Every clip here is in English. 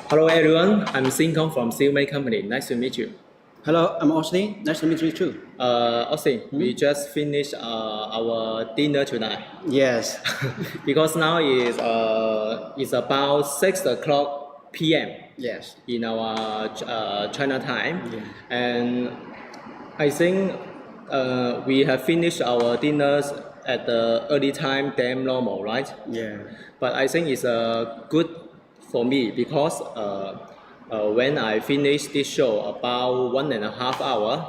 Hello everyone, I'm Sing Kong from Steelmate company. Nice to meet you. Hello, I'm Austin. Nice to meet you too. Austin, we just finished our dinner tonight. Yes. Because now is about 6 o'clock p.m. Yes. in our China time, Yeah. and I think we have finished our dinners at the early time than normal, right? Yeah. But I think it's good for me because when I finish this show about 1.5 hours,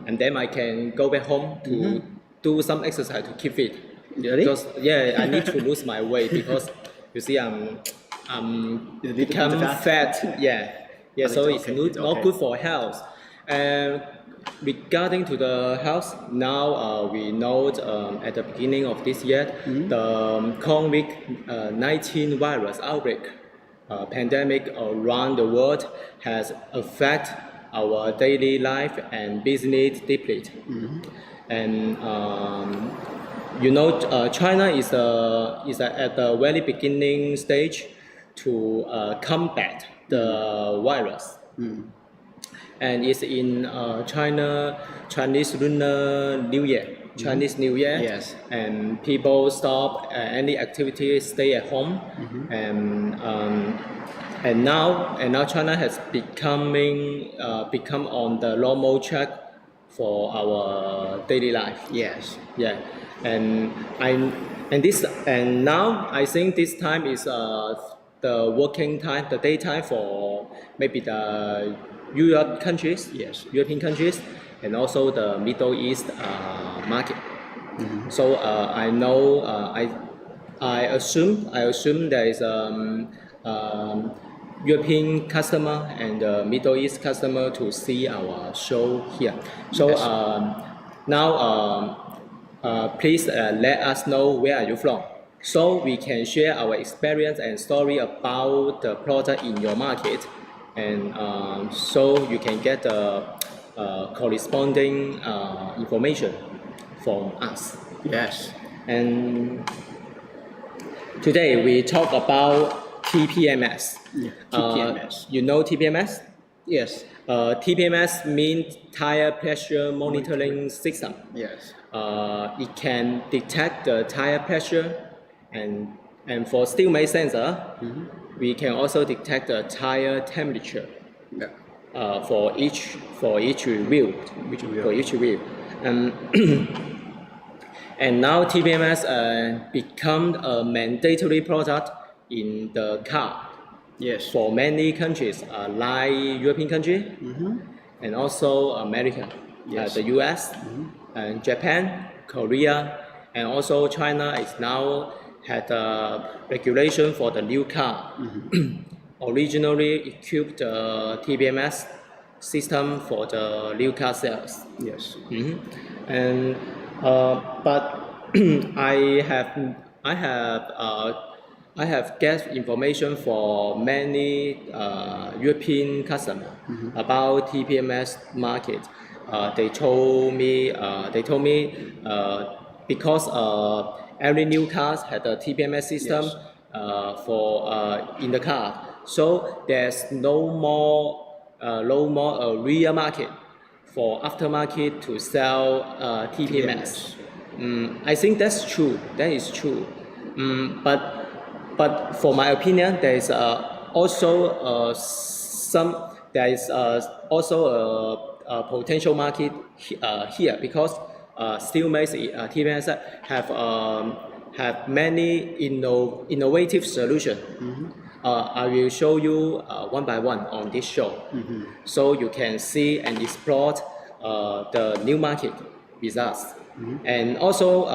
and then I can go back home to do some exercise to keep fit. Really? Because I need to lose my weight because you see I'm become fat. Yeah. But So it's it's okay, not, it's not okay. good for health. And regarding to the health, now we know at the beginning of this year, the COVID-19 virus outbreak pandemic around the world has affected our daily life and business deeply. And China is at the very beginning stage to combat the virus. And it's in Chinese Lunar New Year. Chinese New Year. Yes. And people stop any activity, stay at home, and now China has become on the normal track for our daily life. Yes. Yeah, and now I think this time is the working time, the daytime for maybe the European countries, and also the Middle East market. So I know I assume there is European customer and Middle East customer to see our show here. So Yes. now please let us know where are you from, so we can share our experience and story about the product in your market, and so you can get the corresponding information from us. Yes. And today we talk about TPMS. Yeah, TPMS. You know TPMS? Yes. TPMS means tire pressure monitoring system. Yes. It can detect the tire pressure, and for Steelmate sensor, we can also detect the tire temperature Yeah. for each wheel. For each wheel. And now TPMS become a mandatory product in the car. Yes. For many countries, like European country, and also America, Yes. the US, and Japan, Korea, and also China is now had a regulation for the new car. Originally equipped the TPMS system for the new car sales. Yes. And but I have get information for many European customers about TPMS market. They told me because every new cars had a TPMS system. Yes. For in the car, so there's no more real market for aftermarket to sell TPMS. I think that's true. That is true. But for my opinion, there is also a potential market here, because Steelmate TPMS have many innovative solutions. I will show you one by one on this show, so you can see and explore the new market with us. And also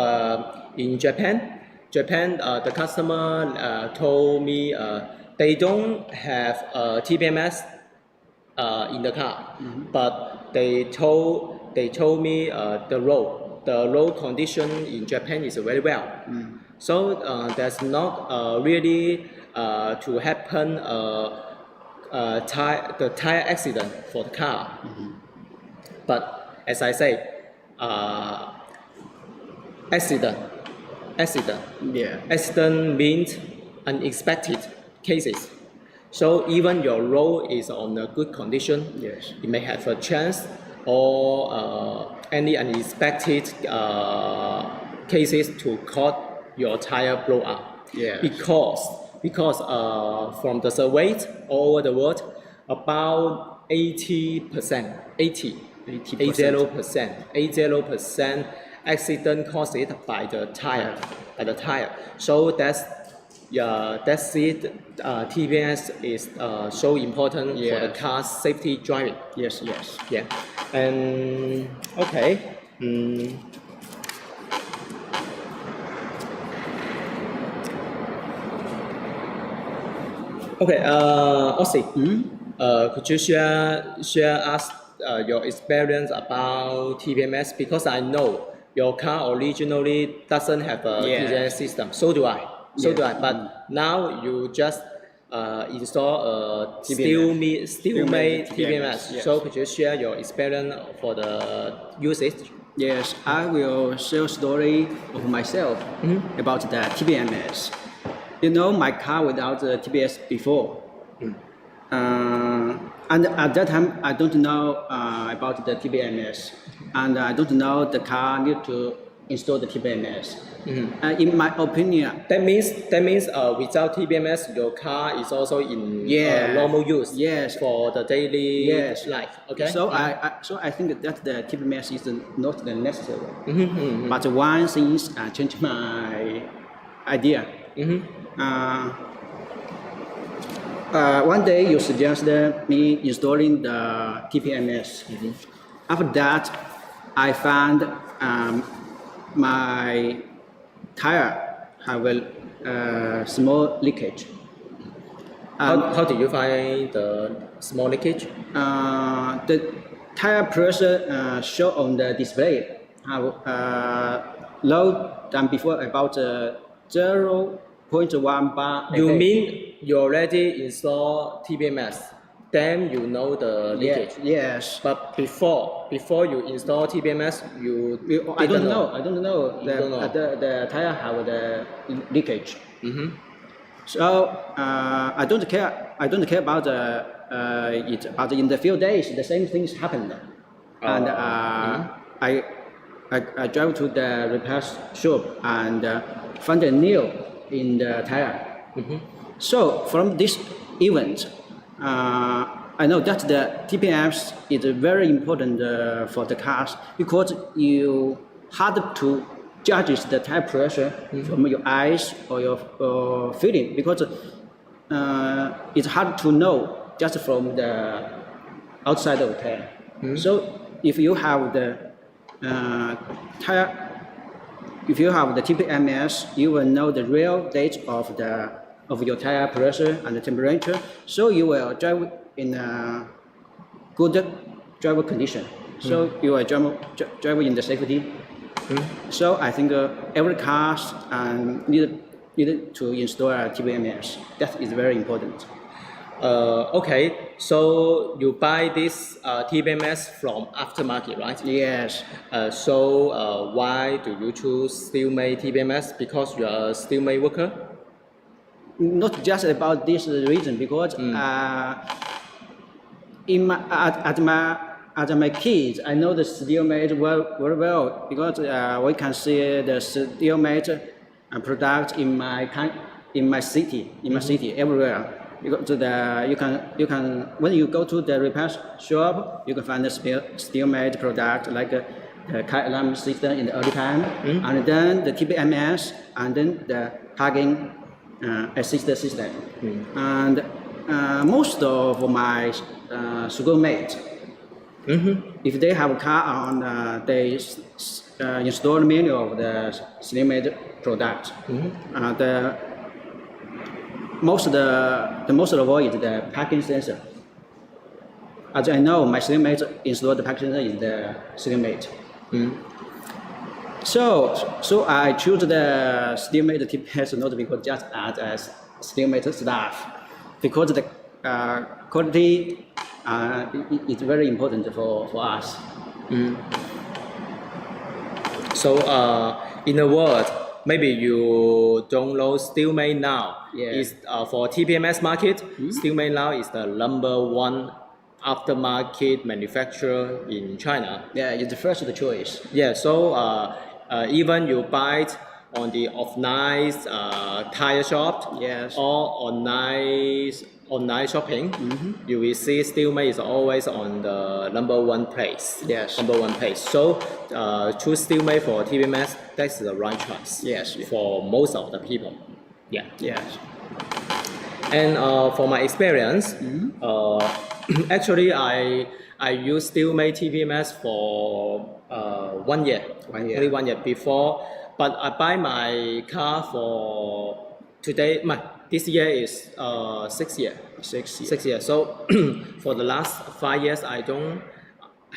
in Japan, the customer told me they don't have TPMS in the car, but they told me the road condition in Japan is very well. So there's not really to happen the tire accident for the car. But as I say, accident. Yeah. Accident means unexpected cases. So even your road is on a good condition, Yes. you may have a chance or any unexpected cases to cause your tire blow up. Yes. Because from the surveys all over the world, about 80%, 80% accident caused by the tire, So that's it. TPMS is so important for the Yes. car safety driving. Yes, yes. Yeah, and okay. Okay, Ossie, could you share us your experience about TPMS? Because I know your car originally doesn't have a Yes. TPMS system. So do I. Yes. But now you just install a TPMS. Steelmate TPMS. Yes. So could you share your experience for the usage? Yes, I will share a story of myself about the TPMS. You know, my car without the TPS before. And at that time, I don't know about the TPMS. And I don't know the car need to install the TPMS. In my opinion, That means without TPMS, your car is also in Yeah. normal use. Yes. For the daily Yes. life. Okay. so I think that the TPMS is not the necessary. But one thing changed my idea. One day you suggested me installing the TPMS. After that, I found my tire have a small leakage. How do you find the small leakage? The tire pressure show on the display have low than before, about 0.1 bar. You mean you already install TPMS, then you know the leakage. Yes. But before you install TPMS, I don't know. I don't know. You don't know. The tire have the leakage. So I don't care. I don't care about it. But in the few days, the same things happened, and I drive to the repair shop and found a nail in the tire. So from this event, I know that the TPMS is very important for the cars, because you hard to judge the tire pressure from your eyes or your feeling, because it's hard to know just from the outside of the tire. So if you have the tire, if you have the TPMS, you will know the real date of your tire pressure and the temperature. So you will drive in a good driver condition. So you will drive in the safety. So I think every car needed to install a TPMS. That is very important. Okay, so you buy this TPMS from aftermarket, right? Yes. So why do you choose Steelmate TPMS? Because you are a Steelmate worker? Not just about this reason, because as my kids, I know the Steelmate very well, because we can see the Steelmate product in my city everywhere. Because you can when you go to the repair shop, you can find the Steelmate product like the car alarm system in the early time, and then the TPMS, and then the parking assist system. And most of my schoolmates, if they have a car on, they install the manual of the Steelmate product. The most avoid the parking sensor. As I know, my Steelmate installed the parking sensor in the Steelmate. So I choose the Steelmate TPS not because just as a Steelmate staff, because the quality is very important for us. So in a word, maybe you don't know Steelmate now. Yeah. Is for TPMS market, Steelmate now is the #1 aftermarket manufacturer in China. Yeah, it's the first of the choice. Yeah, so even you buy it on the offline tire shop, Yes. or online shopping, you will see Steelmate is always on the #1 place. Yes. #1 place. So choose Steelmate for TPMS. That's the right choice. Yes. For most of the people. Yeah. Yes. And for my experience, actually I use Steelmate TPMS for 1 year. 1 year. Only 1 year before, but I buy my car for this year is 6 year. 6 years. 6 years. So for the last 5 years, I don't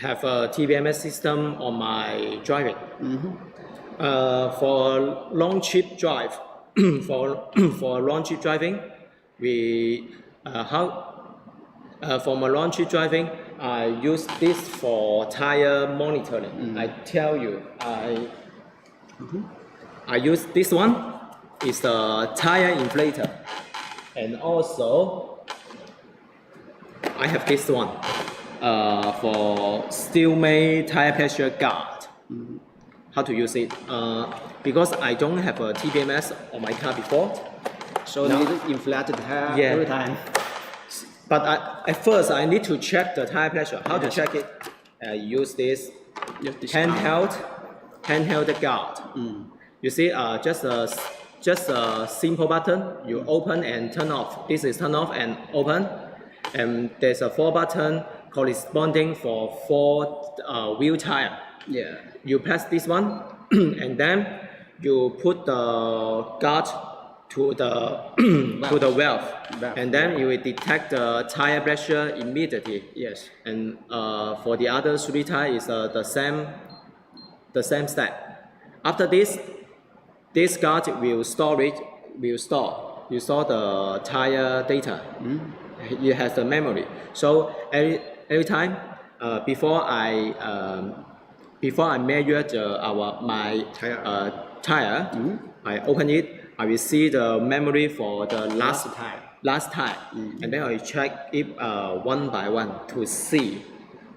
have a TPMS system on my driving. For long trip drive, for long trip driving, for my long trip driving, I use this for tire monitoring. I tell you, I use this one. It's a tire inflator, and also I have this one for Steelmate tire pressure guard. How to use it? Because I don't have a TPMS on my car before. So No. you need to inflate the tire Yeah. every time. But at first, I need to check the tire pressure. How to check it? Use this Just this handheld guard. You see, just a simple button. You open and turn off. This is turn off and open, and there's a 4 button corresponding for 4 wheel tire. Yeah. You press this one, and then you put the guard to the to the valve, and then you will detect the tire pressure immediately. Yes. And for the other 3 tires is the same step. After this guard will store the tire data. It has the memory. So every time before I measure my tire, I open it. I will see the memory for the last tire, and then I will check it one by one to see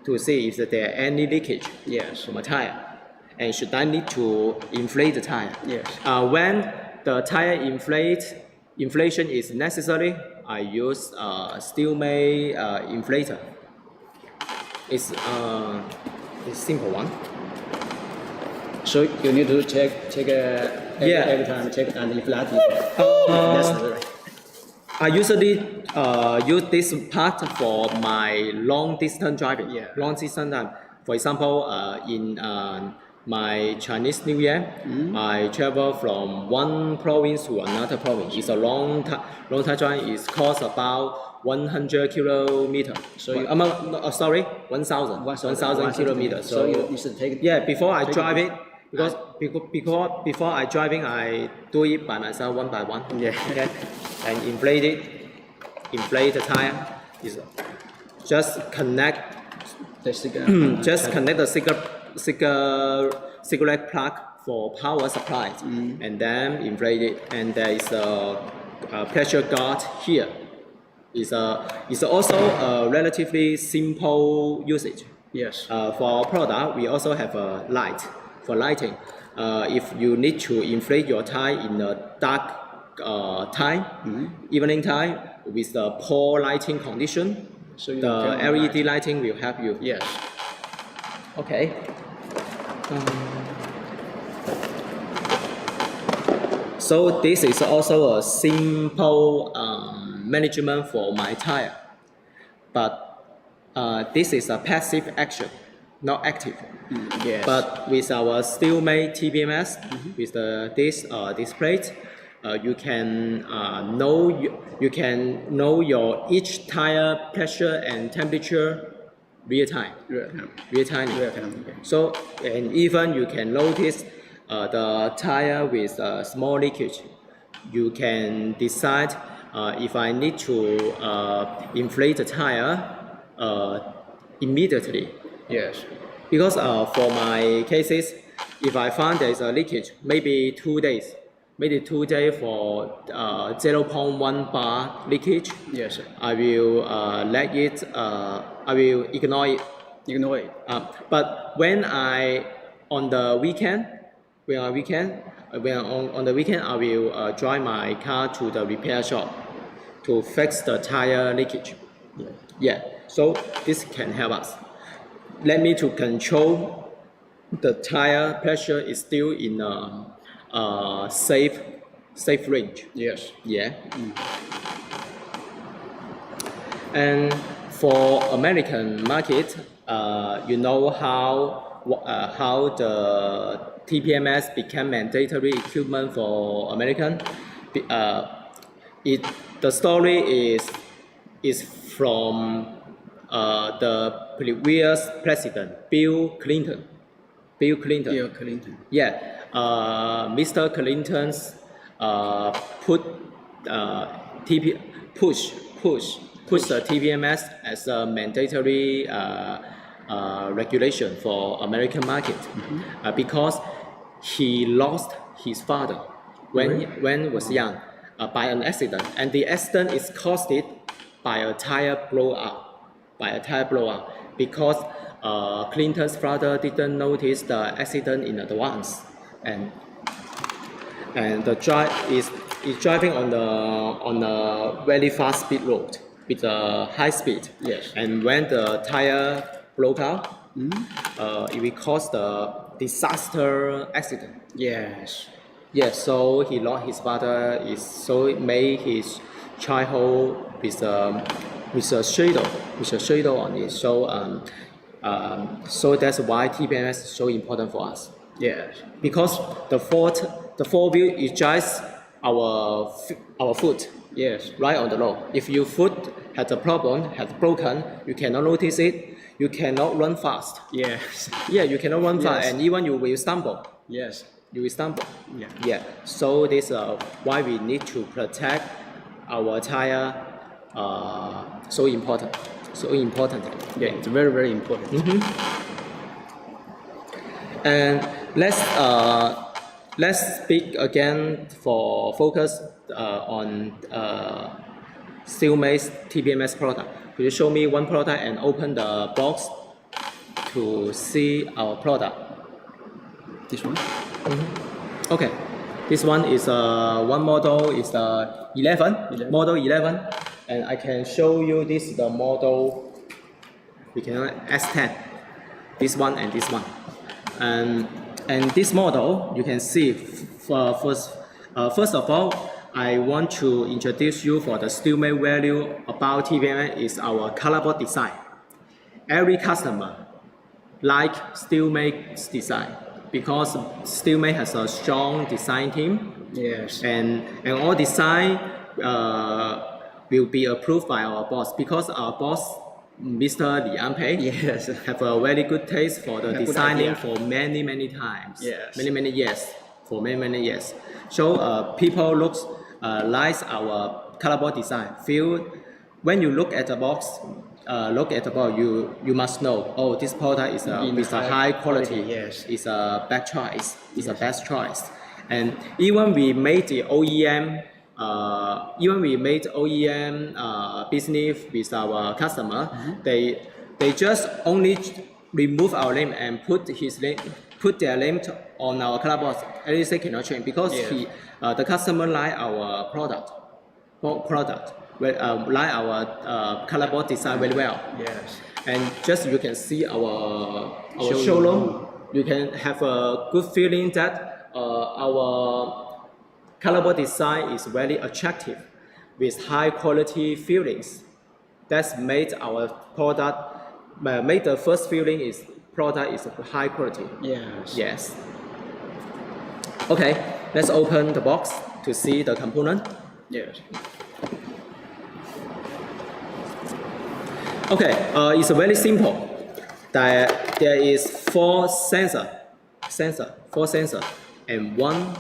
if there any leakage. Yes. From a tire, and should I need to inflate the tire? Yes. When the tire inflation is necessary, I use Steelmate inflator. It's simple one. So you need to check every time, check and inflate it. That's right. I usually use this part for my long distance driving. Yeah. Long distance time. For example, in my Chinese New Year, I travel from one province to another province. It's a long time drive. It costs about 100 kilometers. So 1,000 kilometers. So you should take. Yeah, before I drive it, because before I driving, I do it by myself one by one. Yeah. Okay, and inflate the tire. Is just connect The cigarette. Connect the cigarette plug for power supply, and then inflate it. And there is a pressure guard here. It's also a relatively simple usage. Yes. For our product, we also have a light for lighting. If you need to inflate your tire in a dark time, evening time, with the poor lighting condition, So you the can LED lighting will help you. Yes. Okay. So this is also a simple management for my tire, but this is a passive action, not active. Yes. But with our Steelmate TPMS, with this plate, you can know your each tire pressure and temperature real time. Real time. Okay. So, and even you can notice the tire with a small leakage. You can decide if I need to inflate the tire immediately. Yes. Because for my cases, if I find there is a leakage, maybe 2 days, maybe 2 days for 0.1 bar leakage. Yes, sir. I will let it. I will ignore it. Ignore it. But when I on the weekend, on the weekend, I will drive my car to the repair shop to fix the tire leakage. Yeah. Yeah. So this can help us. Let me to control the tire pressure is still in a safe range. Yes. Yeah. And for American market, you know how the TPMS became mandatory equipment for American. The story is from the previous president, Bill Clinton. Bill Clinton. Yeah, Mr. Clinton's put push the TPMS as a mandatory regulation for American market because he lost his father when was young by an accident, and the accident is caused by a tire blowout. Because Clinton's father didn't notice the accident in advance, and the is driving on a very fast speed road with a high speed. Yes. And when the tire broke out, it will cause the disaster accident. Yes. Yes. So he lost his father. So it made his childhood with a shadow on it. So that's why TPMS is so important for us. Yes. Because the four wheel is just our foot. Yes. Right on the road. If your foot has a problem, has broken, you cannot notice it. You cannot run fast. Yes. Yeah, you cannot run fast, Yes. and even you will stumble. Yes. You will stumble. Yeah. Yeah. So this why we need to protect our tire. So important. Yeah, it's very, very important. And let's speak again for focus on Steelmate's TPMS product. Could you show me one product and open the box to see our product? This one? Okay. This one is one model is 11, model 11, and I can show you this the model. We can S10. This one and this one, and this model you can see. First of all, I want to introduce you for the Steelmate value about TPMS is our colorboard design. Every customer like Steelmate's design, because Steelmate has a strong design team. Yes. And all design will be approved by our boss, because our boss, Mr. Li Anpei, Yes. have a very good taste for the Good designing idea. for many times. Yes. Many years. For many years. So people likes our colorboard design. When you look at the box, you must know, oh, this product is a high quality. Yes. It's a best choice. It's a best choice. And even we made the OEM, business with our customer, they just only remove our name and put their name on our colorboard. At least they cannot change, because the customer like our product, like our colorboard design very well. Yes. And just you can see our showroom, you can have a good feeling that our colorboard design is very attractive with high quality feelings. That's made our product, made the first feeling is product is high quality. Yes. Yes. Okay, let's open the box to see the component. Yes. Okay, it's very simple. There is four sensor, and one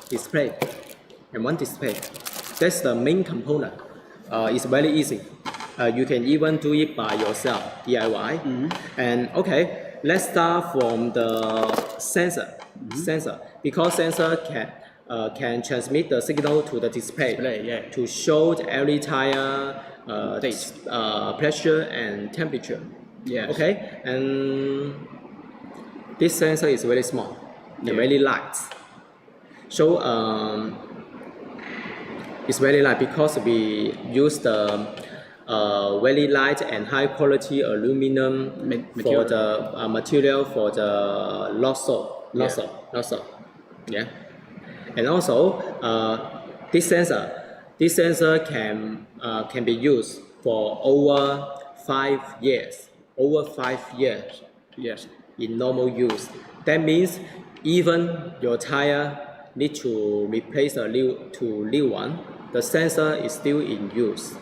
display. That's the main component. It's very easy. You can even do it by yourself, DIY. And okay, let's start from the sensor. Because sensor can transmit the signal to the display, yeah. to show every tire Date. pressure and temperature. Yes. Okay, and this sensor is very small and very light. So it's very light because we use the very light and high quality aluminum for the material for the nozzle. Yeah. And also this sensor can be used for over 5 years. Over 5 years. Yes. In normal use. That means even your tire need to replace a new one, the sensor is still in use.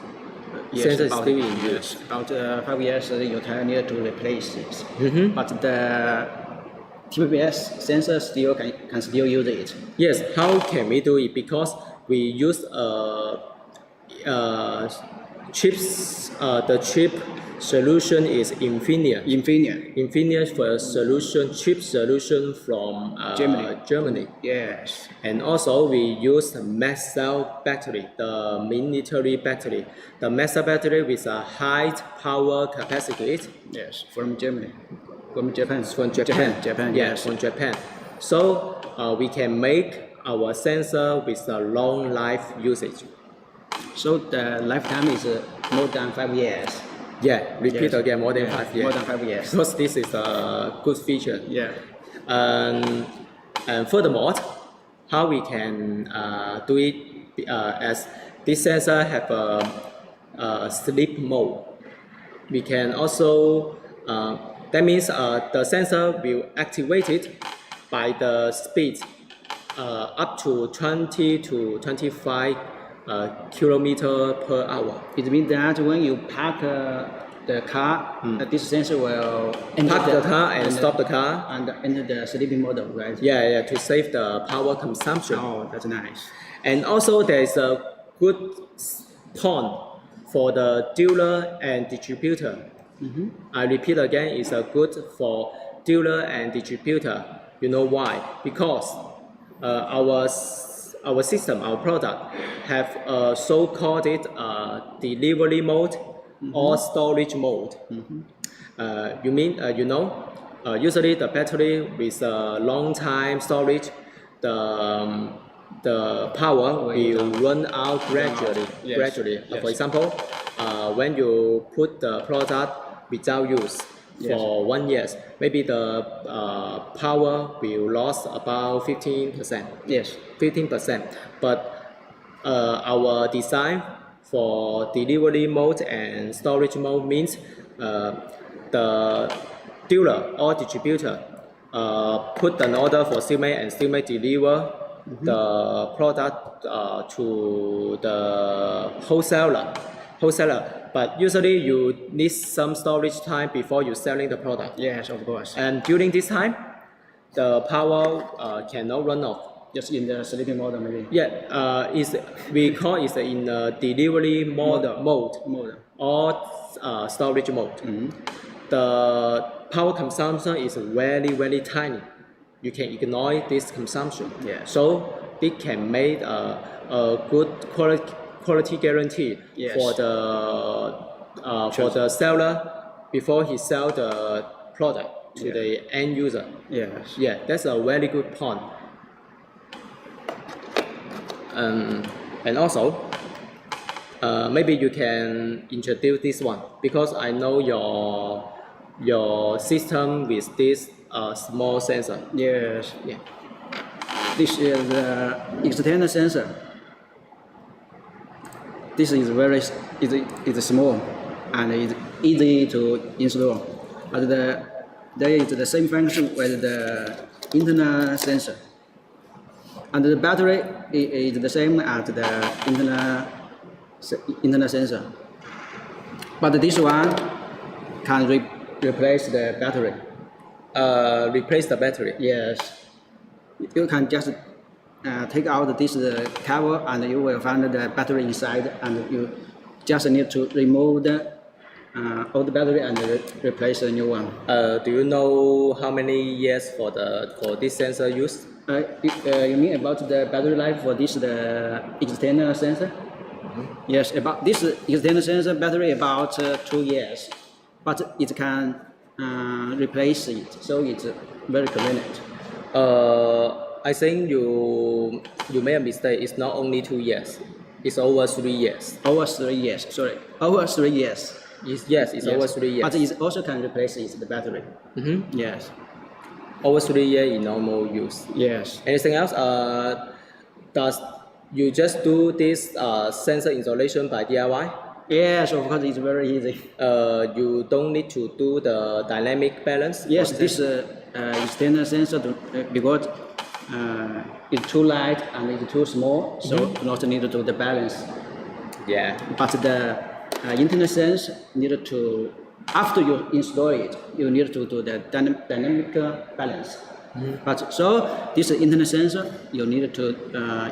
Yes, sensor is still in use. Yes, about 5 years your tire need to replace it. But the TPMS sensor still can still use it. Yes, how can we do it? Because we use the chip solution is Infineon. Infineon for a solution, chip solution from Germany. Yes. And also we use the mass cell battery, the military battery. The mass cell battery with a high power capacity. Yes, from Germany. From Japan. Japan. Yes. From Japan. So we can make our sensor with a long life usage. So the lifetime is more than 5 years. Yeah, repeat again, more than 5 years. More than 5 years. Because this is a good feature. Yeah. And furthermore, how we can do it as this sensor have a sleep mode. We can also, that means the sensor will activate it by the speed up to 20 to 25 kilometer per hour. It means that when you park the car, this sensor will Park the car and stop the car. and enter the sleeping mode, right? Yeah, to save the power consumption. Oh, that's nice. And also there is a good point for the dealer and distributor. I repeat again, it's a good for dealer and distributor. You know why? Because our system, our product, have a so-called delivery mode or storage mode. Usually the battery with a long time storage, the power will run out gradually. For example, when you put the product without use for 1 year, maybe the power will lose about 15%. Yes. 15%. But our design for delivery mode and storage mode means the dealer or distributor put an order for Steelmate and Steelmate deliver the product to the wholesaler. But usually you need some storage time before you selling the product. Yes, of course. And during this time, the power cannot run off. Just in the sleeping mode, maybe. Yeah, we call it in the delivery mode or storage mode. The power consumption is very tiny. You can ignore this consumption. Yeah. So it can make a good quality guarantee for the seller before he sell the product to the end user. Yes. Yeah, that's a very good point. And also, maybe you can introduce this one because I know your system with this small sensor. Yes. Yeah. This is the external sensor. This is it's small and it's easy to install. But there is the same function with the internal sensor. And the battery is the same as the internal sensor. But this one can replace the battery. Replace the battery? Yes. You can just take out this cover and you will find the battery inside, and you just need to remove the old battery and replace a new one. Do you know how many years for this sensor use? You mean about the battery life for this the external sensor? Yes, about this external sensor battery about 2 years, but it can replace it, so it's very convenient. I think you made a mistake. It's not only 2 years. It's over 3 years. Over 3 years, sorry, over 3 years. It's over 3 years. But it also can replace it, the battery. Yes. Over 3 years in normal use. Yes. Anything else? Does you just do this sensor installation by DIY? Yes, of course, it's very easy. You don't need to do the dynamic balance? Yes, this external sensor, because it's too light and it's too small, so do not need to do the balance. Yeah. But the internal sensor needed to, after you install it, you need to do the dynamic balance. But so this internal sensor, you need to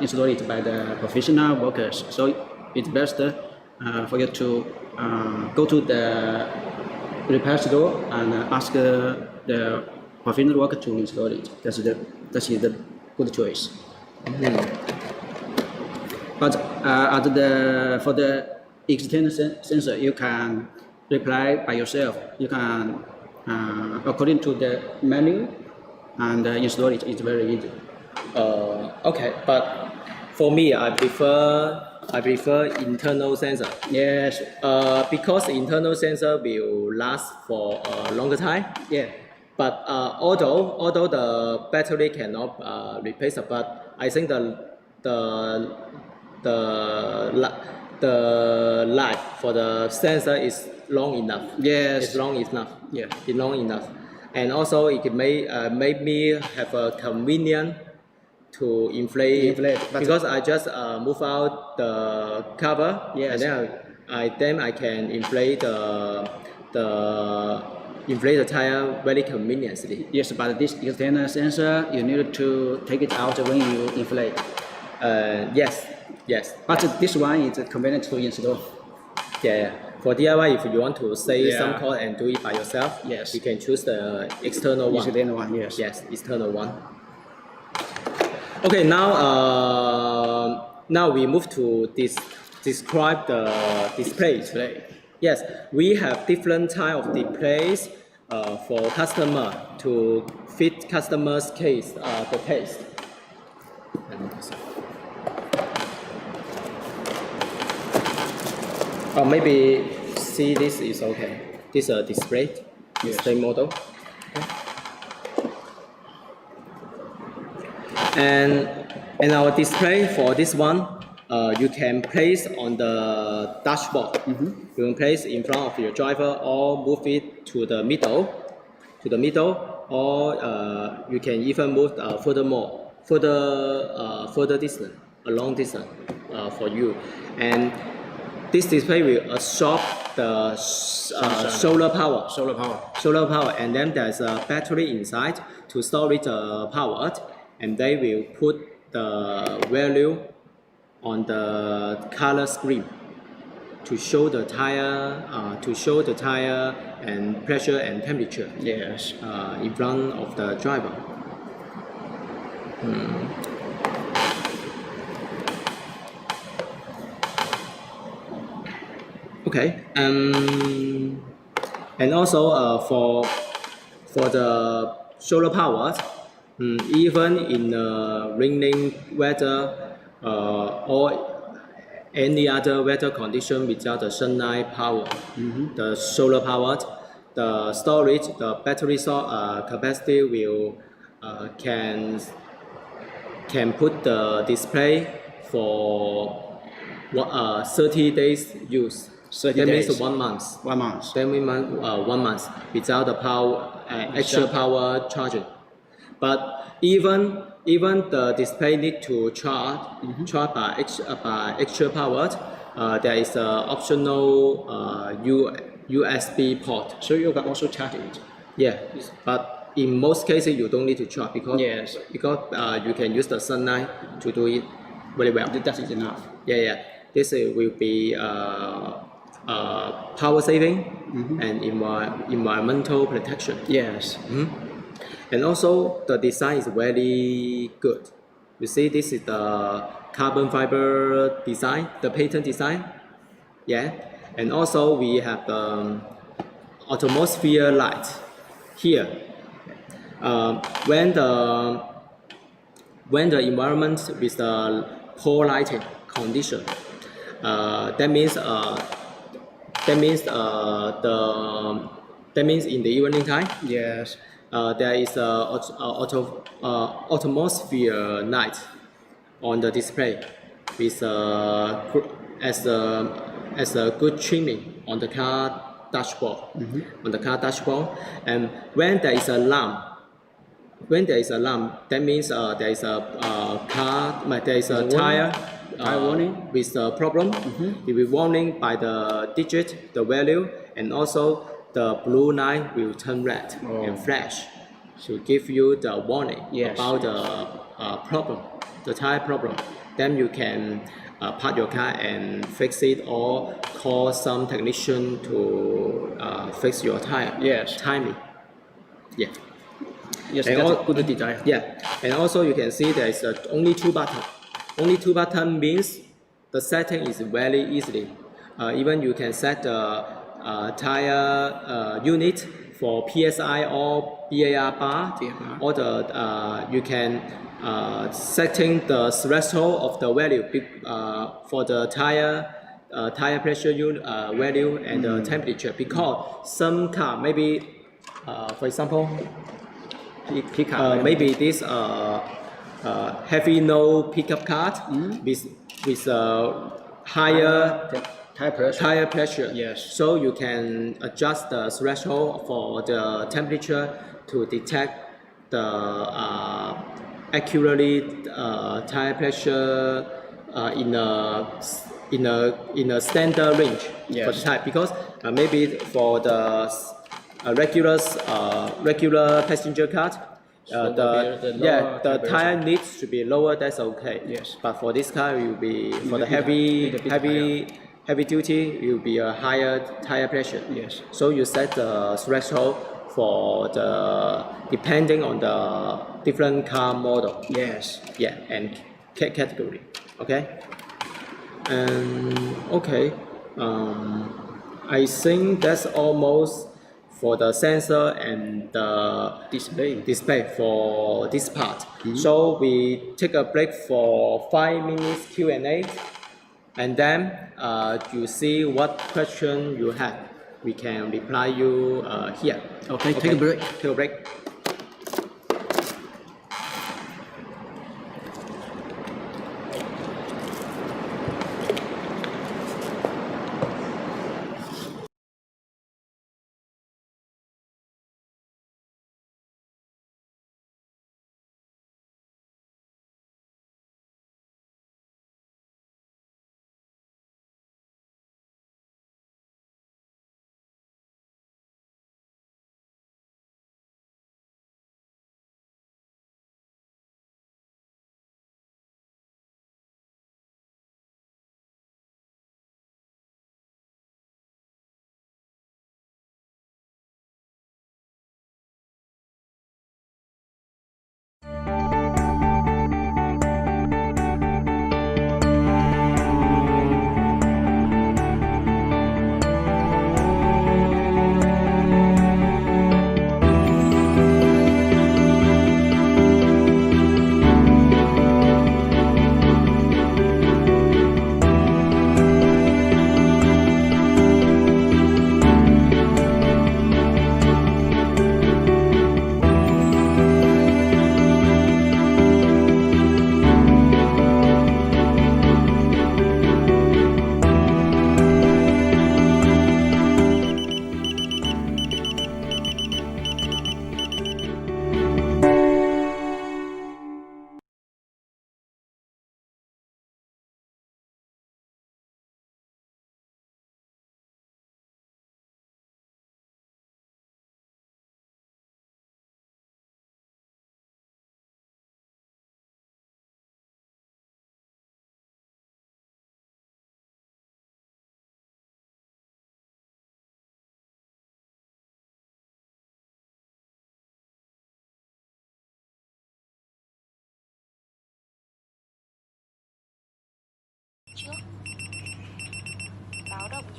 install it by the professional workers. So it's best for you to go to the repair store and ask the professional worker to install it. That's the good choice. But for the external sensor, you can reply by yourself. You can, according to the menu, and install it. It's very easy. Okay, but for me, I prefer internal sensor. Yes. Because internal sensor will last for a longer time. Yeah. But although the battery cannot replace it, but I think the life for the sensor is long enough. Yes. It's long enough. Yeah. It's long enough, and also it may make me have a convenient to inflate because I just move out the cover. Yes. And then I can inflate the tire very conveniently. Yes, but this external sensor, you need to take it out when you inflate. Yes. But this one is convenient to install. Yeah. For DIY, if you want to save some cost and do it by yourself, yes, you can choose the external one. External one, yes. Yes, external one. Okay, now we move to describe the display. Yes, we have different type of displays for customer to fit customer's case, the taste. Or maybe see this is okay. This is a display model. Okay. And our display for this one, you can place on the dashboard. You can place in front of your driver or move it to the middle, or you can even move further distance, a long distance for you. And this display will absorb the solar power, and then there's a battery inside to store it powered, and they will put the value on the color screen to show the tire, and pressure and temperature. Yes. In front of the driver. Okay. And also for the solar power, even in raining weather or any other weather condition without the sunlight power, the solar power, the storage, the battery capacity will can put the display for 30 days use. 30 that days. means 1 month. 1 month. That means 1 month without the power, extra power charging. But even the display need to charge by extra power. There is an optional USB port. So you can also charge it. Yeah, but in most cases you don't need to charge because you can use the sunlight to do it very well. That is enough. Yeah. This will be power saving and environmental protection. Yes. And also the design is very good. You see, this is the carbon fiber design, the patent design. Yeah, and also we have the atmosphere light here. Um, when the when the environment with the poor lighting condition, that means that means that means in the evening time. Yes. There is a atmosphere light on the display with as a good trimming on the car dashboard. On the car dashboard, and when there is a lamp, that means there is a there is a tire warning with a problem. It will warning by the digit, the value, and also the blue line will turn red and flash to give you the warning about the problem, the tire problem. Then you can park your car and fix it, or call some technician to fix your tire. Yes. Timing. Yeah. Yes, And that's all, a good design. Yeah, and also you can see there is only two buttons. Only two buttons means the setting is very easily. Even you can set the tire unit for PSI or BAR bar, or the you can setting the threshold of the value for the tire pressure unit value and the temperature, because some car maybe for example maybe this heavy load pickup card with higher tire pressure. Yes. So you can adjust the threshold for the temperature to detect the accurately tire pressure in a standard range for the tire, because maybe for the regular passenger car, the tire needs to be lower. That's okay. Yes. But for this car, it will be for the heavy duty. It will be a higher tire pressure. Yes. So you set the threshold for the depending on the different car model. Yes. Yeah, and category. Okay. And okay. I think that's almost for the sensor and the display for this part. So we take a break for 5 minutes Q&A, and then you see what question you have. We can reply you here. Okay, take a break. Take a break.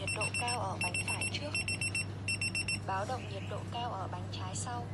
nhiệt độ cao ở bánh phải trước. Báo động nhiệt độ cao ở bánh trái sau.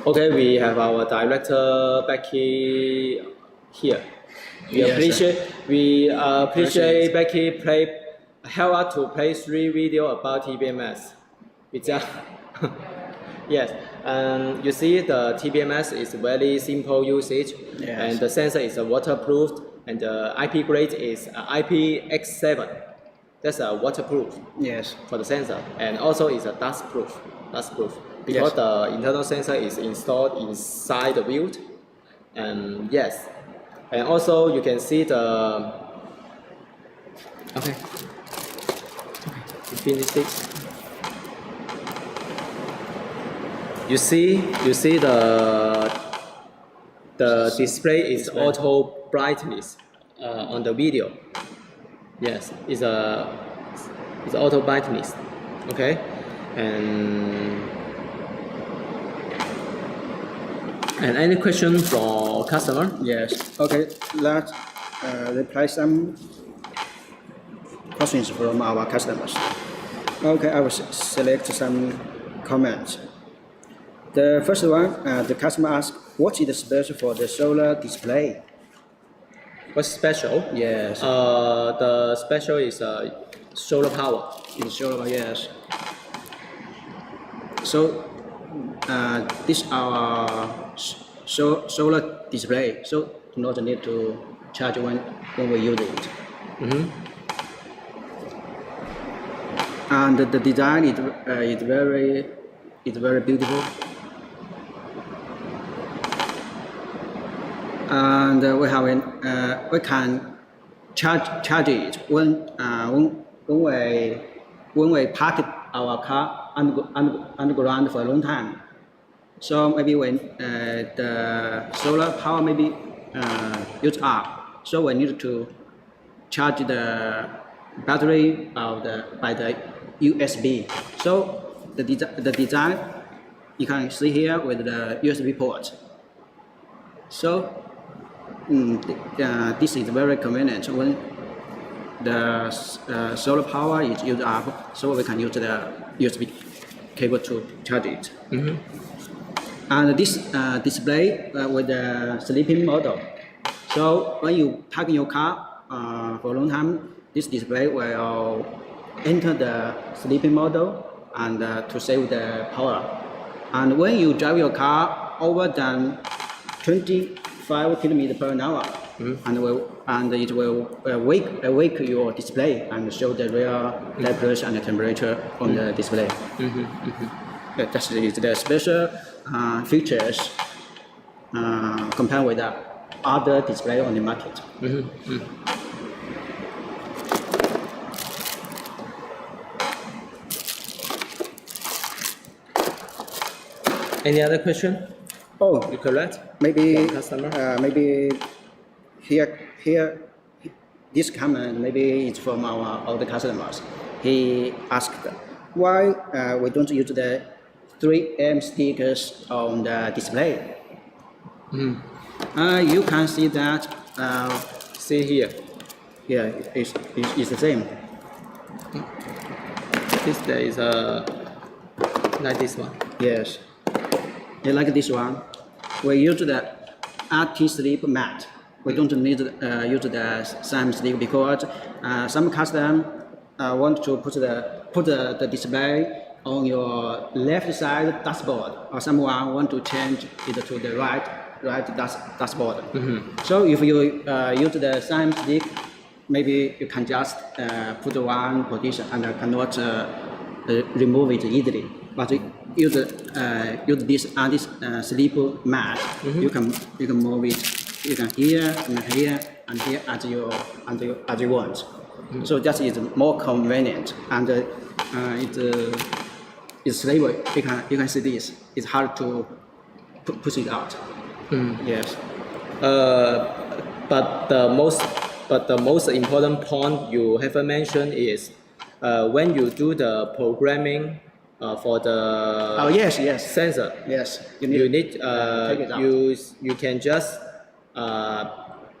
Okay, we have our director Becky here. We appreciate Becky help us to play 3 videos about TBMS. Yes, and you see the TBMS is very simple usage, Yes. and the sensor is waterproof, and the IP grade is IPX7. That's a waterproof Yes. for the sensor, and also is a dustproof. Because Yes. the internal sensor is installed inside the build, and yes, and also you can see the. Okay. We finish it. You see the display is auto brightness on the video. Yes, it's auto brightness. Okay, and any question for customer? Yes. Okay. Let's reply some questions from our customers. Okay, I will select some comments. The first one, the customer asked, what is the special for the solar display? What's special? Yes. The special is solar power. In solar, yes. So, this our solar display. So, not need to charge when we use it. And the design is very beautiful. And we can charge it when we park our car underground for a long time. So maybe when the solar power maybe used up, so we need to charge the battery by the USB. So the design you can see here with the USB port. So this is very convenient when the solar power is used up, so we can use the USB cable to charge it. And this display with the sleeping model. So when you park in your car for a long time, this display will enter the sleeping model and to save the power. And when you drive your car over than 25 kilometers per hour, and it will wake your display and show the real temperature and the temperature on the display. That's the special features compared with the other display on the market. Any other question? Oh, You correct? maybe Customer? maybe here this comment maybe it's from our other customers. He asked, why we don't use the 3M stickers on the display? You can see that. See here. Yeah, it's the same. This there is a like this one. Yes. Yeah, like this one. We use the anti-slip mat. We don't need use the same slip because some custom want to put the display on your left side dashboard, or someone want to change it to the right dashboard. So if you use the same stick, maybe you can just put one position and cannot remove it easily. But use this anti-slip mat, you can move it. You can here and here and here as you want. So that is more convenient and it's stable. You can see this. It's hard to push it out. Yes. But the most important point you haven't mentioned is when you do the programming for the yes. sensor. Yes. You need take it out. you can just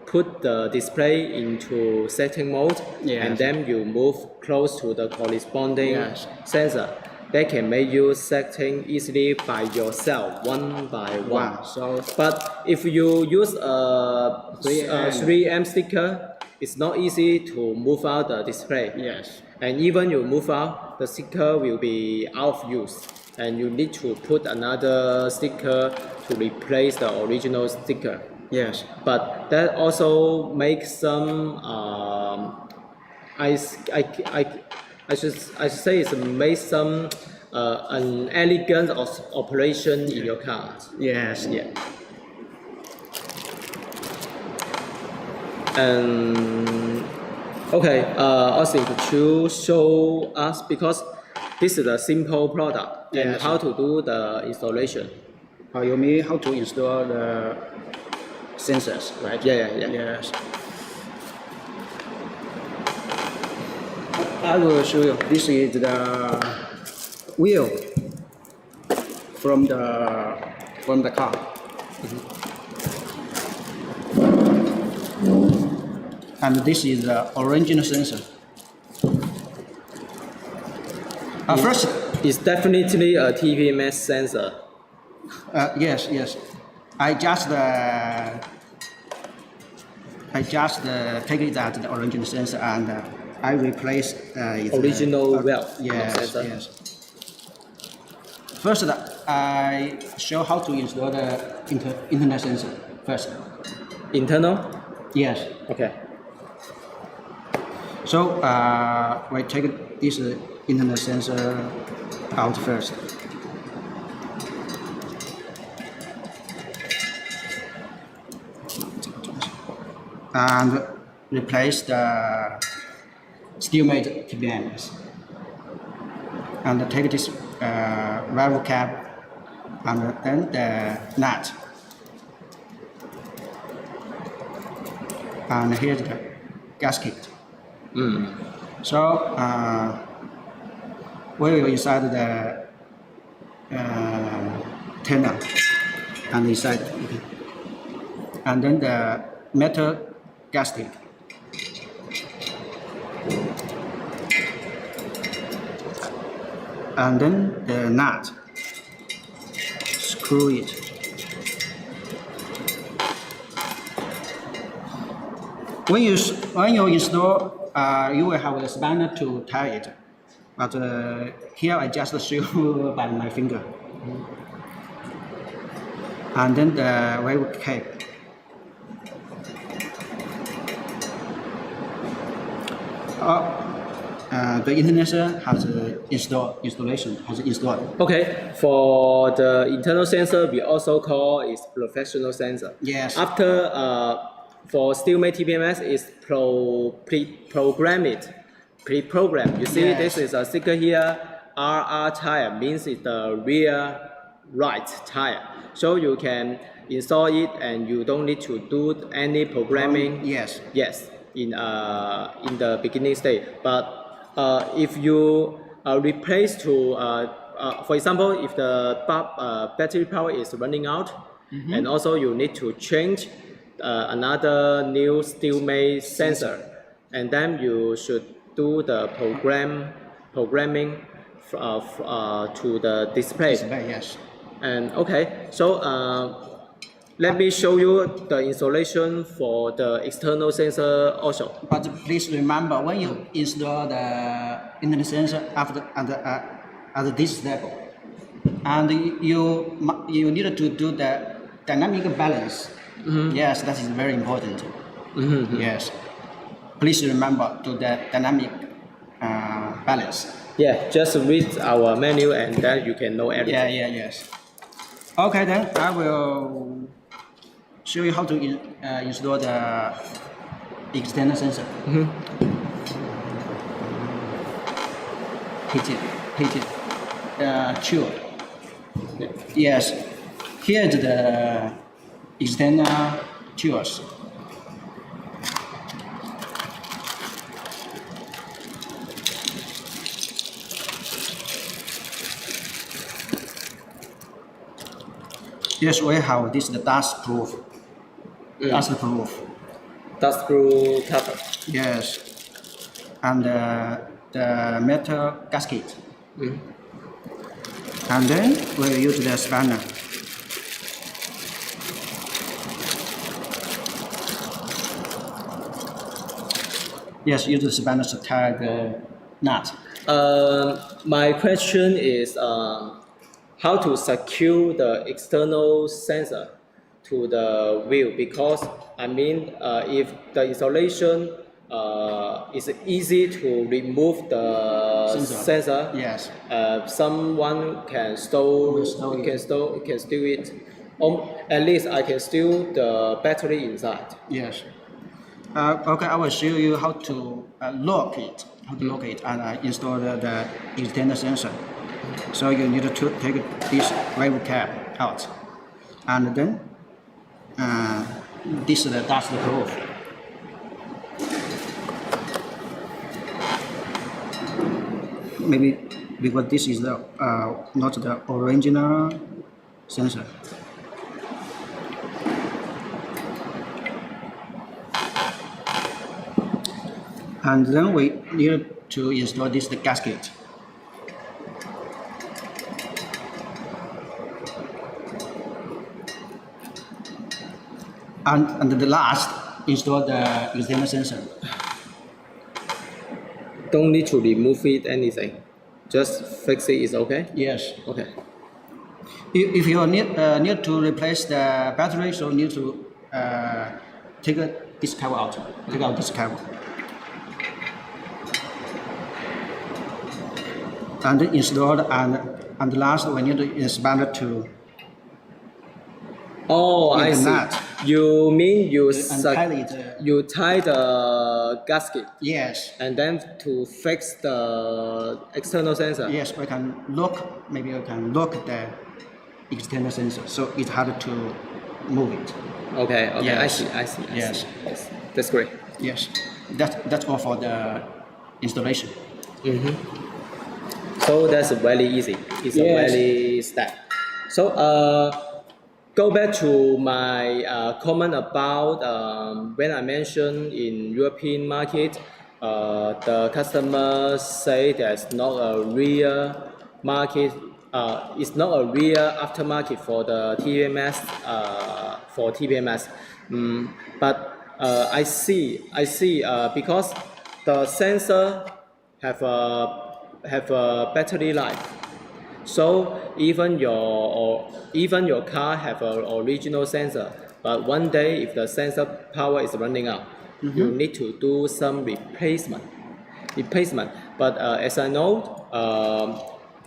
put the display into setting mode, Yes. and then you move close to the corresponding Yes. sensor. That can make you setting easily by yourself, one by one. So, But if you use a 3M sticker, it's not easy to move out the display. yes. And even you move out, the sticker will be out of use. And you need to put another sticker to replace the original sticker. Yes. But that also makes some I should say it's made some unelegant operation in your car. Yes. Yeah. And okay, Austin, could you show us, because this is a simple product, and Yes. how to do the installation? You mean how to install the sensors, right? Yeah. Yes. I will show you. This is the wheel from the car. And this is the original sensor. First, It's definitely a TPMS sensor. yes. I just take it out the original sensor and I replace it. Original well Yes. sensor. Yes. First, I show how to install the internet sensor first. Internal? Yes. Okay. So we take this internet sensor out first. And replace the Steelmate TPMs. And take this valve cap and then the nut. And here's the gasket. So we will inside the tunnel and inside, and then the metal gasket. And then the nut. Screw it. When you install, you will have a spanner to tie it. But here I just show by my finger. And then the wave cap. The internet has installed. Okay, for the internal sensor, we also call it professional sensor. Yes. After for Steelmate TPMS is pre-programmed. You see, Yes. this is a sticker here. RR tire means it's the rear right tire. So you can install it and you don't need to do any programming. Yes. Yes, in the beginning stage. But if you replace to, for example, if the battery power is running out, and also you need to change another new Steelmate sensor, and then you should do the programming to the display. Yes. And okay, so let me show you the installation for the external sensor also. But please remember, when you install the internet sensor at this level, and you need to do the dynamic balance. Yes, that is very important. Yes, please remember to the dynamic balance. Yeah, just read our menu and then you can know everything. Yes. Okay, then I will show you how to install the external sensor. Hit it. Sure. Yes. Here is the external tools. Yes, we have this the dust proof. Dust proof. Dust proof cover. Yes. And the metal gasket. And then we use the spanner. Yes, use the spanner to tie the nut. My question is how to secure the external sensor to the wheel, because I mean if the installation is easy to remove the sensor, Yes. Someone can steal it. At least I can steal the battery inside. Yes. Okay, I will show you how to lock it. And install the external sensor. So you need to take this wave cap out, and then this is the dust proof. Maybe because this is the not the original sensor. And then we need to install the gasket. And the last, install the external sensor. Don't need to remove it anything. Just fix it is okay? Yes. Okay. If you need to replace the battery, so need to take this cover out. Take out this cover. And installed, and last we need to install it to. Oh, I see. Nut. You mean you tie tie the gasket Yes. and then to fix the external sensor? Yes, we can lock. Maybe we can lock the external sensor, so it's hard to move it. Okay, Yes. I see. Yes. Yes. That's great. Yes, that's all for the installation. So that's very easy. It's a Yes. very step. So go back to my comment about when I mentioned in European market, the customers say there's not a real market. It's not a real aftermarket for the TPMS. But I see because the sensor have a battery life. So even your car have an original sensor, but one day if the sensor power is running out, you need to do some replacement. But as I know,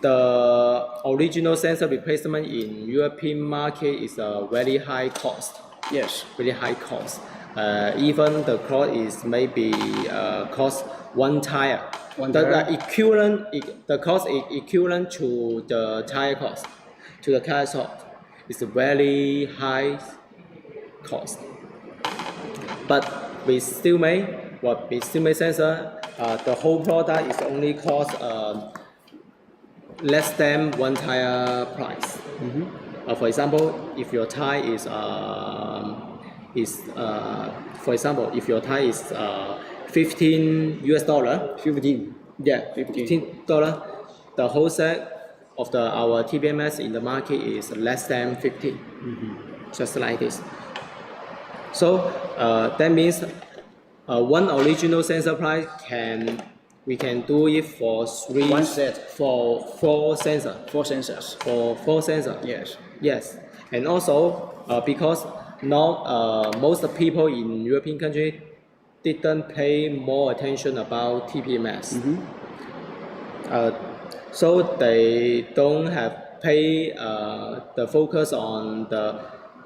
the original sensor replacement in European market is a very high cost. Yes. Very high cost. Even the cost is maybe cost one tire. The cost is equivalent to the tire cost, to the car cost. It's a very high cost. But with Steelmate sensor, the whole product is only cost less than one tire price. For example, if your tire for example, if your tire is $15, 15. yeah, $15, the wholesale of our TPMS in the market is less than 15, just like this. So that means one original sensor price we can do it for One set. for four sensor. 4 sensors. For four sensor. Yes. Yes, and also because not most people in European country didn't pay more attention about TPMS. So they don't have pay the focus on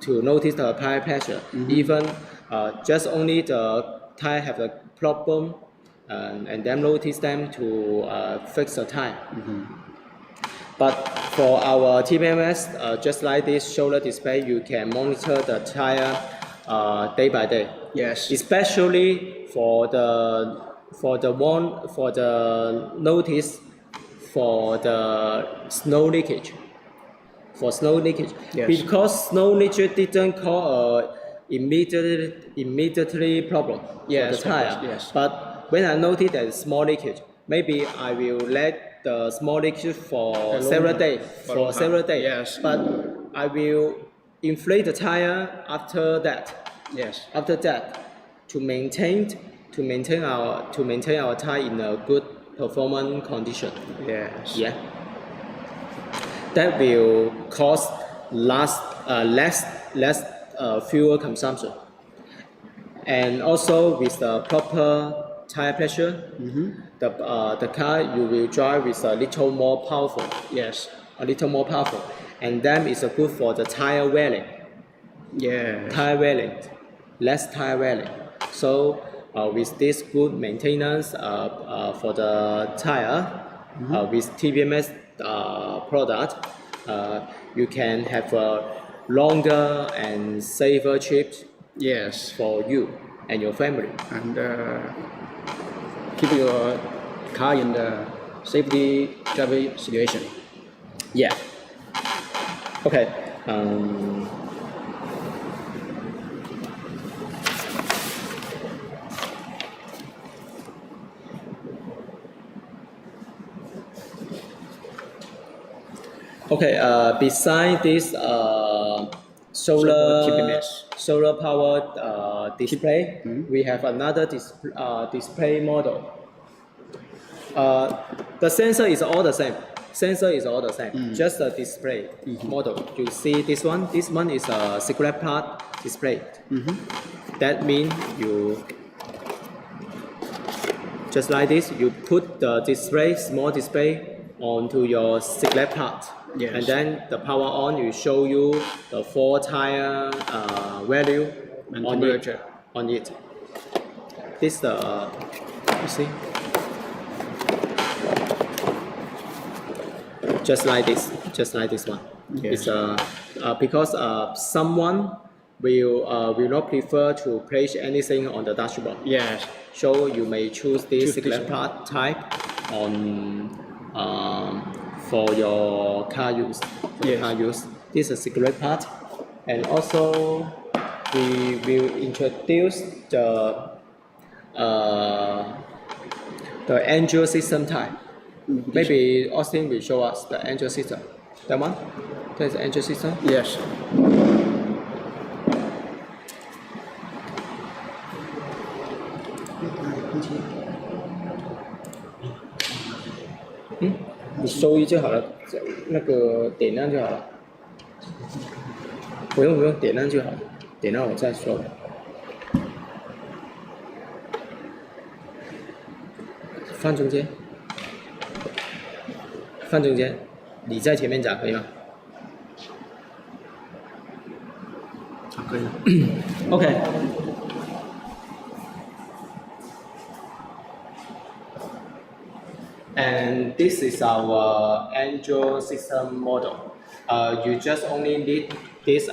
to notice the tire pressure. Even just only the tire have a problem and then notice them to fix the tire. But for our TPMS, just like this shoulder display, you can monitor the tire day by day. Yes. Especially for the notice for the snow leakage. For snow leakage, Yes. because snow leakage didn't cause immediately problem Yes, for the tire. of course, yes. But when I notice that small leakage, maybe I will let the small leakage for several days. For several days. Yes. But I will inflate the tire after that. Yes. After that, to maintain our tire in a good performance condition. Yes. Yeah. That will cause less fuel consumption. And also with the proper tire pressure, the car you will drive is a little more powerful. Yes. A little more powerful, and then it's good for the tire wearing. Yes. Tire wearing, less tire wearing. So with this good maintenance for the tire, with TPMS product, you can have a longer and safer trips. Yes. For you and your family. And keep your car in the safety driving situation. Yeah. Okay. Okay. Beside this solar powered display, we have another display model. The sensor is all the same. Just the display model. You see this one? This one is a cigarette part display. That means you just like this. You put the display, small display, onto your cigarette part. Yes. And then the power on will show you the 4 tire value And on temperature. it. This you see, just like this one. Yes. It's because someone will not prefer to place anything on the dashboard. Yes. So you may choose this Choose this cigarette part type on for your car use. Yes. This is a cigarette part, and also we will introduce the Android system type. Maybe Austin will show us the Android system. That one? That is the Android system. Yes.嗯，你收一就好了，那个点亮就好了。不用，点亮就好了，点亮我再说。放中间，你在前面讲可以吗？可以。OK。And this is our Android system model. You just only need this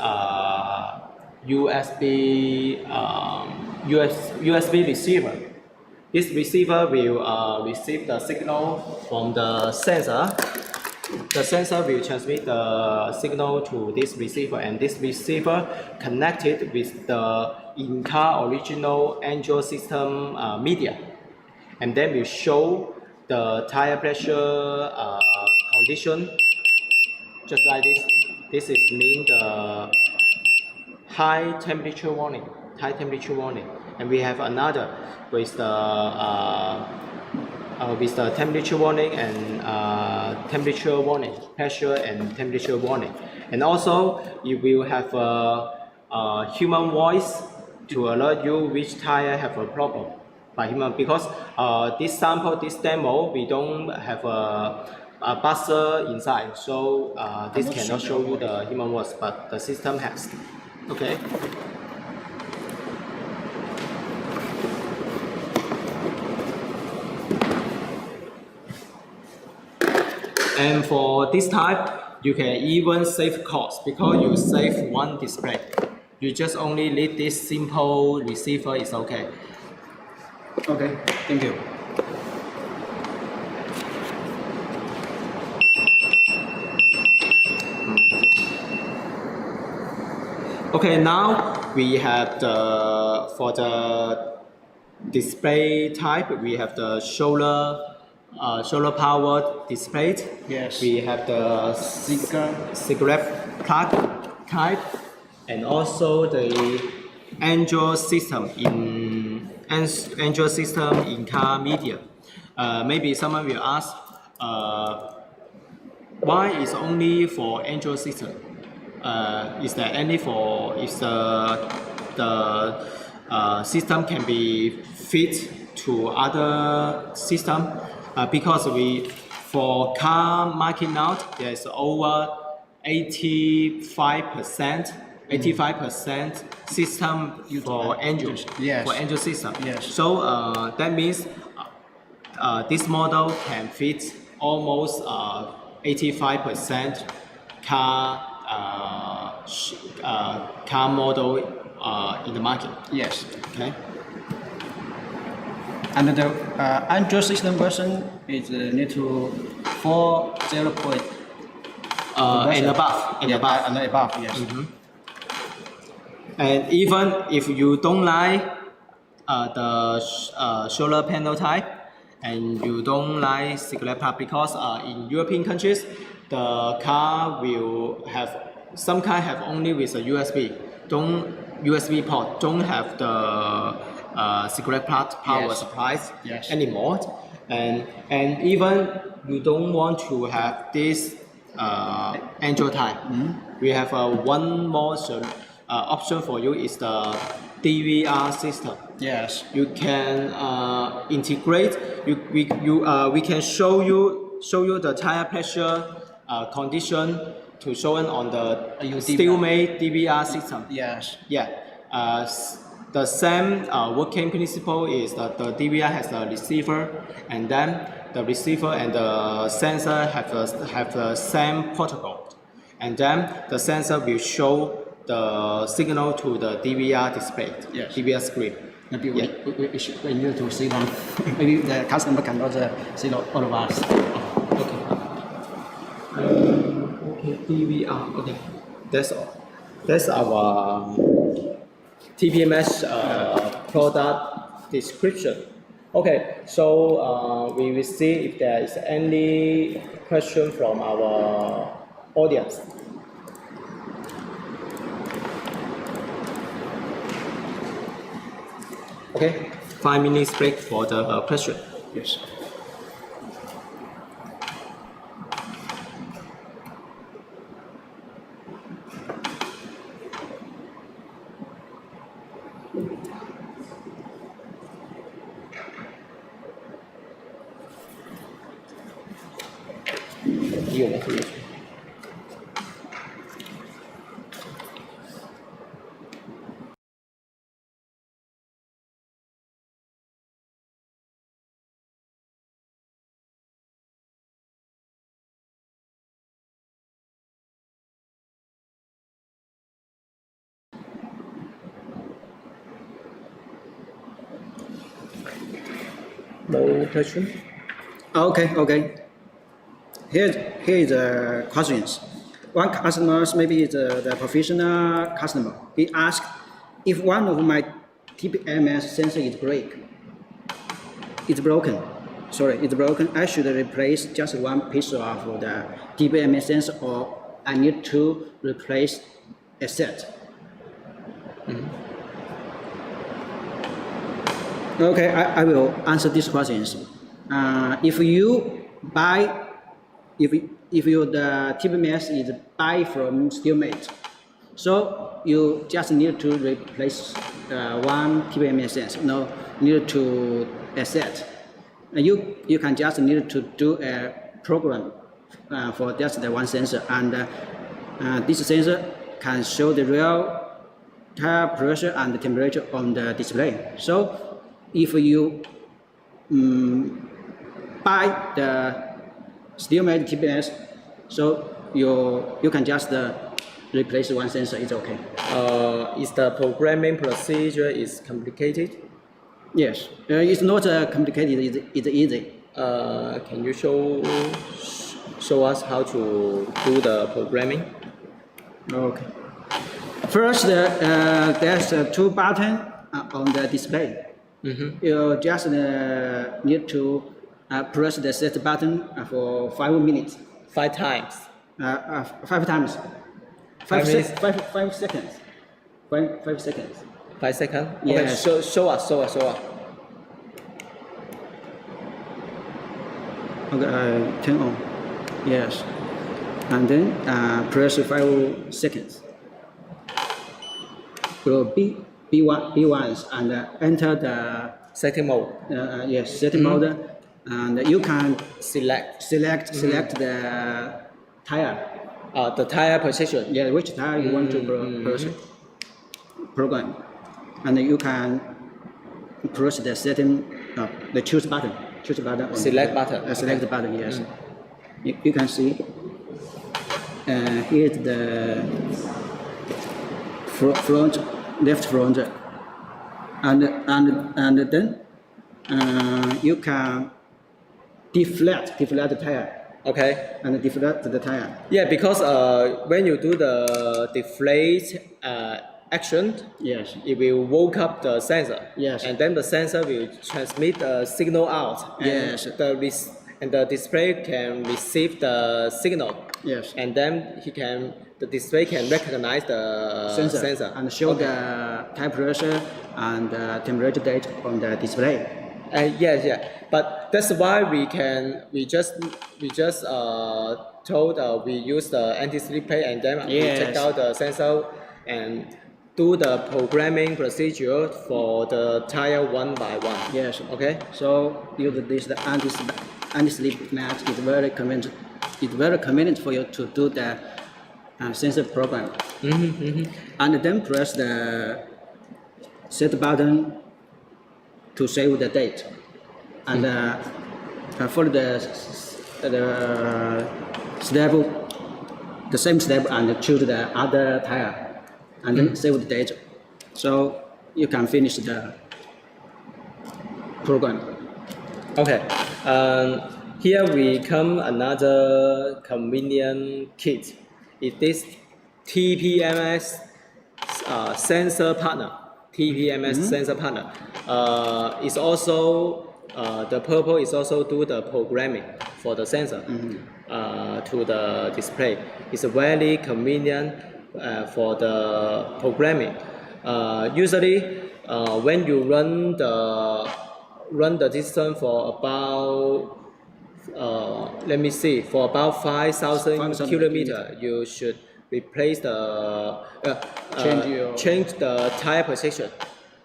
USB receiver. This receiver will receive the signal from the sensor The sensor will transmit the signal to this receiver, and this receiver connected with the in-car original Android system media, and then will show the tire pressure condition just like this. This is mean the high temperature warning, and we have another with the temperature warning and temperature warning, pressure and temperature warning, and also you will have a human voice to alert you which tire have a problem by human, because this demo, we don't have a buzzer inside, so this cannot show you the human voice, but the system has. Okay. And for this type, you can even save cost because you save one display. You just only need this simple receiver, is okay. Okay, thank you. Okay, now we have for the display type, we have the solar powered display. Yes. We have the cigarette plug type, and also the Android system in car media. Maybe someone will ask, why is only for Android system? Is there any for if the system can be fit to other system? Because for car market now, there's over 85% system for Android. Yes. For Android system. Yes. So that means this model can fit almost 85% car model in the market. Yes. Okay. And the Android system version is need to 4.0 point. And above. And above, yes. Mm-hmm. And even if you don't like the solar panel type, and you don't like cigarette plug, because in European countries, the car will have, some car have only with a USB port, don't have the cigarette plug power supplies anymore, and even you don't want to have this Android type. We have one more option for you is the DVR system. Yes. You can integrate. We can show you the tire pressure condition to show it on the Steelmate DVR system. Yes. Yeah. The same working principle is that the DVR has a receiver, and then the receiver and the sensor have the same protocol, and then the sensor will show the signal to the DVR display, DVR screen. Maybe we need to see them. Maybe the customer cannot see all of us. Okay, DVR. Okay, that's all. That's our TPMS product description. Okay, so we will see if there is any question from our audience. Okay, 5 minutes break for the question. Yes. No question? Okay. here is the questions. One customer, maybe the professional customer, he asked if one of my TPMS sensor is broken. Sorry, it's broken. I should replace just one piece of the TPMS sensor, or I need to replace a set. Okay, I will answer these questions. If you buy, if you the TPMS is buy from Steelmate, so you just need to replace one TPMS sensor. No need to a set. You can just need to do a program for just the one sensor, and this sensor can show the real tire pressure and the temperature on the display. So if you buy the Steelmate TPS, so you can just replace one sensor. It's okay. Is the programming procedure is complicated? Yes, it's not complicated. It's easy. Can you show us how to do the programming? Okay. First, there's two buttons on the display. You just need to press the set button for 5 minutes. 5 times. 5 times. 5 minutes? 5 seconds. 5 seconds. 5 seconds? Yes. Okay, show us. Okay, turn on. Yes. And then press 5 seconds. Go B1 and enter the Setting mode. yes, setting mode, and you can Select the tire. the tire position. Yeah, which tire you want to program, and you can press the setting, the choose button. On Select button. Select button. Yes. You can see. Here's the front, left front, and then you can deflate the tire. Okay. And deflate the tire. Yeah, because when you do the deflate action, Yes. it will woke up the sensor. Yes. And then the sensor will transmit the signal out. And Yes. the display can receive the signal. Yes. And then the display can recognize the sensor. And show the tire pressure and temperature data on the display. Yeah. But that's why we just told we use the anti-slip plate, and then we Yes. check out the sensor and do the programming procedure for the tire one by one. Yes. Okay. So use this the anti-slip mat is very convenient. It's very convenient for you to do the sensor program. And then press the set button to save the date, and follow the step, the same step, and choose the other tire, and then save the date. So you can finish the program. Okay. Here we come another convenient kit. It is TPMS sensor partner. TPMS sensor partner. It's also the purple is also do the programming for the sensor to the display. It's very convenient for the programming. Usually, when you run the distance for about for about 5,000 kilometers, you should replace change the tire position.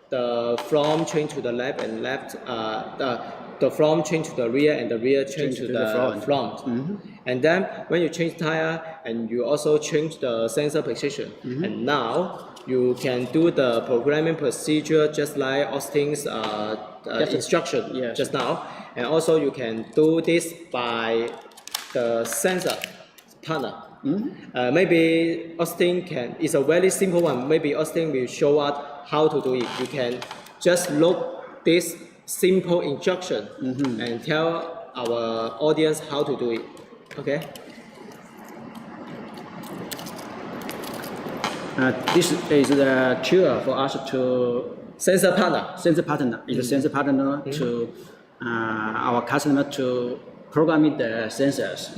The front change to the left and left. The front change to the rear and the rear change to the front. And then when you change tire, and you also change the sensor position. And now you can do the programming procedure just like Austin's instruction just now. And also you can do this by the sensor partner. Maybe Austin it's a very simple one. Maybe Austin will show us how to do it. You can just look this simple instruction and tell our audience how to do it. Okay. This is the tool for us to Sensor partner. sensor partner. Is a sensor partner to our customer to program the sensors.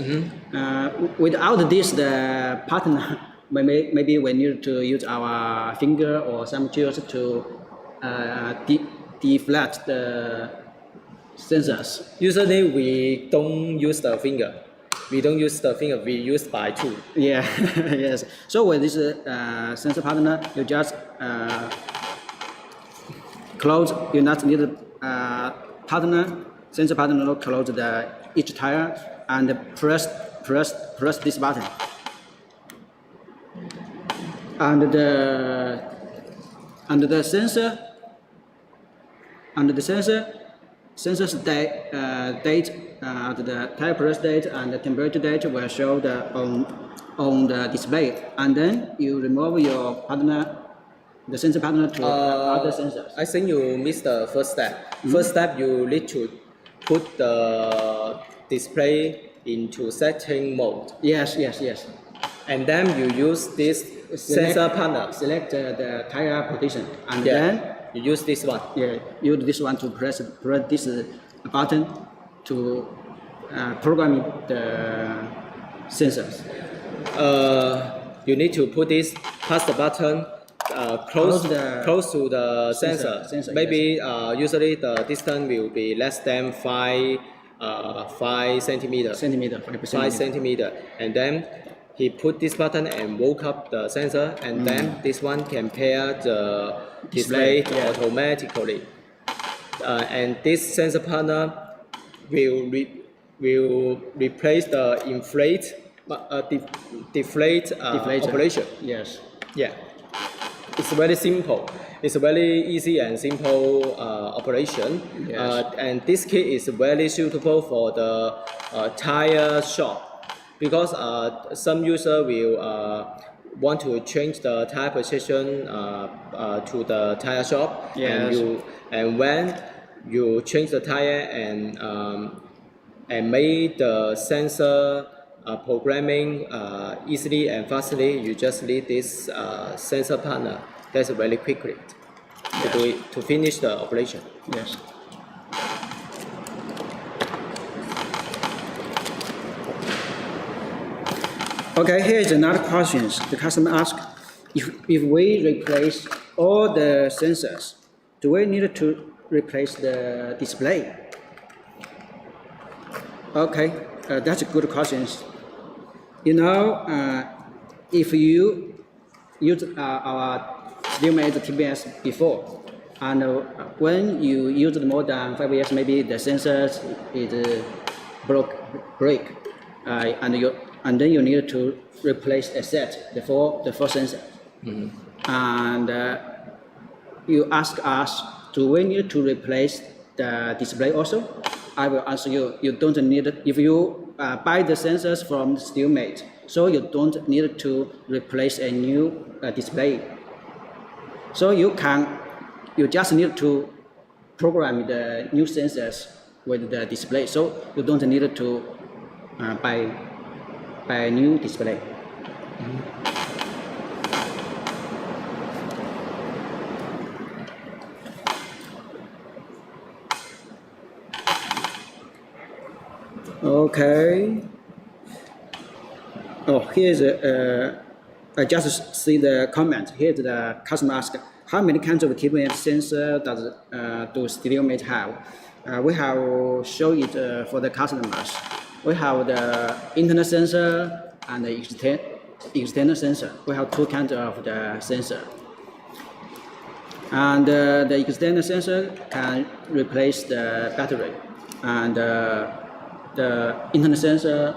Without this, the partner maybe we need to use our finger or some tools to deflect the sensors. Usually we don't use the finger. We don't use the finger. We use by tool. Yeah, yes. So with this sensor partner, you just close. You not need sensor partner to close each tire and press this button. And the sensor's date, the tire press date and the temperature date will show on the display. And then you remove the sensor partner to other sensors. I think you missed the first step. First step, you need to put the display into setting mode. Yes. And then you use this sensor panel. Select the tire position, and Yeah. then You use this one. use this one to press this button to program the sensors. You need to put this past the button close to the sensor. Maybe usually the distance will be less than 5 centimeters. 5 centimeter, and then he put this button and woke up the sensor, and then this one can pair the display automatically. And this sensor partner will replace the deflate operation. Yes. Yeah, it's very simple. It's a very easy and simple operation. Yes. And this kit is very suitable for the tire shop, because some user will want to change the tire position to the tire shop. Yes. And when you change the tire and make the sensor programming easily and fastly, you just need this sensor partner. That's very quickly to do it, to finish the operation. Yes. Okay, here is another question. The customer asks, if we replace all the sensors, do we need to replace the display? Okay, that's a good question. You know, if you use our Steelmate TPS before, and when you use it more than 5 years, maybe the sensors is break, and then you need to replace a set, the four sensors. And you ask us, do we need to replace the display also? I will answer you, you don't need it. If you buy the sensors from Steelmate, so you don't need to replace a new display. So you just need to program the new sensors with the display. So you don't need to buy a new display. Okay. Oh, here's I just see the comment. Here the customer asked, how many kinds of TPM sensor do Steelmate have? We have shown it for the customers. We have the internal sensor and the external sensor. We have two kinds of the sensor. And the external sensor can replace the battery, and the internal sensor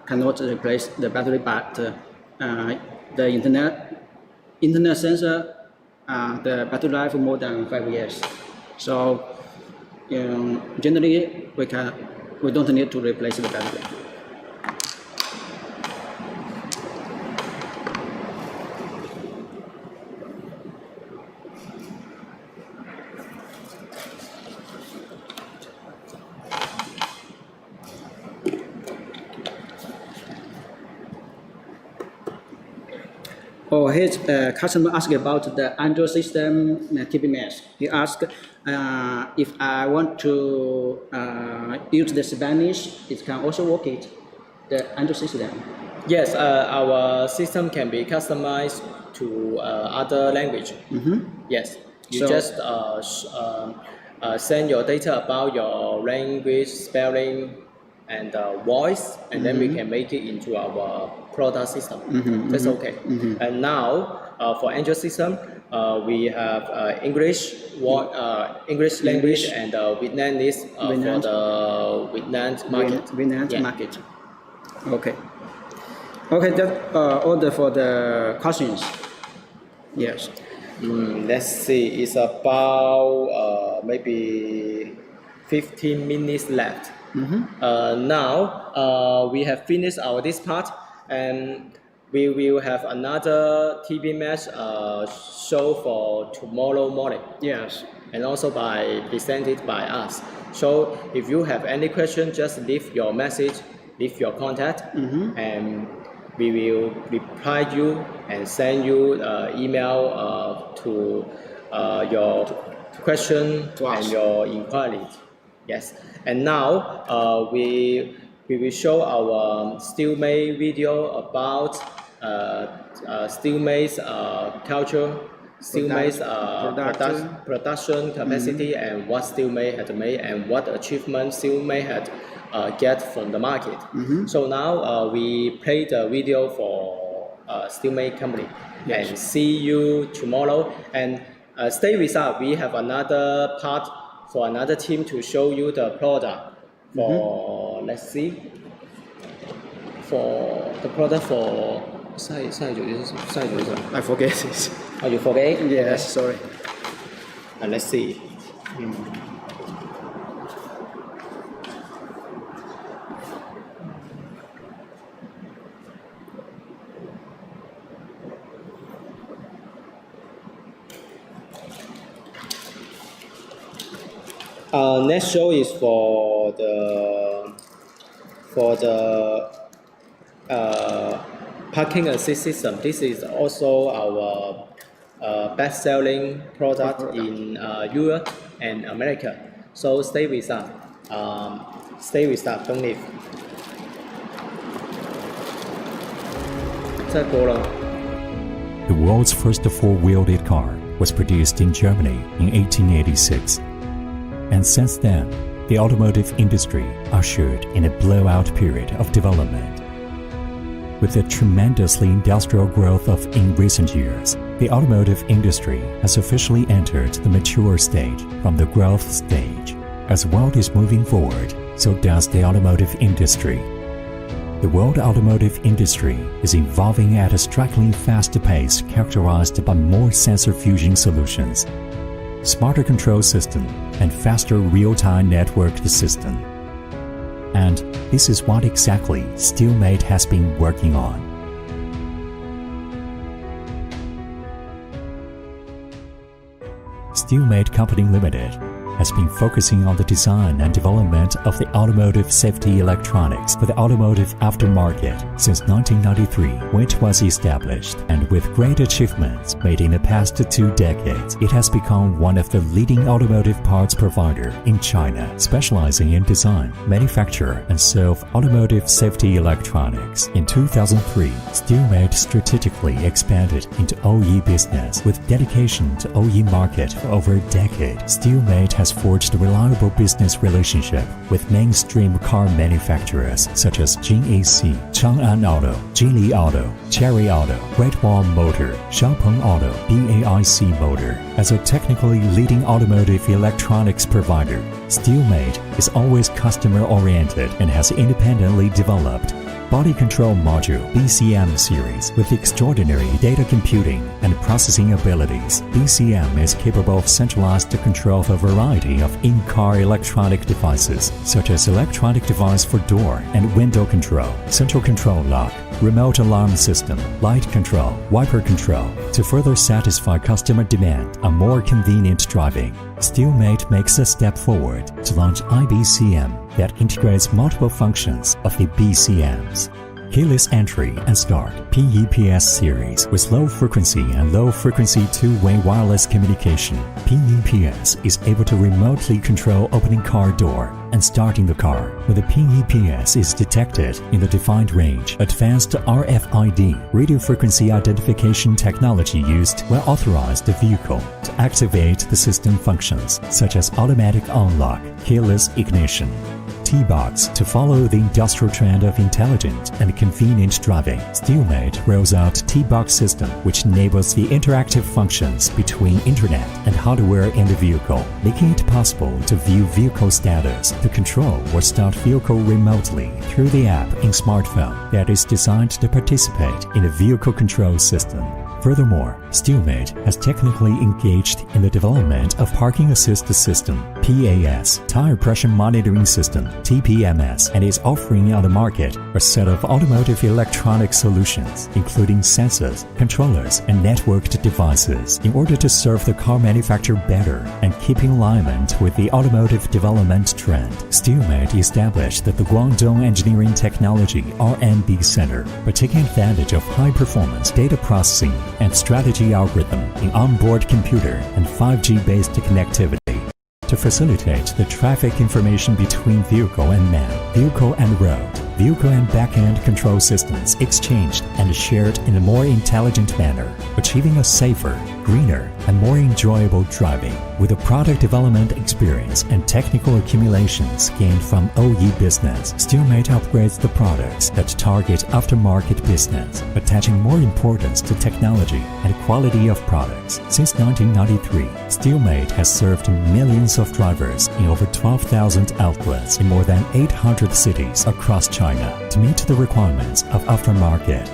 cannot replace the battery, but the internal sensor, the battery life more than 5 years. So generally we don't need to replace the battery. or his customer asked about the Android system TV mesh. He asked if I want to use the Spanish, it can also work it, the Android system. Yes, our system can be customized to other language. Yes, you So- just send your data about your language, spelling, and voice, and then we can make it into our product system. That's okay. And now for Android system, we have English language and Vietnamese for the Vietnam market. Vietnam Yeah. market. Okay. Okay, that order for the questions. Yes. Let's see, it's about maybe 15 minutes left. Now we have finished this part, and we will have another TV match show for tomorrow morning, Yes. and also presented by us. So if you have any question, just leave your message, leave your contact, and we will reply you and send you email to your question To us. and your inquiry. Yes. And now we will show our Steelmate video about Steelmate's culture, Steelmate's production capacity, and what Steelmate had made and what achievement Steelmate had get from the market. So now we play the video for Steelmate company. Yes. And see you tomorrow. And stay with us. We have another part for another team to show you the product. For let's see. For the product for 下一组是什么？ I forget this. Oh, you forget? Yes, sorry. And let's see. Next show is for the parking assist system. This is also our best-selling product in Europe and America. So stay with us. Don't leave. 再播了。 The world's first four-wheeled car was produced in Germany in 1886. And since then, the automotive industry ushered in a blowout period of development. With the tremendously industrial growth of in recent years, the automotive industry has officially entered the mature stage from the growth stage. As the world is moving forward, so does the automotive industry. The world automotive industry is evolving at a strikingly fast pace characterized by more sensor fusion solutions, smarter control system, and faster real-time networked system. And this is what exactly Steelmate has been working on. Steelmate Company Limited has been focusing on the design and development of the automotive safety electronics for the automotive aftermarket since 1993, when it was established, and with great achievements made in the past 2 decades, it has become one of the leading automotive parts provider in China, specializing in design, manufacture, and sale of automotive safety electronics. In 2003, Steelmate strategically expanded into OE business with dedication to OE market for over a decade. Steelmate has forged a reliable business relationship with mainstream car manufacturers such as JinAC, Chang'an Auto, Geely Auto, Cherry Auto, Great Wall Motor, Xiaopeng Auto, BAIC Motor. As a technically leading automotive electronics provider, Steelmate is always customer-oriented and has independently developed Body Control Module BCM series with extraordinary data computing and processing abilities. BCM is capable of centralized control of a variety of in-car electronic devices, such as electronic device for door and window control, central control lock, remote alarm system, light control, wiper control, to further satisfy customer demand on more convenient driving. Steelmate makes a step forward to launch IBCM that integrates multiple functions of the BCMs. keyless entry and start (PEPS) series with low frequency and low frequency two-way wireless communication. PEPS is able to remotely control opening car door and starting the car when the PEPS is detected in the defined range. Advanced RFID radio frequency identification technology used will authorize the vehicle to activate the system functions such as automatic unlock, keyless ignition, T-Box to follow the industrial trend of intelligent and convenient driving. Steelmate rolls out T-Box system, which enables the interactive functions between internet and hardware in the vehicle, making it possible to view vehicle status, to control or start vehicle remotely through the app in smartphone that is designed to participate in a vehicle control system. Furthermore, Steelmate has technically engaged in the development of Parking Assist System (PAS), Tire Pressure Monitoring System (TPMS), and is offering on the market a set of automotive electronic solutions, including sensors, controllers, and networked devices, in order to serve the car manufacturer better and keep in alignment with the automotive development trend. Steelmate established the Guangdong Engineering Technology (R&D) Center by taking advantage of high-performance data processing and strategy algorithm in onboard computer and 5G-based connectivity to facilitate the traffic information between vehicle and man, vehicle and road, vehicle and back-end control systems exchanged and shared in a more intelligent manner, achieving a safer, greener, and more enjoyable driving. With the product development experience and technical accumulations gained from OE business, Steelmate upgrades the products that target aftermarket business, attaching more importance to technology and quality of products. Since 1993, Steelmate has served millions of drivers in over 12,000 outlets in more than 800 cities across China to meet the requirements of aftermarket.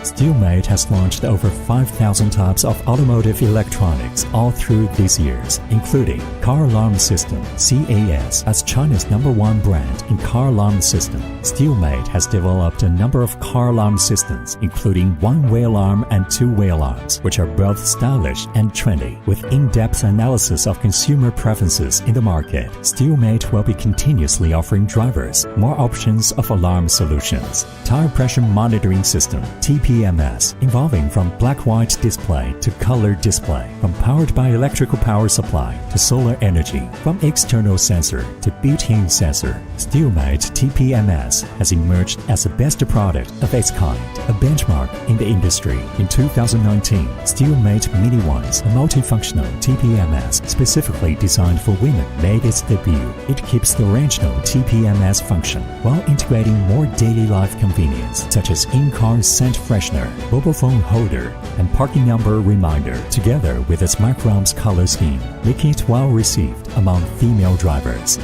Steelmate has launched over 5,000 types of automotive electronics all through these years, including Car Alarm System (CAS). As China's #1 brand in car alarm system, Steelmate has developed a number of car alarm systems, including one-way alarm and two-way alarms, which are both stylish and trendy. With in-depth analysis of consumer preferences in the market, Steelmate will be continuously offering drivers more options of alarm solutions. Tire Pressure Monitoring System (TPMS), involving from black-white display to color display, from powered by electrical power supply to solar energy, from external sensor to built-in sensor. Steelmate TPMS has emerged as the best product of its kind, a benchmark in the industry. In 2019, Steelmate Mini Ones, a multifunctional TPMS specifically designed for women, made its debut. It keeps the original TPMS function while integrating more daily life convenience, such as in-car scent freshener, mobile phone holder, and parking number reminder, together with its microns color scheme, making it well received among female drivers.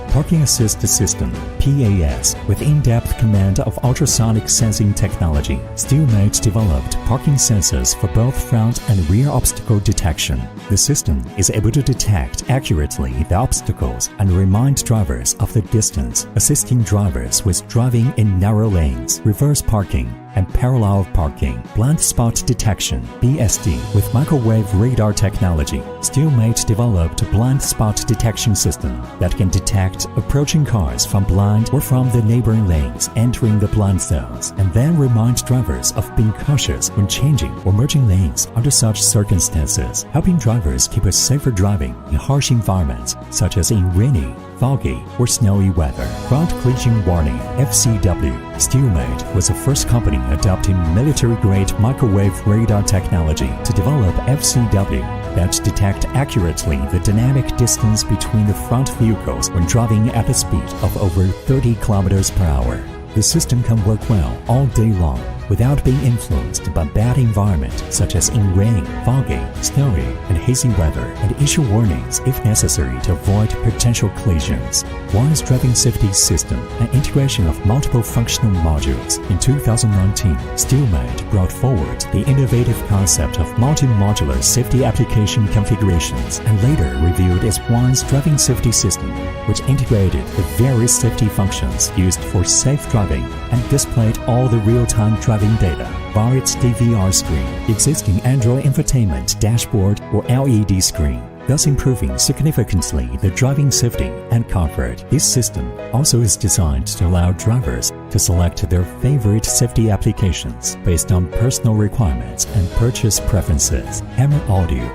Parking Assist System (PAS), with in-depth command of ultrasonic sensing technology, Steelmate developed parking sensors for both front and rear obstacle detection. The system is able to detect accurately the obstacles and remind drivers of the distance, assisting drivers with driving in narrow lanes, reverse parking, and parallel parking. Blind spot detection (BSD) with microwave radar technology, Steelmate developed a blind spot detection system that can detect approaching cars from blind or from the neighboring lanes entering the blind zones, and then remind drivers of being cautious when changing or merging lanes under such circumstances, helping drivers keep a safer driving in harsh environments such as in rainy, foggy, or snowy weather. Front collision warning (FCW). Steelmate was the first company adopting military-grade microwave radar technology to develop FCW that detect accurately the dynamic distance between the front vehicles when driving at a speed of over 30 km/h. The system can work well all day long without being influenced by bad environment such as in rain, foggy, snowy, and hazy weather, and issue warnings if necessary to avoid potential collisions. One's driving safety system and integration of multiple functional modules. In 2019, Steelmate brought forward the innovative concept of multi-modular safety application configurations and later revealed its One's driving safety system, which integrated the various safety functions used for safe driving and displayed all the real-time driving data via its DVR screen, existing Android infotainment dashboard or LED screen, thus improving significantly the driving safety and comfort. This system also is designed to allow drivers to select their favorite safety applications based on personal requirements and purchase preferences. Hammer Audio.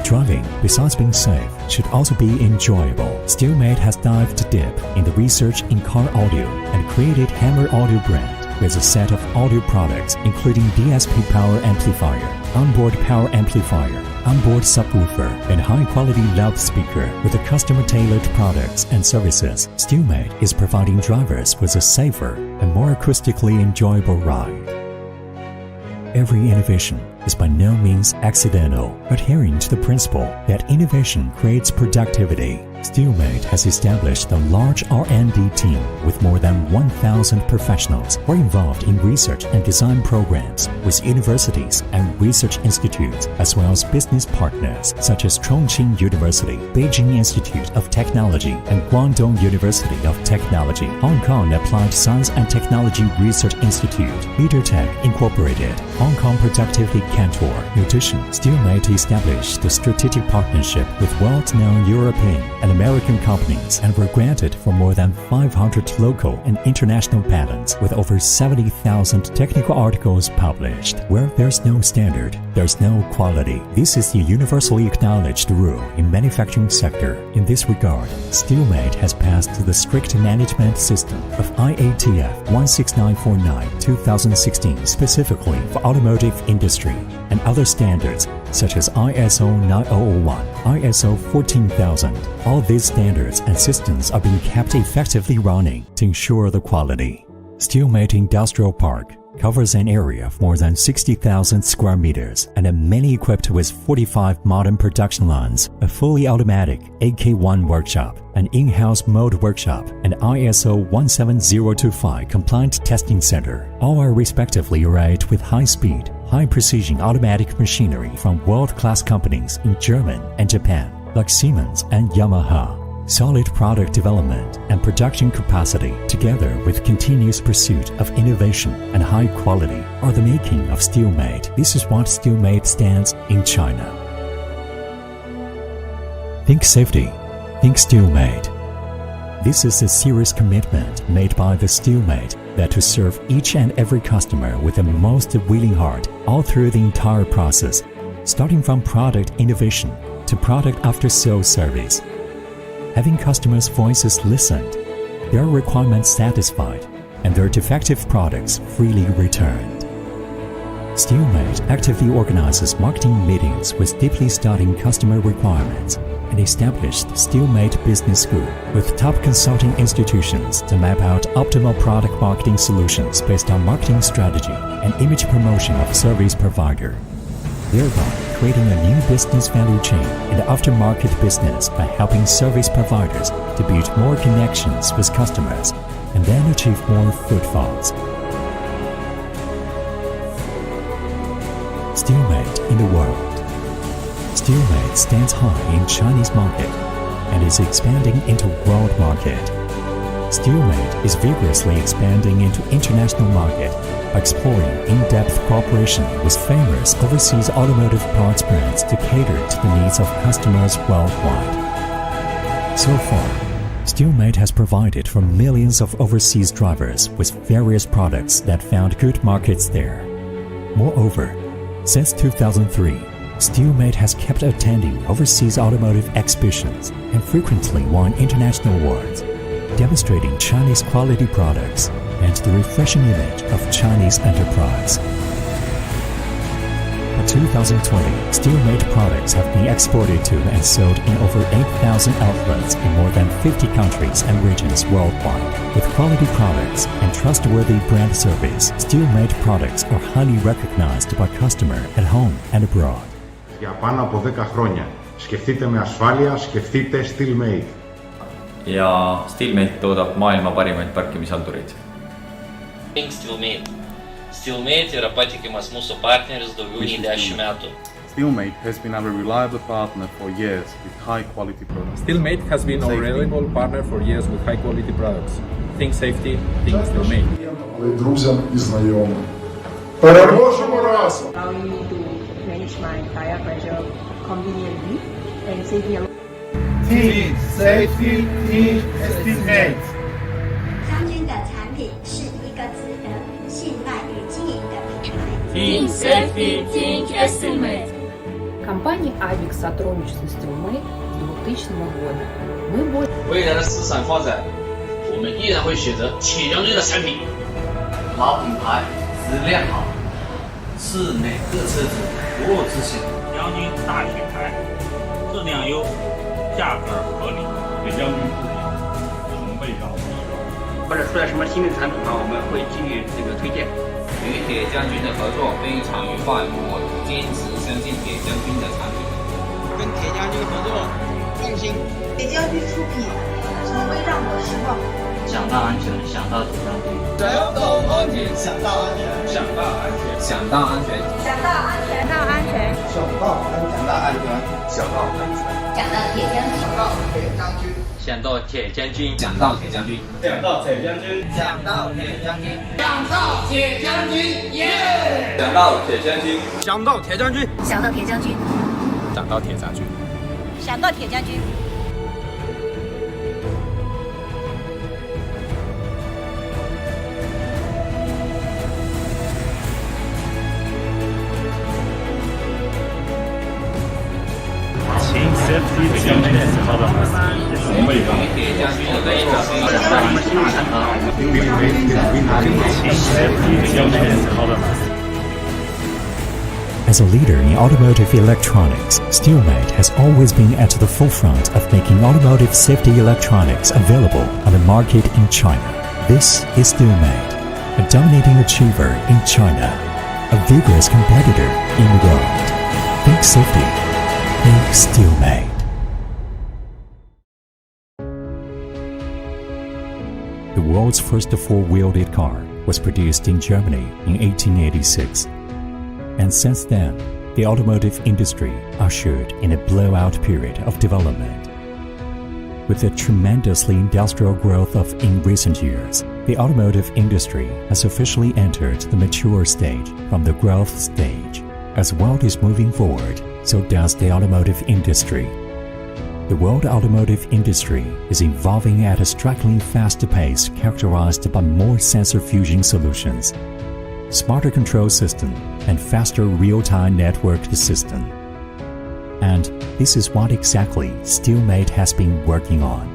Driving, besides being safe, should also be enjoyable. Steelmate has dived deep in the research in car audio and created Hammer Audio brand with a set of audio products including DSP power amplifier, onboard power amplifier, onboard subwoofer, and high-quality loudspeaker. With the customer-tailored products and services, Steelmate is providing drivers with a safer and more acoustically enjoyable ride. Every innovation is by no means accidental, adhering to the principle that innovation creates productivity. Steelmate has established a large R&D team with more than 1,000 professionals who are involved in research and design programs with universities and research institutes, as well as business partners such as Chongqing University, Beijing Institute of Technology, and Guangdong University of Technology, Hong Kong Applied Science and Technology Research Institute, LeaderTech Incorporated, Hong Kong Productivity Cantor. In addition, Steelmate established a strategic partnership with world-known European and American companies and were granted for more than 500 local and international patents with over 70,000 technical articles published. Where there's no standard, there's no quality. This is the universally acknowledged rule in manufacturing sector. In this regard, Steelmate has passed the strict management system of IATF 16949-2016 specifically for automotive industry and other standards such as ISO 9001, ISO 14000. All these standards and systems are being kept effectively running to ensure the quality. Steelmate Industrial Park covers an area of more than 60,000 square meters and are mainly equipped with 45 modern production lines, a fully automatic AK1 workshop, an in-house mold workshop, and ISO 17025 compliant testing center. All are respectively arrayed with high-speed, high-precision automatic machinery from world-class companies in Germany and Japan, like Siemens and Yamaha. Solid product development and production capacity, together with continuous pursuit of innovation and high quality, are the making of Steelmate. This is what Steelmate stands in China. Think safety. Think Steelmate. This is a serious commitment made by the Steelmate that to serve each and every customer with the most willing heart all through the entire process, starting from product innovation to product after-sales service. Having customers' voices listened, their requirements satisfied, and their defective products freely returned. Steelmate actively organizes marketing meetings with deeply studying customer requirements and established Steelmate Business School with top consulting institutions to map out optimal product marketing solutions based on marketing strategy and image promotion of service provider, thereby creating a new business value chain in the aftermarket business by helping service providers to build more connections with customers and then achieve more footfalls. Steelmate in the world. Steelmate stands high in Chinese market and is expanding into world market. Steelmate is vigorously expanding into international market by exploring in-depth cooperation with famous overseas automotive parts brands to cater to the needs of customers worldwide. So far, Steelmate has provided for millions of overseas drivers with various products that found good markets there. Moreover, since 2003, Steelmate has kept attending overseas automotive exhibitions and frequently won international awards, demonstrating Chinese quality products and the refreshing image of Chinese enterprise. By 2020, Steelmate products have been exported to and sold in over 8,000 outlets in more than 50 countries and regions worldwide. With quality products and trustworthy brand service, Steelmate products are highly recognized by customers at home and abroad. Για πάνω από 10 χρόνια. Σκεφτείτε με ασφάλεια, σκεφτείτε Steelmate. Ja Steelmate toodab maailma parimaid parkimishaldureid. Think Steelmate. Steelmate yra patikimas mūsų partneris daugiau nei 10 metų. Steelmate has been a reliable partner for years with high-quality products. Steelmate has been a reliable partner for years with high-quality products. Think safety, think Steelmate. Друзям і знайомим. Переможемо разом! Allow me to manage my tire pressure conveniently Team Safety Team Steelmate。将军的产品是一个值得信赖与经营的品牌。Team Safety Team Steelmate。Компания Avix сотрудничает с Steelmate с 2000 года. 未来的市场发展，我们依然会选择铁将军的产品。老品牌，质量好，是每个车主服务自信。将军大品牌，质量优，价格合理。铁将军不比，成倍高。或者出来什么新的产品嘛，我们会给予推荐。与铁将军的合作非常愉快，我坚持相信铁将军的产品。跟铁将军合作，放心。铁将军出品，从未让我失望。想到安全，想到铁将军。想到安全，想到安全，想到安全，想到安全，想到安全，想到安全，想到安全，想到安全，想到铁将军，想到铁将军，想到铁将军，想到铁将军，想到铁将军，想到铁将军，耶！想到铁将军，想到铁将军，想到铁将军，想到铁将军，想到铁将军。Team Safety Team As a leader in automotive electronics, Steelmate has always been at the forefront of making automotive safety electronics available on the market in China. This is Steelmate, a dominating achiever in China, a vigorous competitor in the world. Think safety. Think Steelmate. The world's first four-wheeled car was produced in Germany in 1886. And since then, the automotive industry ushered in a blowout period of development. With the tremendously industrial growth of in recent years, the automotive industry has officially entered the mature stage from the growth stage. As the world is moving forward, so does the automotive industry. The world automotive industry is evolving at a strikingly fast pace characterized by more sensor fusion solutions, smarter control system, and faster real-time networked system. And this is what exactly Steelmate has been working on.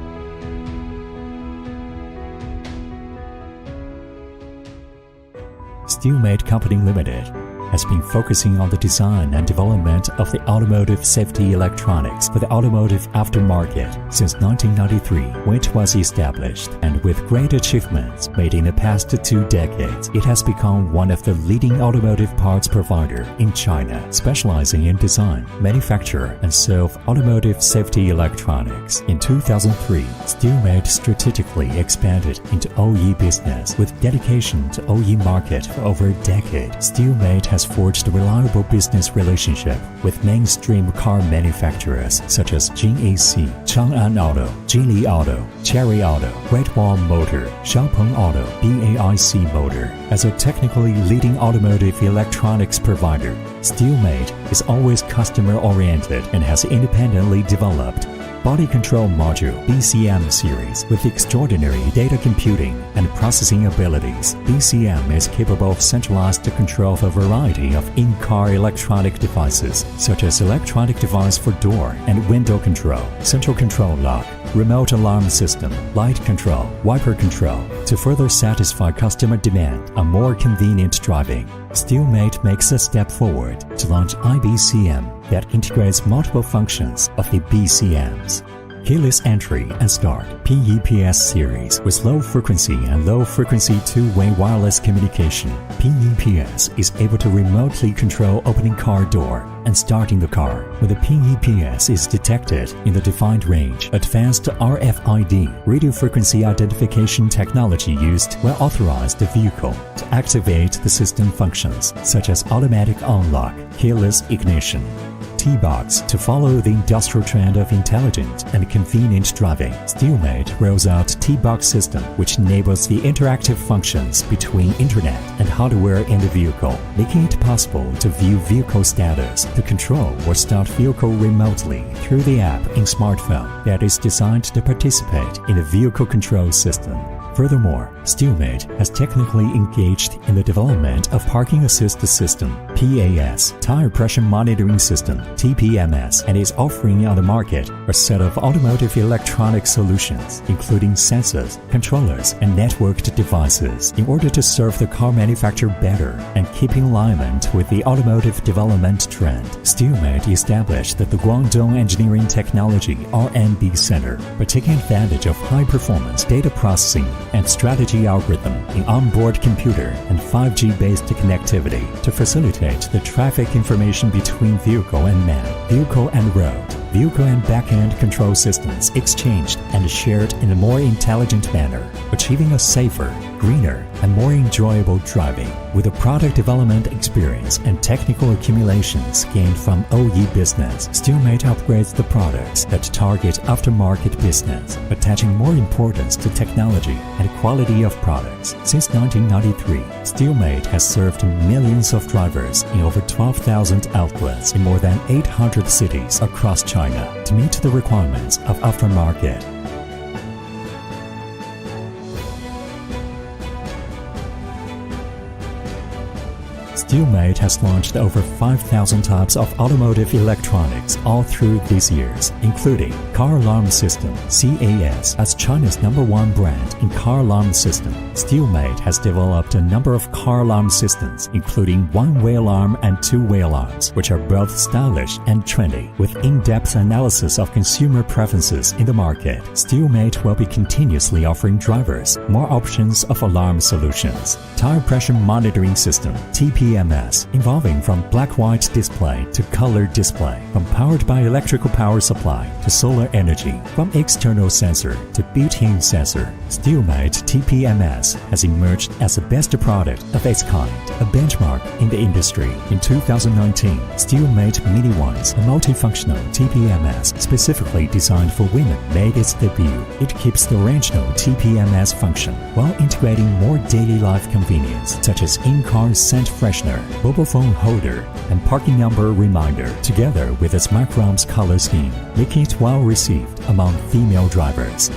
Steelmate Company Limited has been focusing on the design and development of the automotive safety electronics for the automotive aftermarket since 1993, when it was established, and with great achievements made in the past 2 decades, it has become one of the leading automotive parts provider in China, specializing in design, manufacture, and serve automotive safety electronics. In 2003, Steelmate strategically expanded into OE business with dedication to OE market for over a decade. Steelmate has forged a reliable business relationship with mainstream car manufacturers such as JinAC, Chang'an Auto, Geely Auto, Cherry Auto, Great Wall Motor, Xiaopeng Auto, BAIC Motor. As a technically leading automotive electronics provider, Steelmate is always customer-oriented and has independently developed Body Control Module BCM series with extraordinary data computing and processing abilities. BCM is capable of centralized control of a variety of in-car electronic devices, such as electronic device for door and window control, central control lock, remote alarm system, light control, wiper control, to further satisfy customer demand on more convenient driving. Steelmate makes a step forward to launch IBCM that integrates multiple functions of the BCMs. Keyless entry and start PEPS series with low frequency and low frequency two-way wireless communication. PEPS is able to remotely control opening car door and starting the car when the PEPS is detected in the defined range. Advanced RFID radio frequency identification technology used when authorized the vehicle to activate the system functions such as automatic unlock, keyless ignition, T-Box to follow the industrial trend of intelligent and convenient driving. Steelmate rolls out T-Box system, which enables the interactive functions between internet and hardware in the vehicle, making it possible to view vehicle status, to control or start vehicle remotely through the app in smartphone that is designed to participate in the vehicle control system. Furthermore, Steelmate has technically engaged in the development of Parking Assist System (PAS), Tire Pressure Monitoring System (TPMS), and is offering on the market a set of automotive electronic solutions, including sensors, controllers, and networked devices, in order to serve the car manufacturer better and keep in alignment with the automotive development trend. Steelmate established the Guangdong Engineering Technology (R&D) Center by taking advantage of high-performance data processing and strategy algorithm in onboard computer and 5G-based connectivity to facilitate the traffic information between vehicle and man, vehicle and road. Vehicle and back-end control systems exchanged and shared in a more intelligent manner, achieving a safer, greener, and more enjoyable driving. With the product development experience and technical accumulations gained from OE business, Steelmate upgrades the products that target aftermarket business, attaching more importance to technology and quality of products. Since 1993, Steelmate has served millions of drivers in over 12,000 outlets in more than 800 cities across China to meet the requirements of aftermarket. Steelmate has launched over 5,000 types of automotive electronics all through these years, including Car Alarm System (CAS). As China's #1 brand in car alarm system, Steelmate has developed a number of car alarm systems, including one-way alarm and two-way alarms, which are both stylish and trendy. With in-depth analysis of consumer preferences in the market, Steelmate will be continuously offering drivers more options of alarm solutions. Tire Pressure Monitoring System (TPMS), evolving from black-white display to color display, from powered by electrical power supply to solar energy, from external sensor to built-in sensor. Steelmate TPMS has emerged as the best product of its kind, a benchmark in the industry. In 2019, Steelmate Mini Ones, a multifunctional TPMS specifically designed for women, made its debut. It keeps the original TPMS function while integrating more daily life convenience, such as in-car scent freshener, mobile phone holder, and parking number reminder, together with its microns color scheme, making it well received among female drivers.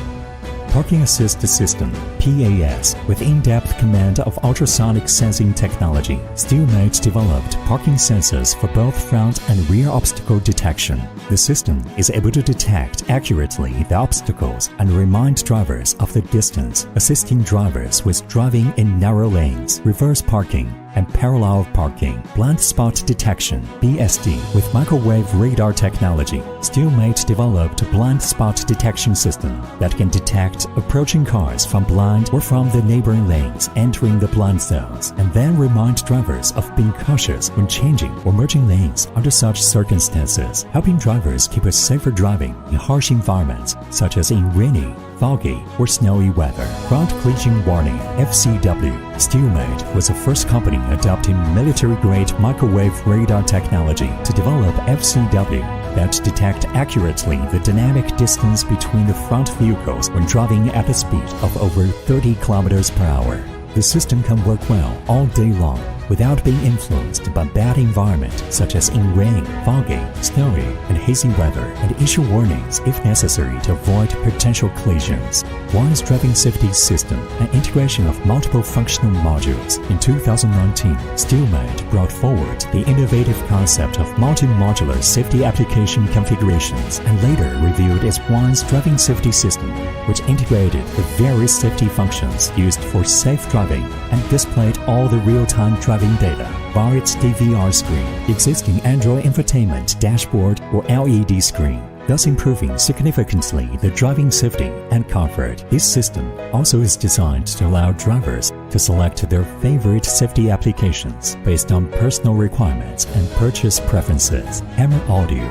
Parking Assist System (PAS), with in-depth command of ultrasonic sensing technology, Steelmate developed parking sensors for both front and rear obstacle detection. The system is able to detect accurately the obstacles and remind drivers of the distance, assisting drivers with driving in narrow lanes, reverse parking, and parallel parking. Blind spot detection (BSD) with microwave radar technology. Steelmate developed a blind spot detection system that can detect approaching cars from blind or from the neighboring lanes entering the blind zones, and then remind drivers of being cautious when changing or merging lanes under such circumstances, helping drivers keep a safer driving in harsh environments such as in rainy, foggy, or snowy weather. Front collision warning (FCW). Steelmate was the first company adopting military-grade microwave radar technology to develop FCW that detect accurately the dynamic distance between the front vehicles when driving at a speed of over 30 km/h. The system can work well all day long without being influenced by bad environment such as in rain, foggy, snowy, and hazy weather, and issue warnings if necessary to avoid potential collisions. One's driving safety system and integration of multiple functional modules. In 2019, Steelmate brought forward the innovative concept of multi-modular safety application configurations and later revealed its One's driving safety system, which integrated the various safety functions used for safe driving and displayed all the real-time driving data via its DVR screen, existing Android infotainment dashboard or LED screen, thus improving significantly the driving safety and comfort. This system also is designed to allow drivers to select their favorite safety applications based on personal requirements and purchase preferences. Hammer Audio.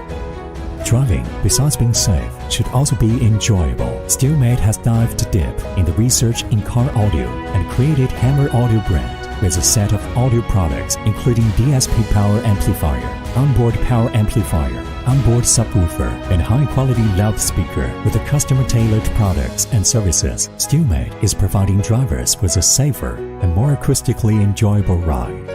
Driving, besides being safe, should also be enjoyable. Steelmate has dived deep in the research in car audio and created Hammer Audio brand with a set of audio products including DSP power amplifier, onboard power amplifier, onboard subwoofer, and high-quality loudspeaker with the customer-tailored products and services. Steelmate is providing drivers with a safer and more acoustically enjoyable ride.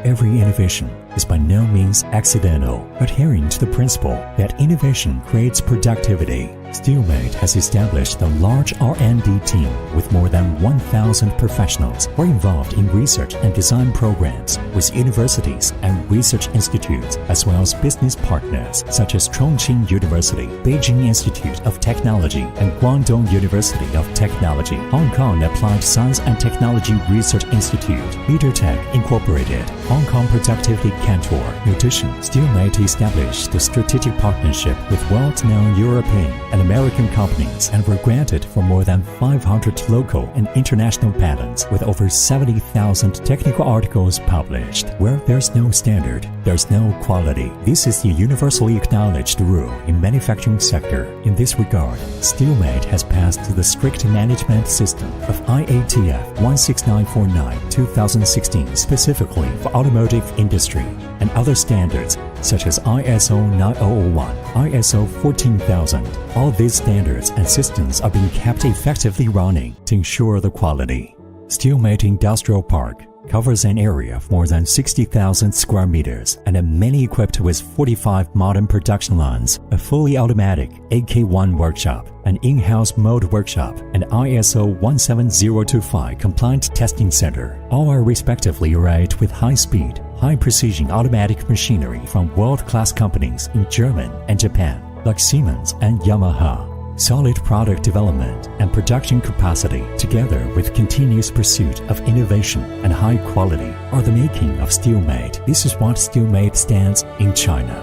Every innovation is by no means accidental, adhering to the principle that innovation creates productivity. Steelmate has established a large R&D team with more than 1,000 professionals who are involved in research and design programs with universities and research institutes, as well as business partners such as Chongqing University, Beijing Institute of Technology, and Guangdong University of Technology, Hong Kong Applied Science and Technology Research Institute, LeaderTech Incorporated, Hong Kong Productivity Cantor. In addition, Steelmate established a strategic partnership with world-known European and American companies and were granted for more than 500 local and international patents with over 70,000 technical articles published. Where there's no standard, there's no quality. This is the universally acknowledged rule in manufacturing sector. In this regard, Steelmate has passed the strict management system of IATF 16949-2016 specifically for automotive industry and other standards such as ISO 9001, ISO 14000. All these standards and systems are being kept effectively running to ensure the quality. Steelmate Industrial Park covers an area of more than 60,000 square meters and are mainly equipped with 45 modern production lines, a fully automatic AK1 workshop, an in-house mold workshop, and ISO 17025 compliant testing center. All are respectively arrayed with high-speed, high-precision automatic machinery from world-class companies in Germany and Japan, like Siemens and Yamaha. Solid product development and production capacity, together with continuous pursuit of innovation and high quality, are the making of Steelmate. This is what Steelmate stands in China.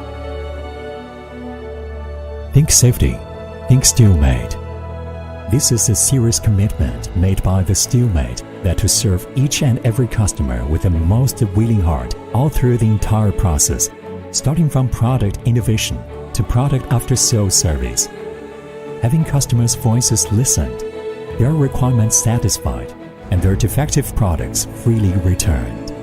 Think safety. Think Steelmate. This is a serious commitment made by the Steelmate that to serve each and every customer with the most willing heart all through the entire process, starting from product innovation to product after-sales service. Having customers' voices listened, their requirements satisfied, and their defective products freely returned.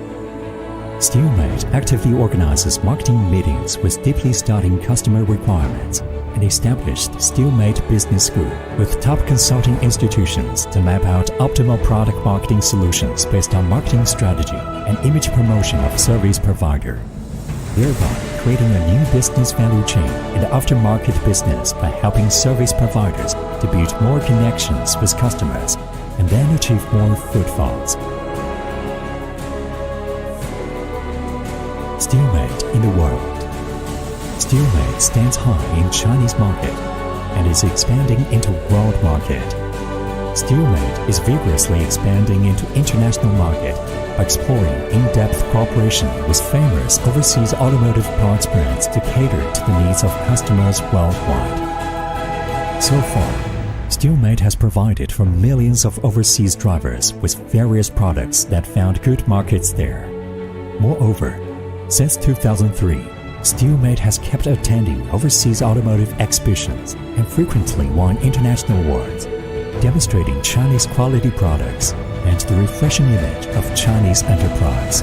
Steelmate actively organizes marketing meetings with deeply studying customer requirements and established Steelmate Business School with top consulting institutions to map out optimal product marketing solutions based on marketing strategy and image promotion of service provider, thereby creating a new business value chain in the aftermarket business by helping service providers to build more connections with customers and then achieve more footfalls. Steelmate in the world. Steelmate stands high in Chinese market and is expanding into world market. Steelmate is vigorously expanding into international market by exploring in-depth cooperation with famous overseas automotive parts brands to cater to the needs of customers worldwide. So far, Steelmate has provided for millions of overseas drivers with various products that found good markets there. Moreover, since 2003, Steelmate has kept attending overseas automotive exhibitions and frequently won international awards, demonstrating Chinese quality products and the refreshing image of Chinese enterprise.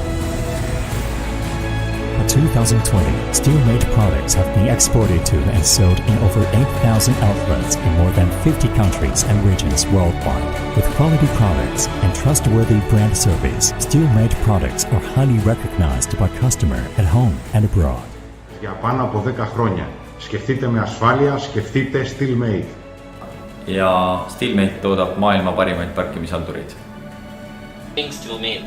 By 2020, Steelmate products have been exported to and sold in over 8,000 outlets in more than 50 countries and regions worldwide. With quality products and trustworthy brand service, Steelmate products are highly recognized by customers at home and abroad. Για πάνω από 10 χρόνια. Σκεφτείτε με ασφάλεια, σκεφτείτε Steelmate. Ja Steelmate toodab maailma parimaid parkimishaldureid. Think Steelmate.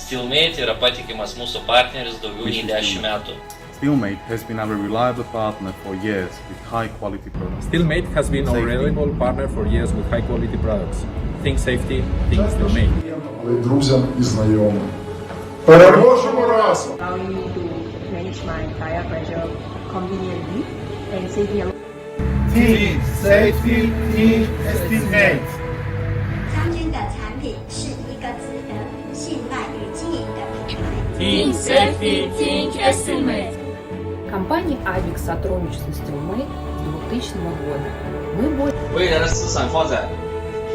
Steelmate yra patikimas mūsų partneris daugiau nei 10 metų. Steelmate has been our reliable partner for years with high quality products. Steelmate has been our reliable partner for years with high quality products. Think safety, think Steelmate. Друзям і знайомим. Переможемо разом! Allow me to manage my tire pressure conveniently and save me a lot. Think safety, think Steelmate. 将军的产品是一个值得信赖与经营的品牌。 Think safety, think Steelmate. Компания Avix сотрудничает с Steelmate с 2000 года. Мы будем未来的市场发展，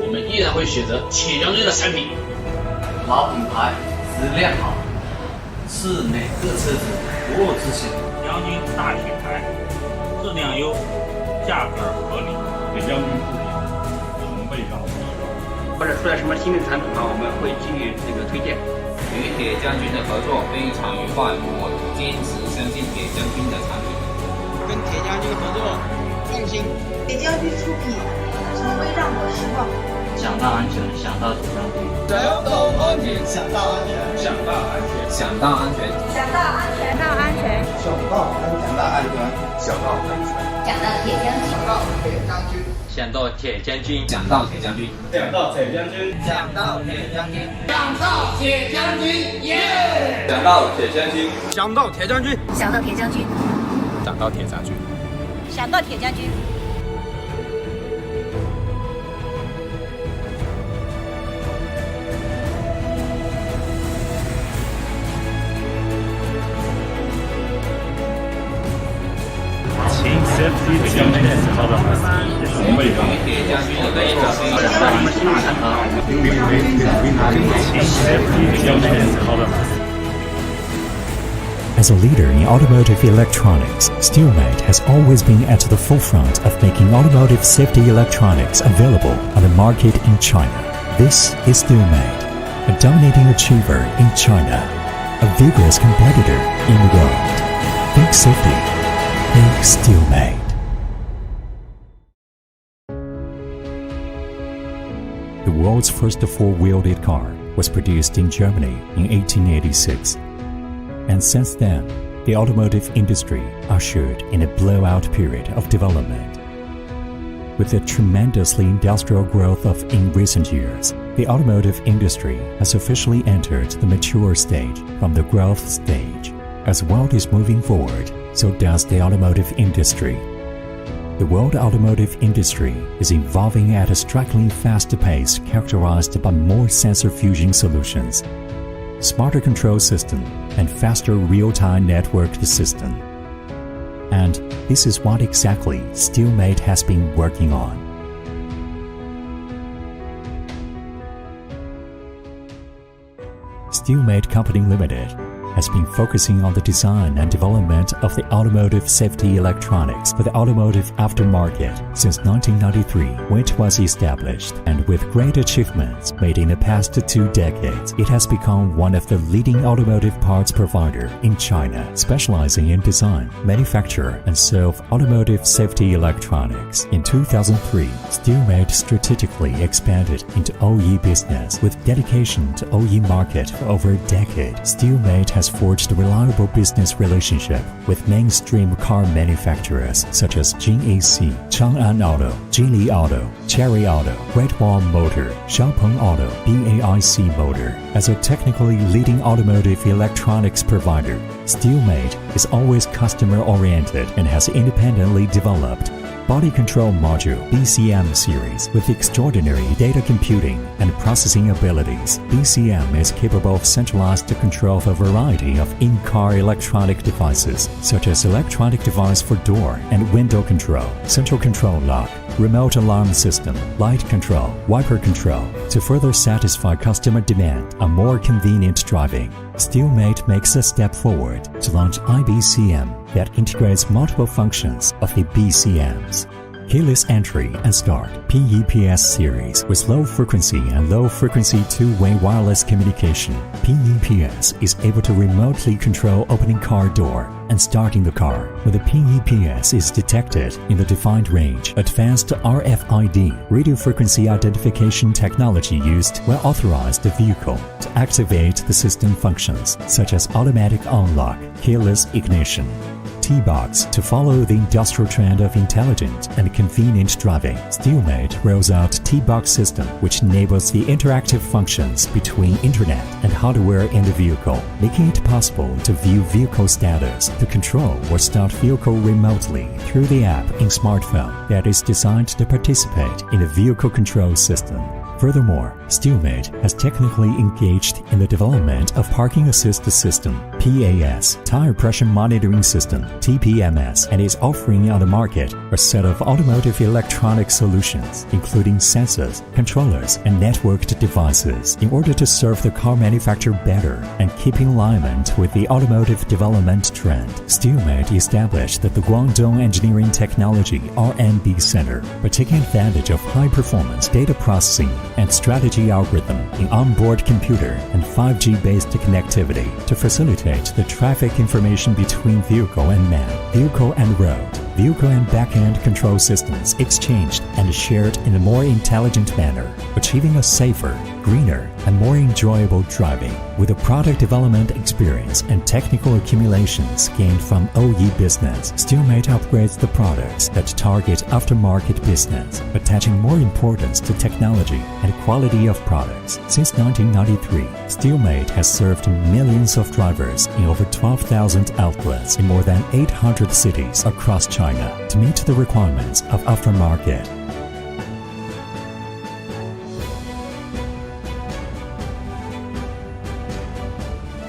我们依然会选择铁将军的产品。老品牌，质量好，是每个车子不二之选。将军大品牌，质量优，价格合理，给将军不比，成倍高。或者出来什么新的产品嘛，我们会给予这个推荐。与铁将军的合作非常愉快，我坚持相信铁将军的产品。跟铁将军合作，放心。铁将军出品，从未让我失望。想到安全，想到铁将军。想到安全，想到安全，想到安全，想到安全，想到安全，想到安全，想到安全，想到安全，想到铁将军，想到铁将军，想到铁将军，想到铁将军，想到铁将军，想到铁将军，耶！想到铁将军，想到铁将军，想到铁将军，想到铁将军，想到铁将军。请 safety 将军好的，成倍高。铁将军的合作非常Steelmate is请 safety 将军好的。As a leader in automotive electronics, Steelmate has always been at the forefront of making automotive safety electronics available on the market in China. This is Steelmate, a dominating achiever in China, a vigorous competitor in the world. Think safety, think Steelmate. The world's first four-wheeled car was produced in Germany in 1886. And since then, the automotive industry ushered in a blowout period of development. With the tremendously industrial growth of in recent years, the automotive industry has officially entered the mature stage from the growth stage. As the world is moving forward, so does the automotive industry. The world automotive industry is evolving at a strikingly fast pace characterized by more sensor fusion solutions, smarter control system, and faster real-time networked system. And this is what exactly Steelmate has been working on. Steelmate Company Limited has been focusing on the design and development of the automotive safety electronics for the automotive aftermarket since 1993, when it was established, and with great achievements made in the past 2 decades, it has become one of the leading automotive parts provider in China, specializing in design, manufacture, and sale of automotive safety electronics. In 2003, Steelmate strategically expanded into OE business with dedication to OE market for over a decade. Steelmate has forged a reliable business relationship with mainstream car manufacturers such as JAC, Chang'an Auto, Geely Auto, Cherry Auto, Great Wall Motor, Xiaopeng Auto, BAIC Motor. As a technically leading automotive electronics provider, Steelmate is always customer-oriented and has independently developed Body Control Module BCM series with extraordinary data computing and processing abilities. BCM is capable of centralized control of a variety of in-car electronic devices, such as electronic device for door and window control, central control lock, remote alarm system, light control, wiper control, to further satisfy customer demand on more convenient driving. Steelmate makes a step forward to launch IBCM that integrates multiple functions of the BCMs. Keyless entry and start PEPS series with low frequency and low frequency two-way wireless communication. PEPS is able to remotely control opening car door and starting the car when the PEPS is detected in the defined range. Advanced RFID radio frequency identification technology used when authorized the vehicle to activate the system functions such as automatic unlock, keyless ignition. T-Box to follow the industrial trend of intelligent and convenient driving. Steelmate rolls out T-Box system, which enables the interactive functions between internet and hardware in the vehicle, making it possible to view vehicle status, to control or start vehicle remotely through the app in smartphone that is designed to participate in the vehicle control system. Furthermore, Steelmate has technically engaged in the development of parking assist system PAS, Tire Pressure Monitoring System, TPMS, and is offering on the market a set of automotive electronic solutions, including sensors, controllers, and networked devices, in order to serve the car manufacturer better and keep in alignment with the automotive development trend. Steelmate established the Guangdong Engineering Technology R&D Center by taking advantage of high-performance data processing and strategy algorithm in onboard computer and 5G-based connectivity to facilitate the traffic information between vehicle and man, vehicle and road. Vehicle and back-end control systems exchanged and shared in a more intelligent manner, achieving a safer, greener, and more enjoyable driving. With the product development experience and technical accumulations gained from OE business, Steelmate upgrades the products that target aftermarket business, attaching more importance to technology and quality of products. Since 1993, Steelmate has served millions of drivers in over 12,000 outlets in more than 800 cities across China to meet the requirements of aftermarket.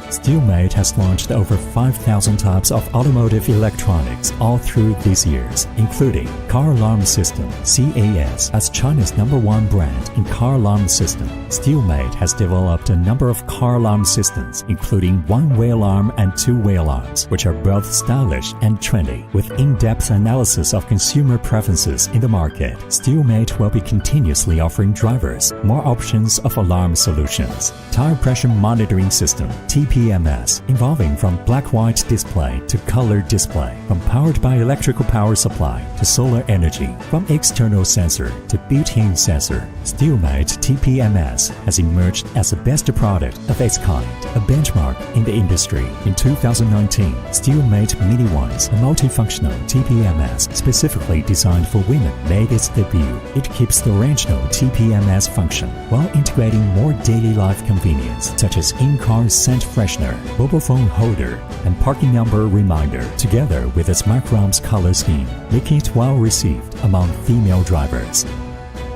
Steelmate has launched over 5,000 types of automotive electronics all through these years, including Car Alarm System, CAS, as China's #1 brand in car alarm system. Steelmate has developed a number of car alarm systems, including one-way alarm and two-way alarms, which are both stylish and trendy. With in-depth analysis of consumer preferences in the market, Steelmate will be continuously offering drivers more options of alarm solutions. Tire Pressure Monitoring System, TPMS, involving from black-white display to color display, from powered by electrical power supply to solar energy, from external sensor to built-in sensor. Steelmate TPMS has emerged as the best product of its kind, a benchmark in the industry. In 2019, Steelmate Mini Ones, a multifunctional TPMS specifically designed for women, made its debut. It keeps the original TPMS function while integrating more daily life convenience, such as in-car scent freshener, mobile phone holder, and parking number reminder, together with its microns color scheme, making it well received among female drivers.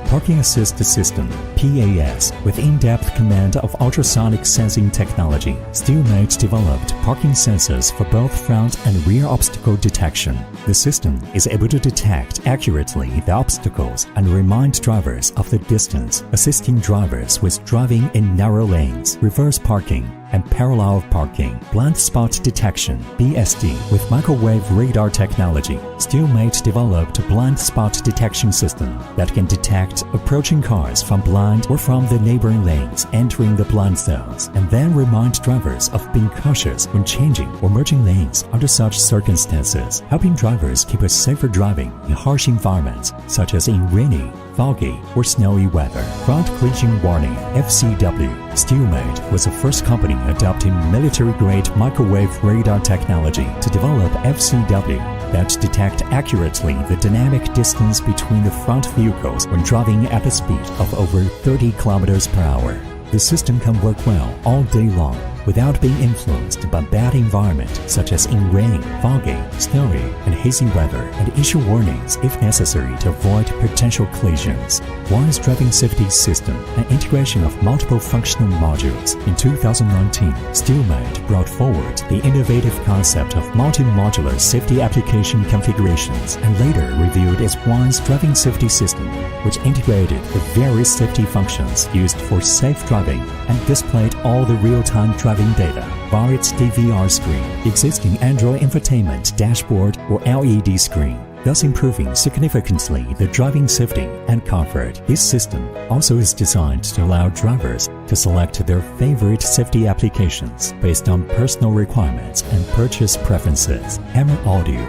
Parking Assist System, PAS, with in-depth command of ultrasonic sensing technology. Steelmate developed parking sensors for both front and rear obstacle detection. The system is able to detect accurately the obstacles and remind drivers of the distance, assisting drivers with driving in narrow lanes, reverse parking, and parallel parking. Blind spot detection, BSD, with microwave radar technology. Steelmate developed a blind spot detection system that can detect approaching cars from blind or from the neighboring lanes entering the blind zones, and then remind drivers of being cautious when changing or merging lanes under such circumstances, helping drivers keep a safer driving in harsh environments such as in rainy, foggy, or snowy weather. Front collision warning, FCW. Steelmate was the first company adopting military-grade microwave radar technology to develop FCW that detect accurately the dynamic distance between the front vehicles when driving at a speed of over 30 km/h. The system can work well all day long without being influenced by bad environment such as in rain, foggy, snowy, and hazy weather, and issue warnings if necessary to avoid potential collisions. One's driving safety system and integration of multiple functional modules. In 2019, Steelmate brought forward the innovative concept of multi-modular safety application configurations and later reviewed its One's driving safety system, which integrated the various safety functions used for safe driving and displayed all the real-time driving data via its DVR screen, existing Android infotainment dashboard or LED screen, thus improving significantly the driving safety and comfort. This system also is designed to allow drivers to select their favorite safety applications based on personal requirements and purchase preferences. Hammer Audio.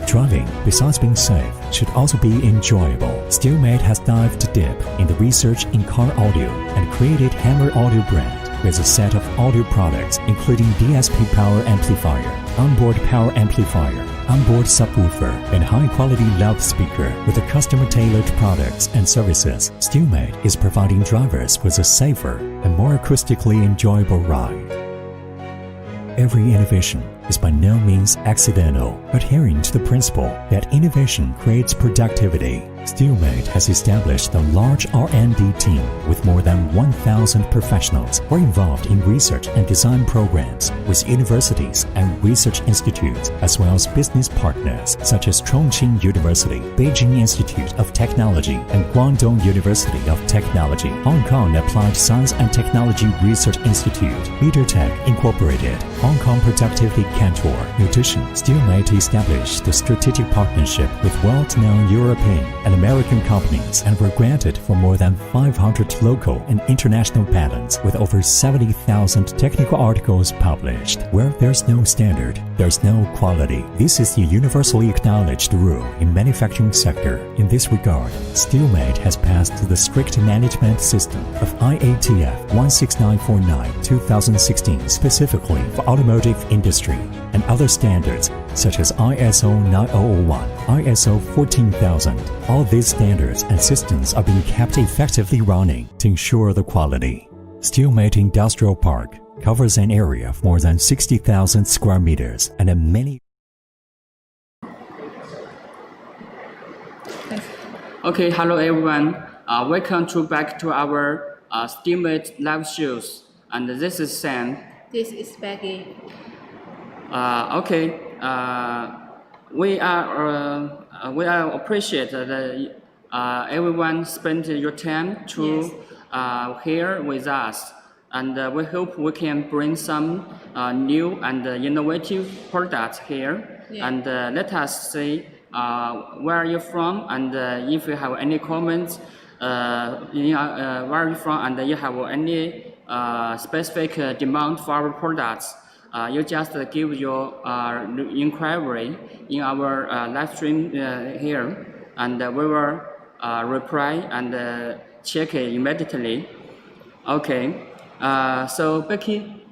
Driving, besides being safe, should also be enjoyable. Steelmate has dived deep in the research in car audio and created Hammer Audio brand with a set of audio products including DSP power amplifier, onboard power amplifier, onboard subwoofer, and high-quality loudspeaker. With the customer-tailored products and services, Steelmate is providing drivers with a safer and more acoustically enjoyable ride. Every innovation is by no means accidental. Adhering to the principle that innovation creates productivity, Steelmate has established a large R&D team with more than 1,000 professionals who are involved in research and design programs with universities and research institutes, as well as business partners such as Chongqing University, Beijing Institute of Technology, and Guangdong University of Technology, Hong Kong Applied Science and Technology Research Institute, MeterTech Incorporated, Hong Kong Productivity Cantor. In addition, Steelmate established a strategic partnership with world-known European and American companies and were granted for more than 500 local and international patents with over 70,000 technical articles published. Where there's no standard, there's no quality. This is the universally acknowledged rule in manufacturing sector. In this regard, Steelmate has passed the strict management system of IATF 16949-2016 specifically for automotive industry and other standards such as ISO 9001, ISO 14000. All these standards and systems are being kept effectively running to ensure the quality. Steelmate Industrial Park covers an area of more than 60,000 square meters and a many. Okay, hello everyone. Welcome back to our Steelmate live shows. And this is Sam. This is Becky. We appreciate that everyone spent your time to here with us, and we hope we can bring some new and innovative products here. Yeah. And let us see where are you from, and if you have any comments, where are you from, and you have any specific demand for our products. You just give your inquiry in our live stream here, and we will reply and check it immediately. Okay, so Becky,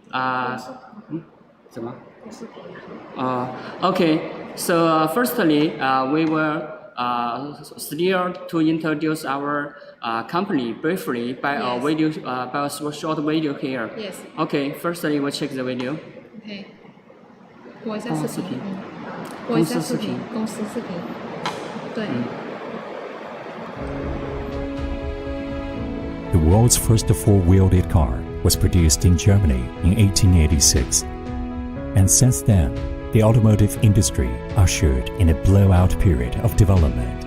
okay. So firstly, we will still to introduce our company briefly by a video, by a short video here. Yes. Okay. Firstly, we'll check the video. OK， 播一下视频，播一下视频，公司视频，对。The world's first four-wheeled car was produced in Germany in 1886. And since then, the automotive industry ushered in a blowout period of development.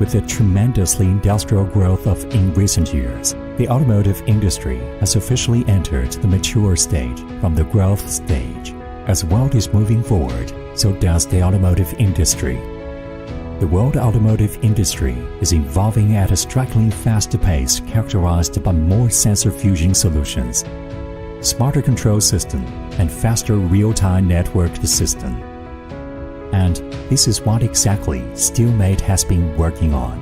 With the tremendously industrial growth in recent years, the automotive industry has officially entered the mature stage from the growth stage. As the world is moving forward, so does the automotive industry. The world automotive industry is evolving at a strikingly fast pace characterized by more sensor fusion solutions, smarter control system, and faster real-time networked system. And this is what exactly Steelmate has been working on.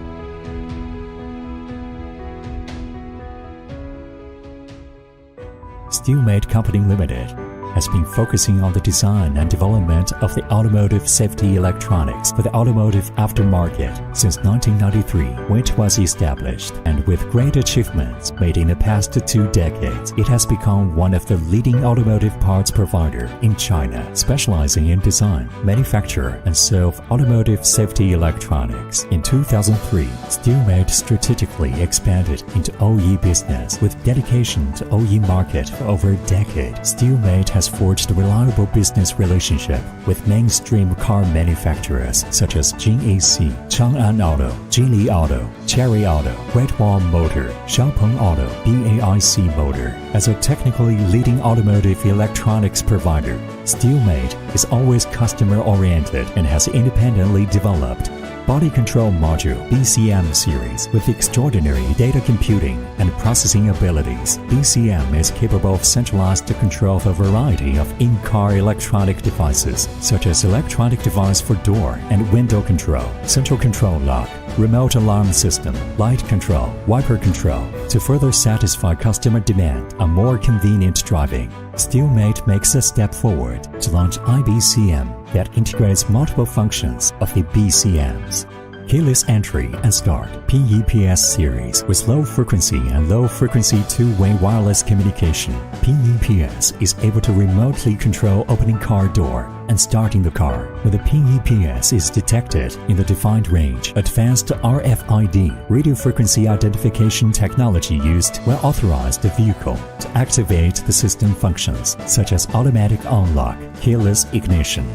Steelmate Company Limited has been focusing on the design and development of the automotive safety electronics for the automotive aftermarket since 1993, when it was established, and with great achievements made in the past 2 decades, it has become one of the leading automotive parts provider in China, specializing in design, manufacture, and sale of automotive safety electronics. In 2003, Steelmate strategically expanded into OE business with dedication to OE market for over a decade. Steelmate has forged a reliable business relationship with mainstream car manufacturers such as JAC, Chang'an Auto, Geely Auto, Cherry Auto, Great Wall Motor, Xiaopeng Auto, BAIC Motor. As a technically leading automotive electronics provider, Steelmate is always customer-oriented and has independently developed Body Control Module BCM series with extraordinary data computing and processing abilities. BCM is capable of centralized control of a variety of in-car electronic devices, such as electronic device for door and window control, central control lock, remote alarm system, light control, wiper control, to further satisfy customer demand on more convenient driving. Steelmate makes a step forward to launch IBCM that integrates multiple functions of the BCMs, keyless entry and start PEPS series with low frequency and low frequency two-way wireless communication. PEPS is able to remotely control opening car door and starting the car when the PEPS is detected in the defined range. Advanced RFID radio frequency identification technology used when authorized the vehicle to activate the system functions such as automatic unlock, keyless ignition.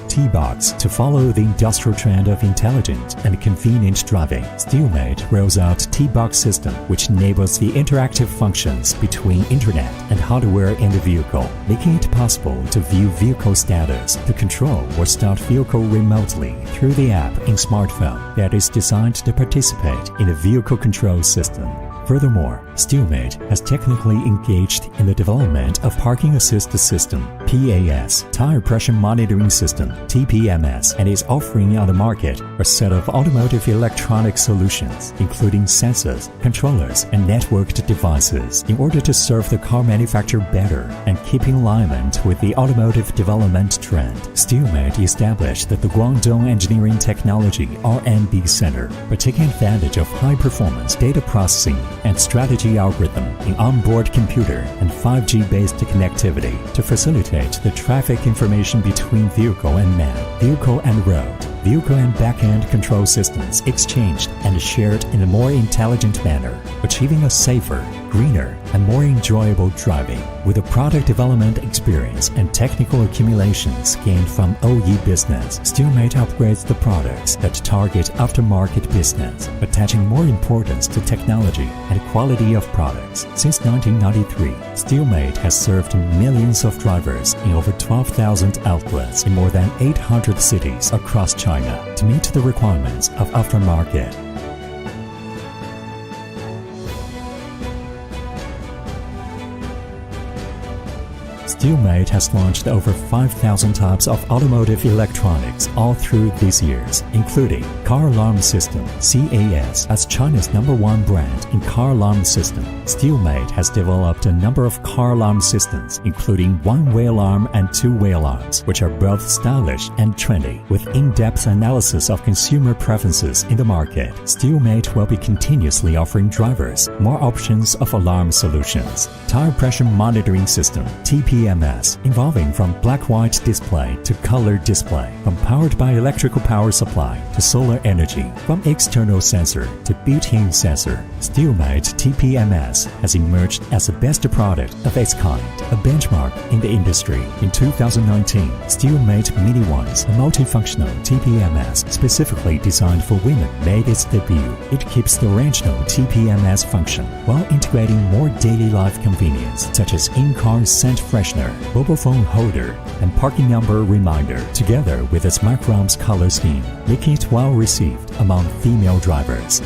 T-Box to follow the industrial trend of intelligent and convenient driving. Steelmate rolls out T-Box system, which enables the interactive functions between internet and hardware in the vehicle, making it possible to view vehicle status, to control or start vehicle remotely through the app in smartphone that is designed to participate in the vehicle control system. Furthermore, Steelmate has technically engaged in the development of Parking Assist System (PAS), Tire Pressure Monitoring System (TPMS), and is offering on the market a set of automotive electronic solutions, including sensors, controllers, and networked devices, in order to serve the car manufacturer better and keep in alignment with the automotive development trend. Steelmate established the Guangdong Engineering Technology (R&D) Center by taking advantage of high-performance data processing and strategy algorithm in onboard computer and 5G-based connectivity to facilitate the traffic information between vehicle and man, vehicle and road. Vehicle and back-end control systems exchanged and shared in a more intelligent manner, achieving a safer, greener, and more enjoyable driving. With the product development experience and technical accumulations gained from OE business, Steelmate upgrades the products that target aftermarket business, attaching more importance to technology and quality of products. Since 1993, Steelmate has served millions of drivers in over 12,000 outlets in more than 800 cities across China to meet the requirements of aftermarket. Steelmate has launched over 5,000 types of automotive electronics all through these years, including Car Alarm System (CAS) as China's #1 brand in car alarm system. Steelmate has developed a number of car alarm systems, including one-way alarm and two-way alarms, which are both stylish and trendy. With in-depth analysis of consumer preferences in the market, Steelmate will be continuously offering drivers more options of alarm solutions. Tire Pressure Monitoring System (TPMS), involving from black-white display to color display, from powered by electrical power supply to solar energy, from external sensor to built-in sensor. Steelmate TPMS has emerged as the best product of its kind, a benchmark in the industry. In 2019, Steelmate Mini Ones, a multifunctional TPMS specifically designed for women, made its debut. It keeps the original TPMS function while integrating more daily life convenience, such as in-car scent freshener, mobile phone holder, and parking number reminder, together with its microns color scheme, making it well received among female drivers.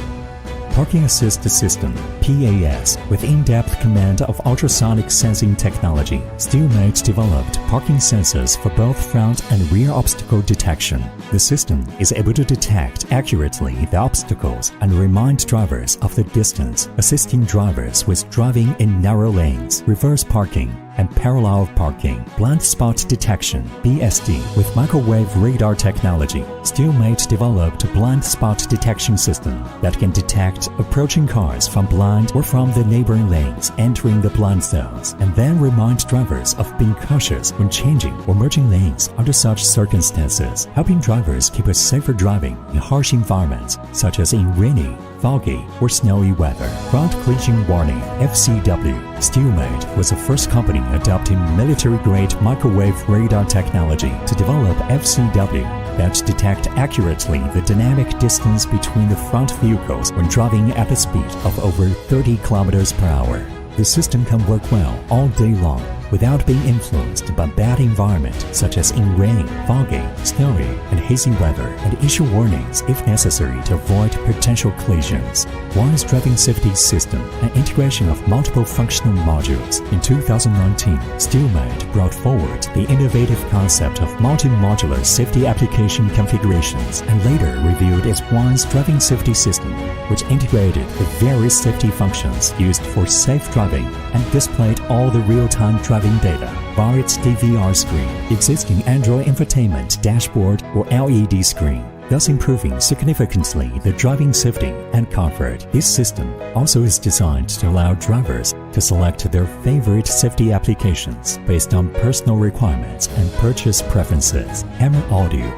Parking Assist System (PAS) with in-depth command of ultrasonic sensing technology. Steelmate developed parking sensors for both front and rear obstacle detection. The system is able to detect accurately the obstacles and remind drivers of the distance, assisting drivers with driving in narrow lanes, reverse parking, and parallel parking. Blind spot detection (BSD) with microwave radar technology. Steelmate developed a blind spot detection system that can detect approaching cars from blind or from the neighboring lanes entering the blind zones, and then remind drivers of being cautious when changing or merging lanes under such circumstances, helping drivers keep a safer driving in harsh environments such as in rainy, foggy, or snowy weather. Front collision warning (FCW). Steelmate was the first company adopting military-grade microwave radar technology to develop FCW that detect accurately the dynamic distance between the front vehicles when driving at a speed of over 30 km/h. The system can work well all day long without being influenced by bad environment such as in rain, foggy, snowy, and hazy weather, and issue warnings if necessary to avoid potential collisions. One's driving safety system and integration of multiple functional modules. In 2019, Steelmate brought forward the innovative concept of multi-modular safety application configurations and later revealed its One's driving safety system, which integrated the various safety functions used for safe driving and displayed all the real-time driving data via its DVR screen, existing Android infotainment dashboard or LED screen. thus improving significantly the driving safety and comfort. This system also is designed to allow drivers to select their favorite safety applications based on personal requirements and purchase preferences. Hammer Audio.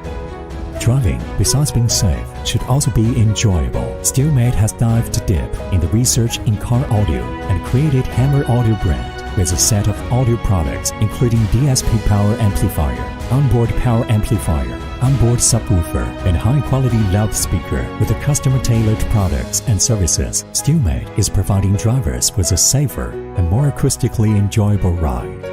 Driving, besides being safe, should also be enjoyable. Steelmate has dived deep in the research in car audio and created Hammer Audio brand with a set of audio products including DSP power amplifier, onboard power amplifier, onboard subwoofer, and high-quality loudspeaker. With the customer-tailored products and services, Steelmate is providing drivers with a safer and more acoustically enjoyable ride.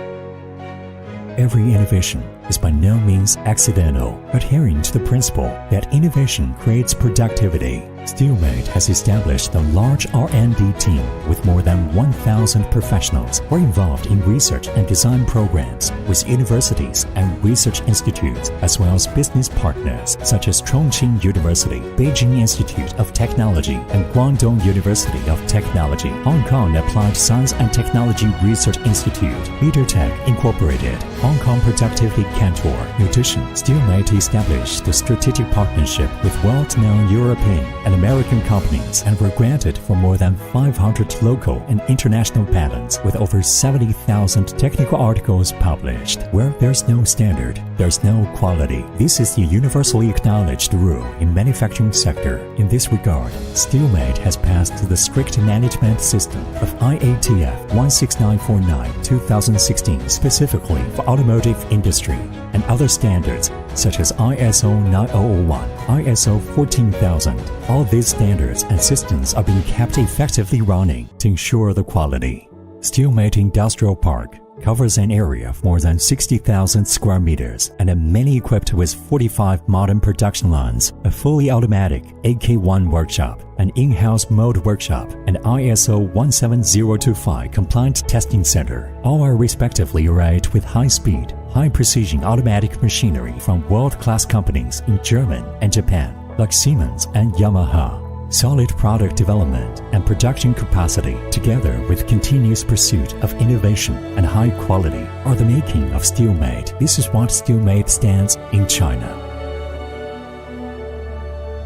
Every innovation is by no means accidental, adhering to the principle that innovation creates productivity. Steelmate has established a large R&D team with more than 1,000 professionals who are involved in research and design programs with universities and research institutes, as well as business partners such as Chongqing University, Beijing Institute of Technology, and Guangdong University of Technology, Hong Kong Applied Science and Technology Research Institute, LeaderTech Incorporated, Hong Kong Productivity Cantor. In addition, Steelmate established a strategic partnership with world-known European and American companies and were granted for more than 500 local and international patents with over 70,000 technical articles published. Where there's no standard, there's no quality. This is the universally acknowledged rule in manufacturing sector. In this regard, Steelmate has passed the strict management system of IATF 16949-2016 specifically for automotive industry and other standards such as ISO 9001, ISO 14000. All these standards and systems are being kept effectively running to ensure the quality. Steelmate Industrial Park covers an area of more than 60,000 square meters and are mainly equipped with 45 modern production lines, a fully automatic AK1 workshop, an in-house mold workshop, and ISO 17025 compliant testing center. All are respectively arrayed with high-speed, high-precision automatic machinery from world-class companies in Germany and Japan, like Siemens and Yamaha. Solid product development and production capacity, together with continuous pursuit of innovation and high quality, are the making of Steelmate. This is what Steelmate stands in China.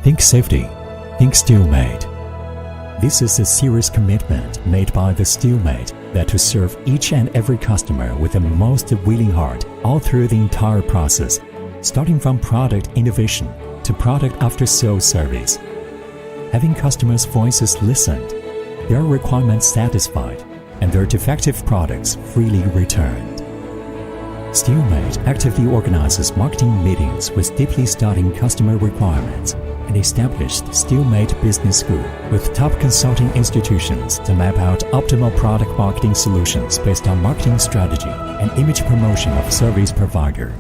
Think safety. Think Steelmate. This is a serious commitment made by the Steelmate that to serve each and every customer with the most willing heart all through the entire process, starting from product innovation to product after-sales service. Having customers' voices listened, their requirements satisfied, and their defective products freely returned. Steelmate actively organizes marketing meetings with deeply studying customer requirements and established Steelmate Business School with top consulting institutions to map out optimal product marketing solutions based on marketing strategy and image promotion of service provider,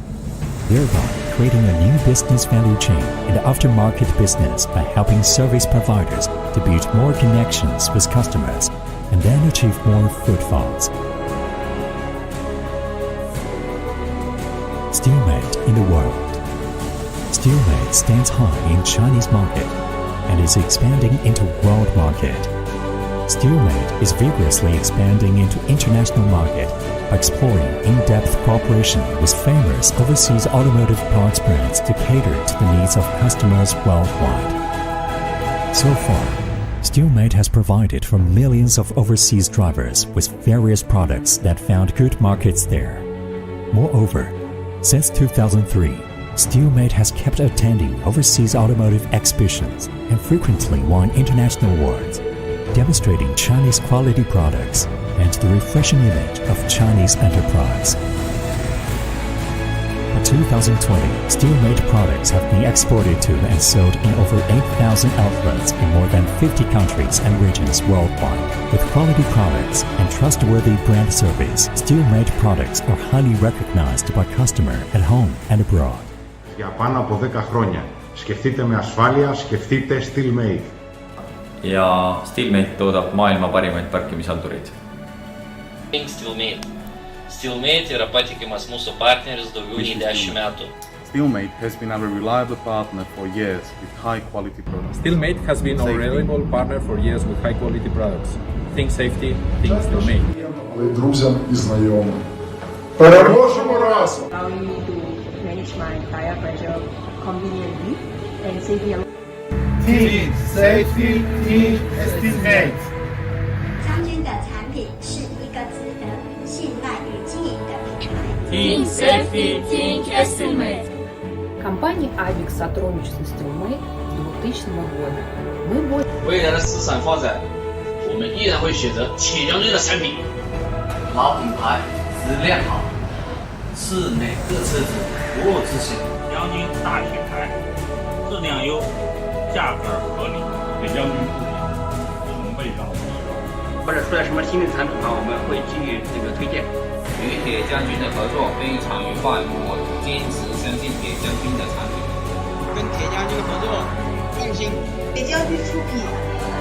thereby creating a new business value chain in the aftermarket business by helping service providers to build more connections with customers and then achieve more footfalls. Steelmate in the world. Steelmate stands high in Chinese market and is expanding into world market. Steelmate is vigorously expanding into international market by exploring in-depth cooperation with famous overseas automotive parts brands to cater to the needs of customers worldwide. So far, Steelmate has provided for millions of overseas drivers with various products that found good markets there. Moreover, since 2003, Steelmate has kept attending overseas automotive exhibitions and frequently won international awards, demonstrating Chinese quality products and the refreshing image of Chinese enterprise. By 2020, Steelmate products have been exported to and sold in over 8,000 outlets in more than 50 countries and regions worldwide. With quality products and trustworthy brand service, Steelmate products are highly recognized by customers at home and abroad. Για πάνω από 10 χρόνια. Σκεφτείτε με ασφάλεια, σκεφτείτε Steelmate. Ja Steelmate toodab maailma parimaid parkimishaldureid. Think Steelmate. Steelmate yra patikimas mūsų partneris daugiau nei 10 metų. Steelmate has been our reliable partner for years with high quality products. Steelmate has been our reliable partner for years with high quality products. Think safety, think Steelmate. Друзям і знайомим. Переможемо разом! Allowing me to manage my tire pressure conveniently and safety. Team Safety Team Steelmate。将军的产品是一个值得信赖与经营的品牌。Team Safety Team Steelmate. Компания Avix сотрудничает с Steelmate с 2000 года. Мы больше. 未来的市场发展，我们依然会选择铁将军的产品。老品牌，质量好，是每个车主服务之星。将军大品牌，质量优，价格合理，给将军不比，从未让我们失望。或者出来什么新的产品我们会给予这个推荐。与铁将军的合作非常愉快，我坚持相信铁将军的产品。跟铁将军合作，放心。铁将军出品，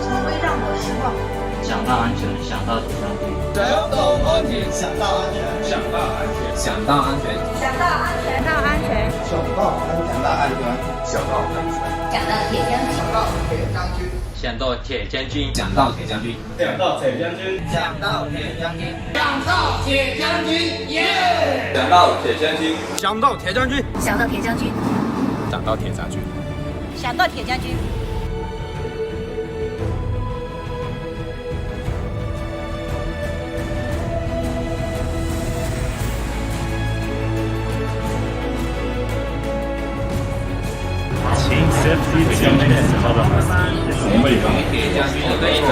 从未让我失望。想到安全，想到铁将军。想到安全，想到安全，想到安全，想到安全，想到安全，想到安全，想到安全，想到安全，想到安全，想到铁将军，想到铁将军，想到铁将军，想到铁将军，想到铁将军，想到铁将军，耶！想到铁将军，想到铁将军，想到铁将军，想到铁将军，想到铁将军。Team Safety Team Steelmate，从未让我们铁将军的合作非常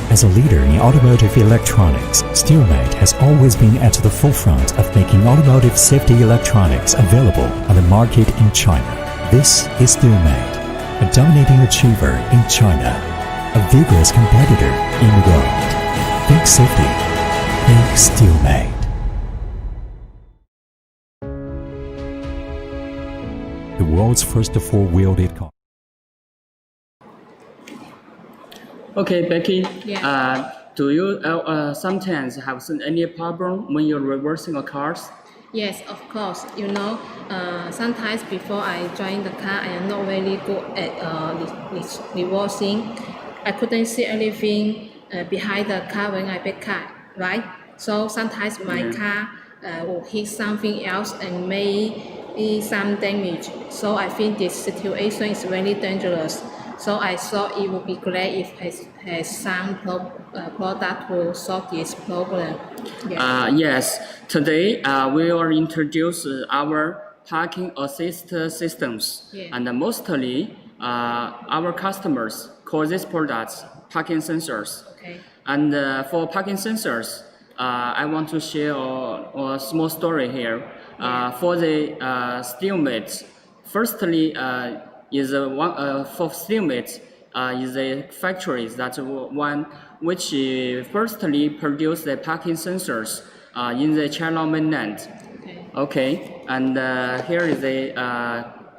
As a leader in automotive electronics, Steelmate has always been at the forefront of making automotive safety electronics available on the market in China. This is Steelmate, a dominating achiever in China, a vigorous competitor in the world. Think safety, think Steelmate. The world's first four-wheeled car. Okay, Becky. Yeah. Do you sometimes have any problem when you're reversing a car? Yes, of course. You know, sometimes before I join the car, I am not very good at reversing. I couldn't see anything behind the car when I back car, right? So sometimes my car will hit something else and may some damage. So I think this situation is very dangerous. So I thought it would be great if it has some product to solve this problem. Yes. Today we will introduce our parking assist systems, and mostly our customers call these products parking sensors. Okay. And for parking sensors, I want to share a small story here. For the Steelmate, firstly, is for Steelmate is a factory that one which firstly produced the parking sensors in the China mainland. Okay, and here is the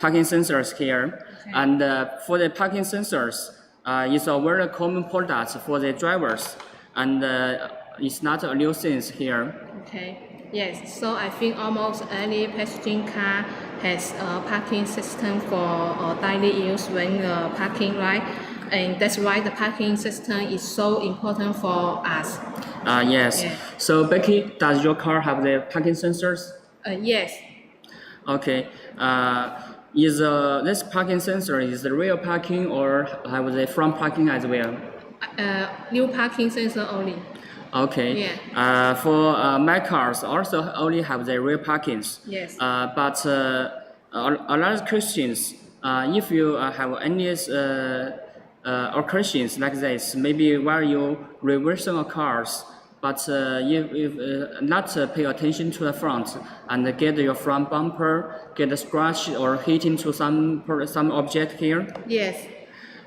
parking sensors here. Okay. And for the parking sensors, it's a very common product for the drivers, and it's not a new thing here. Okay. Yes, so I think almost any passenger car has a parking system for daily use when parking, right? And that's why the parking system is so important for us. Yes. Yeah. So Becky, does your car have the parking sensors? Yes. Okay. Is this parking sensor is the real parking or have the front parking as well? New parking sensor only. Okay. Yeah. For my cars also only have the rear parkings. Yes. But a lot of Christians, if you have any occasions like this, maybe while you reversing a cars, but if not pay attention to the front and get your front bumper get a scratch or hit into some object here. Yes.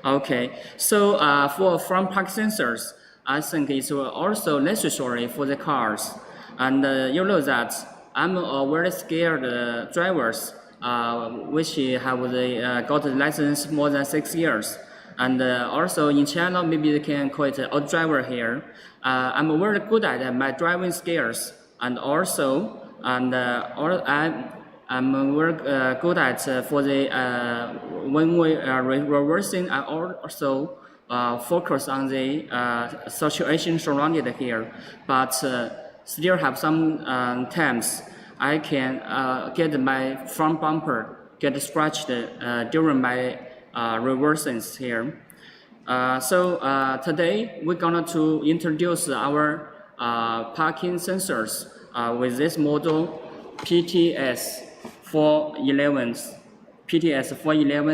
Okay. So for front park sensors, I think it's also necessary for the cars. And you know that I'm very scared drivers which have got the license more than 6 years. And also in China, maybe they can call it a driver here. I'm very good at my driving skills. And also, I'm very good at for the when we are reversing, I also focus on the situation surrounded here. But still have some times I can get my front bumper get scratched during my reversions here. Today we're going to introduce our parking sensors with this model PTS 411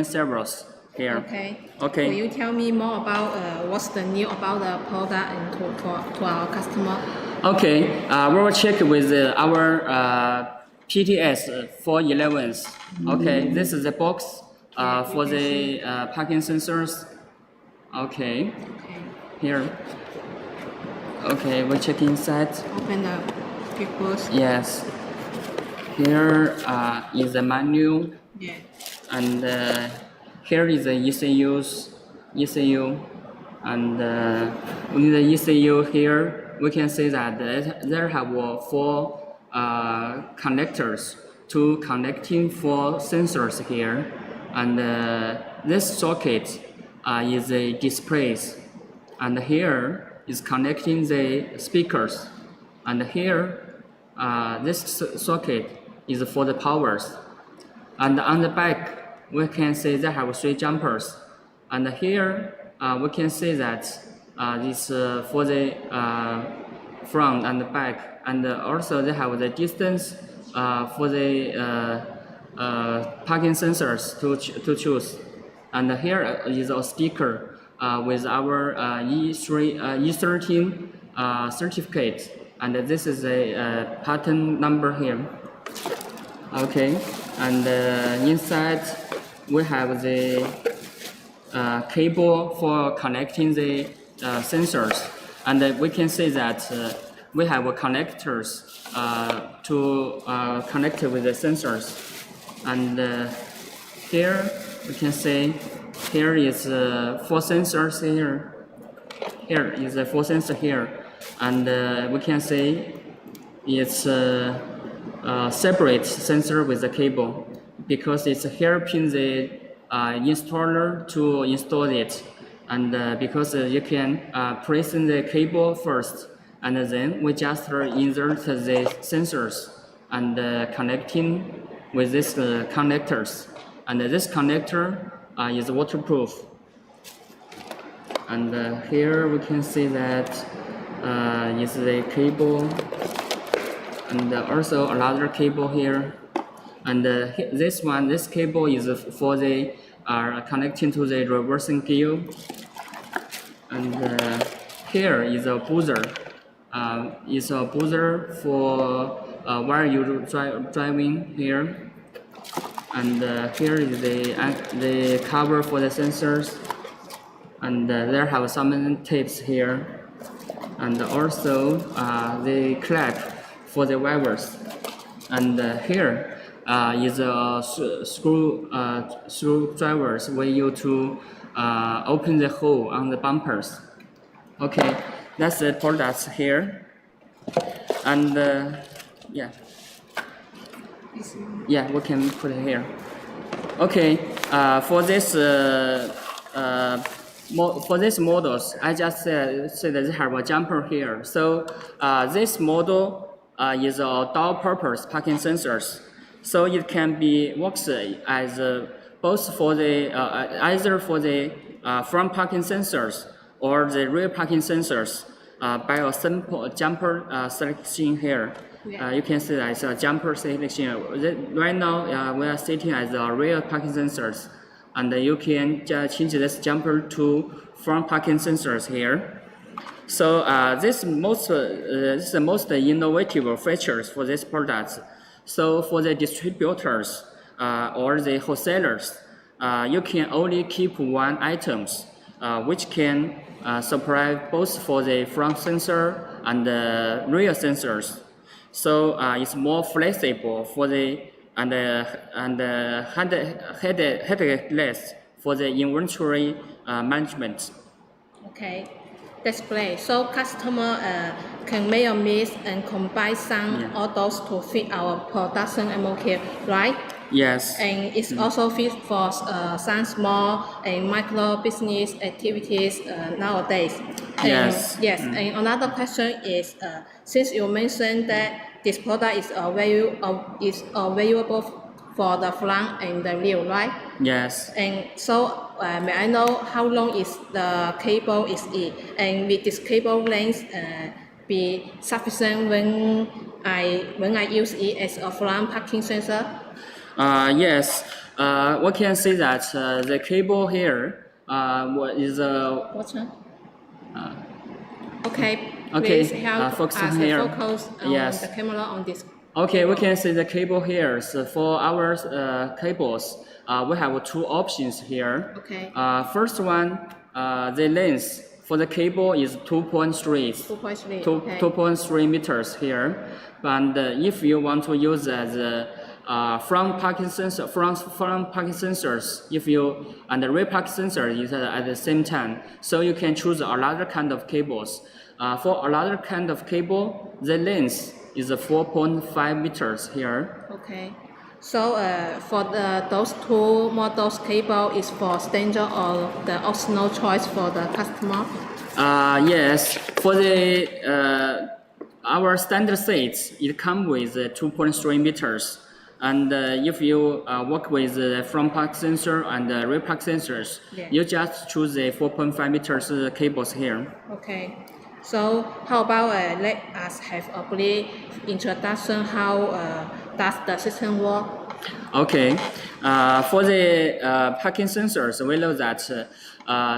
series here. Okay. Okay. Will you tell me more about what's the new about the product and to our customer? Okay. We will check with our PTS 411. Okay. This is the box for the parking sensors. Okay. Here. Okay, we check inside. Open the papers. Yes. Here is the manual. Yeah. And here is the ECU. And in the ECU here, we can see that there have 4 connectors, 2 connecting 4 sensors here. And this socket is a displays, and here is connecting the speakers, and here this socket is for the powers, and on the back we can see they have 3 jumpers, and here we can see that this for the front and the back, and also they have the distance for the parking sensors to choose. And here is a sticker with our E13 certificate, and this is a patent number here. Okay, and inside we have the cable for connecting the sensors, and we can see that we have connectors to connect with the sensors, and here we can see here is 4 sensors here. Here is a 4 sensor here, and we can see it's separate sensor with the cable because it's helping the installer to install it, and because you can press in the cable first, and then we just insert the sensors and connecting with these connectors. And this connector is waterproof. And here we can see that is the cable, and also another cable here. And this cable is for the connecting to the reversing gear. And here is a buzzer. It's a buzzer for while you're driving here. And here is the cover for the sensors, and there have some tapes here, and also the clamp for the wires. And here is a screwdrivers we use to open the hole on the bumpers. Okay, that's the products here, and yeah. Yeah, we can put it here. Okay, for this models, I just said that they have a jumper here. So this model is a dual-purpose parking sensors. So it can be works as both for the either for the front parking sensors or the rear parking sensors by a simple jumper selection here. You can see that it's a jumper selection. Right now, we are sitting as the rear parking sensors, and you can change this jumper to front parking sensors here. So this is the most innovative features for this product. So for the distributors or the wholesalers, you can only keep 1 items, which can supply both for the front sensor and the rear sensors. So it's more flexible for the headless for the inventory management. Okay, that's great. So customer can make a mix and combine some orders to fit our production MOQ, right? Yes. And it's also fit for some small and micro business activities nowadays. Yes. Yes. And another question is, since you mentioned that this product is valuable for the front and the rear, right? Yes. And so, may I know how long is the cable is it, and will this cable length be sufficient when I use it as a front parking sensor? Yes. We can say that the cable here is What's that? Okay. Okay, Please help focusing us here. focus on Yes. the camera on this. Okay, we can see the cable here. So for our cables, we have two options here. Okay. First one, the length for the cable is 2.3. 2.3. 2.3 meters here. And if you want to use the front parking sensor, front parking sensors, and the rear parking sensor is at the same time, so you can choose another kind of cables. For another kind of cable, the length is 4.5 meters here. Okay. So for those two models, cable is for standard or the optional choice for the customer? Yes. For the our standard sets, it comes with 2.3 meters. And if you work with the front park sensor and the rear park sensors, you just choose the 4.5 meters cables here. Okay. So how about let us have a brief introduction how does the system work? Okay. For the parking sensors, we know that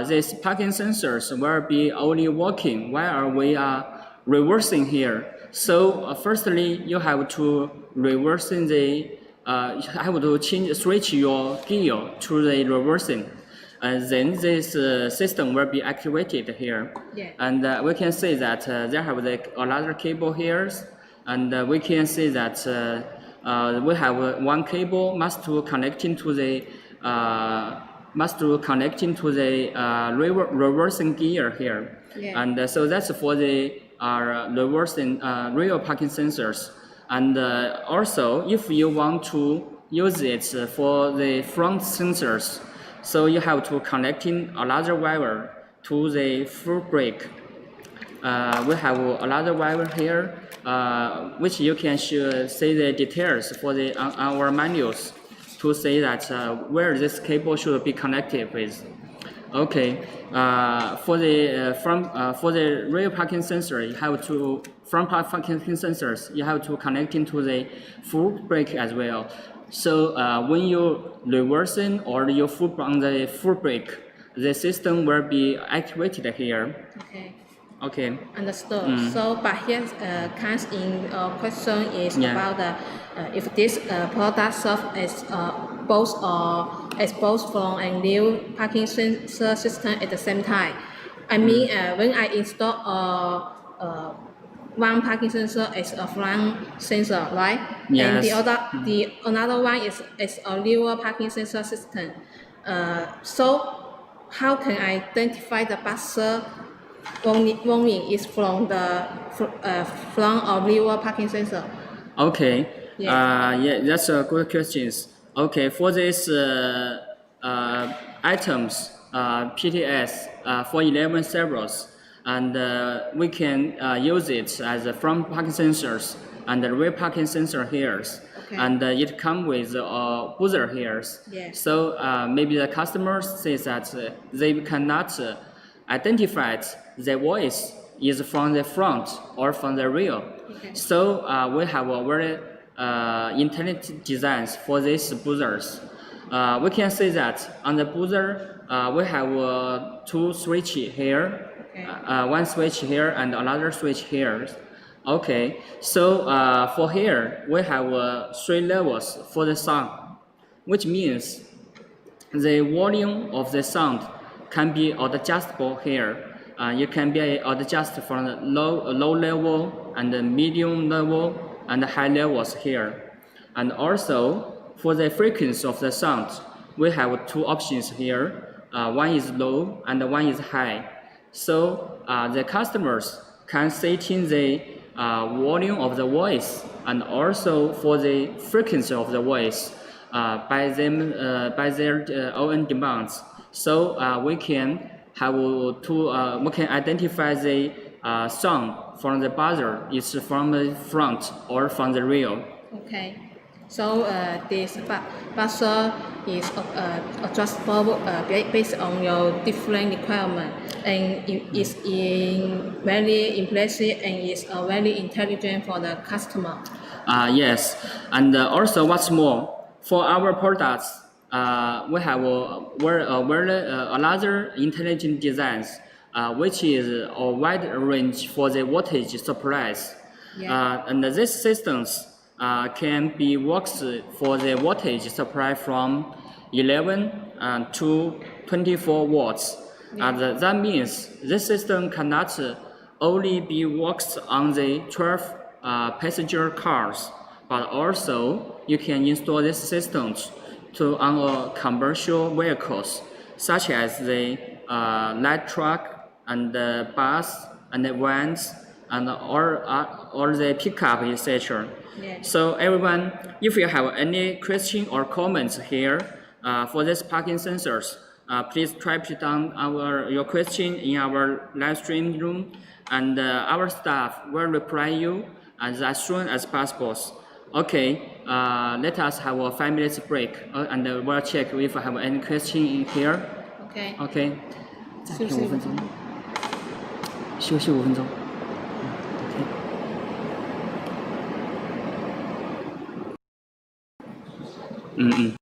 these parking sensors will be only working while we are reversing here. So firstly, you have to reversing switch your gear to the reversing. Then this system will be activated here. Yeah. And we can see that there have another cable here, and we can see that we have one cable must to connecting to the reversing gear here. Yeah. And so that's for the reversing rear parking sensors. And also, if you want to use it for the front sensors, so you have to connecting another wire to the full brake. We have another wire here, which you can see the details for our manuals to say that where this cable should be connected with. Okay, for the rear parking sensor, you have to front parking sensors. You have to connect into the full brake as well. So when you reversing or you foot on the full brake, the system will be activated here. Okay. Okay. Understood. So, but here comes in question is about if this product serves as both front and rear parking sensor system at the same time. I mean, when I install one parking sensor as a front sensor, right? Yes. And the another one is as a rear parking sensor system. So, how can I identify the buzzer warning is from the front or rear parking sensor? Okay. Yeah. Yeah, that's a good question. Okay, for these items, PTS for 11 servos, and we can use it as a front parking sensors and the rear parking sensor here. Okay. And it comes with buzzer here. Yeah. So maybe the customer says that they cannot identify the voice is from the front or from the rear. Okay. So we have a very intelligent designs for these buzzers. We can see that on the buzzer we have two switches here, okay. One switch here and another switch here. Okay, so for here we have 3 levels for the sound, which means the volume of the sound can be adjustable here. You can be adjusted from the low level and the medium level and the high levels here. And also for the frequency of the sound, we have 2 options here. One is low and one is high. So the customers can set in the volume of the voice and also for the frequency of the voice by their own demands. So we can have to we can identify the sound from the buzzer is from the front or from the rear. Okay. So this buzzer is adjustable based on your different requirement, and it is very impressive and is very intelligent for the customer. Yes, and also what's more, for our products, we have another intelligent designs, which is a wide range for the voltage supplies. Yeah. And these systems can be works for the voltage supply from 11 to 24 watts. Yeah. That means this system cannot only be works on the 12 passenger cars, but also you can install these systems on commercial vehicles such as the light truck and the bus and the vans and or the pickup, etc. Yeah. So everyone, if you have any question or comments here for this parking sensors, please type down your question in our live stream room, and our staff will reply you as soon as possible. Okay, let us have a 5 minutes break, and we'll check if I have any question in here. Okay. Okay. 休息5分钟。休息5分钟。OK。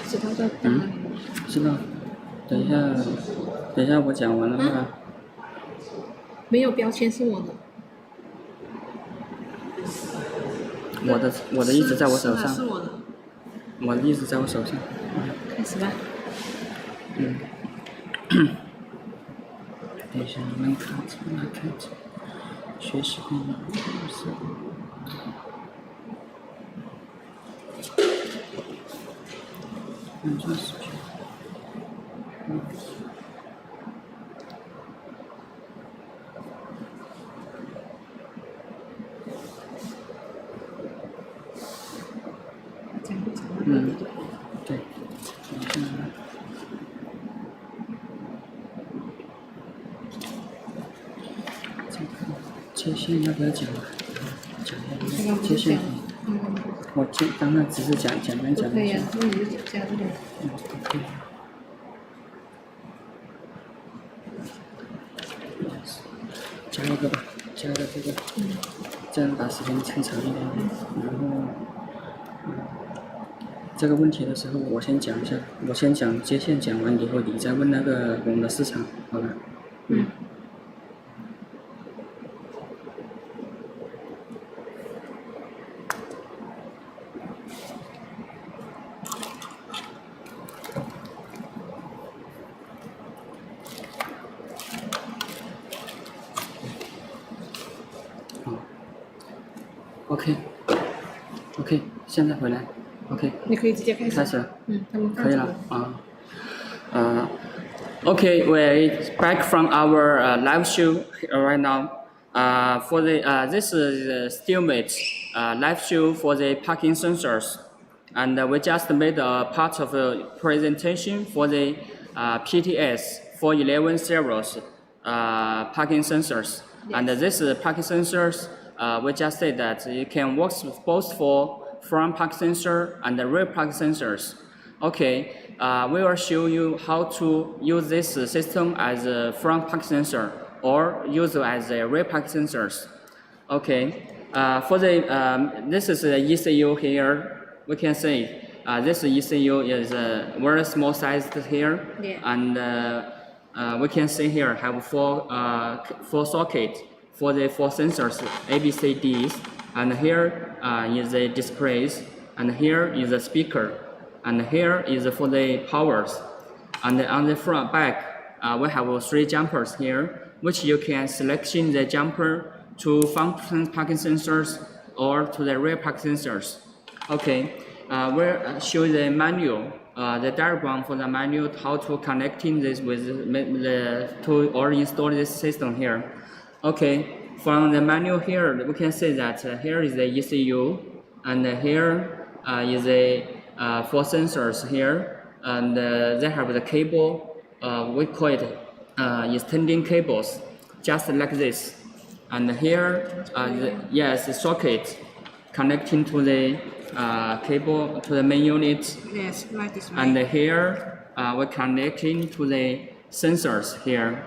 知道在哪里吗？知道。等一下我讲完的话。没有标签是我的。我的意思在我手上。是我的。我的意思在我手上。开始吧。等一下，你们看，学习功能是。安装视频。对。接线要不要讲？讲一下接线。我刚刚只是简单讲一下。可以啊，那你就加这个。可以。加一个吧，加个这个。这样把时间撑长一点。然后，这个问题的时候我先讲一下，我先讲接线，讲完以后你再问那个我们的市场，好吧？OK， 现在回来 ，OK。你可以直接开始。开始。他们可以了啊。Okay, we're back from our live show right now. For the this is the Steelmate live show for the parking sensors, and we just made a part of a presentation for the PTS 411 series parking sensors. Yes. And this parking sensors, we just said that it can work both for front park sensor and the rear park sensors. Okay, we will show you how to use this system as a front park sensor or use it as a rear park sensors. Okay, for the this is the ECU here. We can say this ECU is very small sized here, yeah. And we can see here have four sockets for the four sensors A, B, C, D's, and here is the displays, and here is the speaker, and here is for the powers, and on the front back we have three jumpers here, which you can selection the jumper to front parking sensors or to the rear park sensors. Okay, we'll show the manual, the diagram for the manual, how to connecting this with to or install this system here. Okay, from the manual here, we can see that here is the ECU, and here is the four sensors here, and they have the cable. We call it extending cables, just like this. And here, yes, the socket connecting to the cable to the main unit. Yes, like this. And here, we're connecting to the sensors here.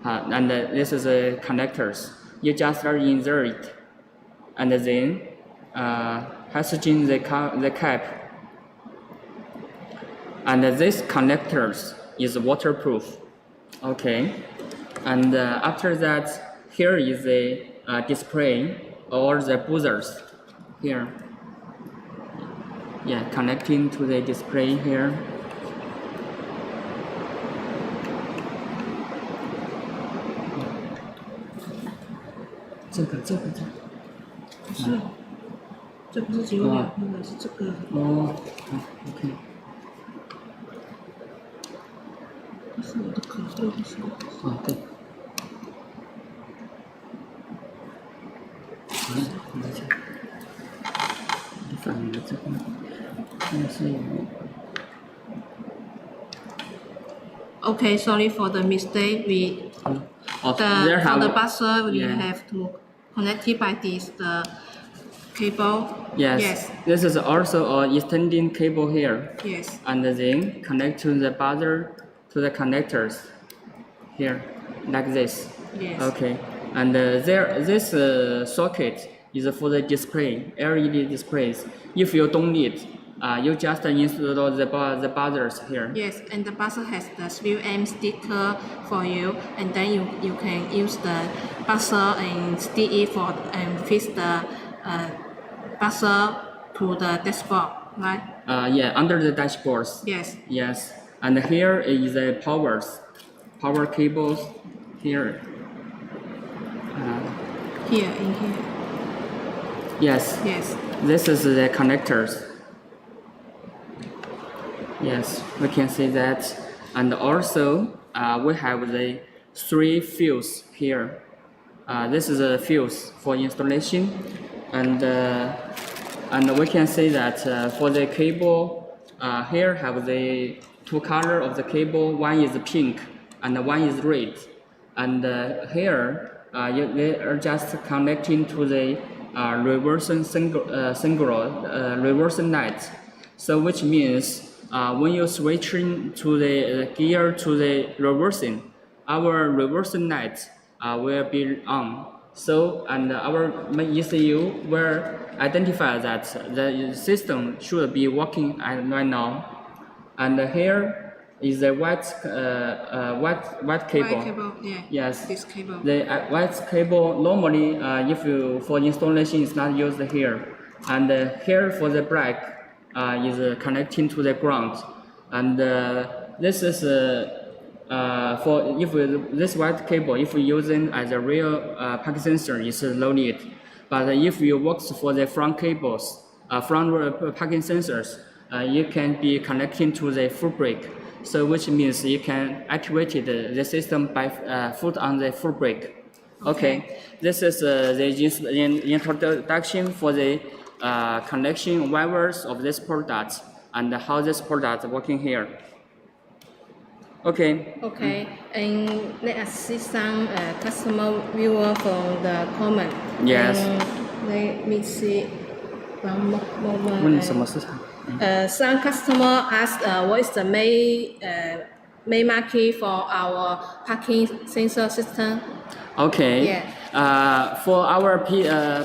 And this is the connectors. You just insert it, and then passing the cap. And this connectors is waterproof. Okay. And after that, here is the display or the buzzers here. Yeah, connecting to the display here.这个不是，这不是9秒，那个是这个。OK。这是我的口对不是。对。好了，等一下，你反了这个，但是有。Okay, sorry for the mistake. We Oh, for the buzzer we yeah. have to connect it by this the cable. Yes. This is also a extending cable here. Yes. And then connect to the buzzer to the connectors here, like this. Yes. Okay. And this socket is for the display, LED displays. If you don't need, you just install the buzzers here. Yes, and the buzzer has the 3M sticker for you, and then you can use the buzzer and stick it for and fix the buzzer to the dashboard, right? Yeah, under the dashboards. Yes. Yes. And here is the power cables here. Here, in here. Yes. Yes. This is the connectors. Yes, we can see that. And also, we have the 3 fuse here. This is a fuse for installation. And we can see that for the cable, here have the 2 color of the cable. One is pink and one is red. And here, they are just connecting to the reversing reversing light. So which means when you switching to the gear to the reversing, our reversing light will be on. So and our ECU will identify that the system should be working right now. And here is the white cable. White cable, yeah. Yes. This cable. The white cable normally, if you for installation, is not used here. And here for the black is connecting to the ground. And this is for if this white cable, if we using as a real parking sensor, is no need. But if you work for the front cables, front parking sensors, you can be connecting to the foot brake. So which means you can activate the system by foot on the foot brake. Okay. This is the introduction for the connection wires of this product and how this product is working here. Okay. Okay, and let us see some customer viewer from the comment. Yes. And let me see one moment. Some customer ask what is the main market for our parking sensor system? Okay. Yeah. For our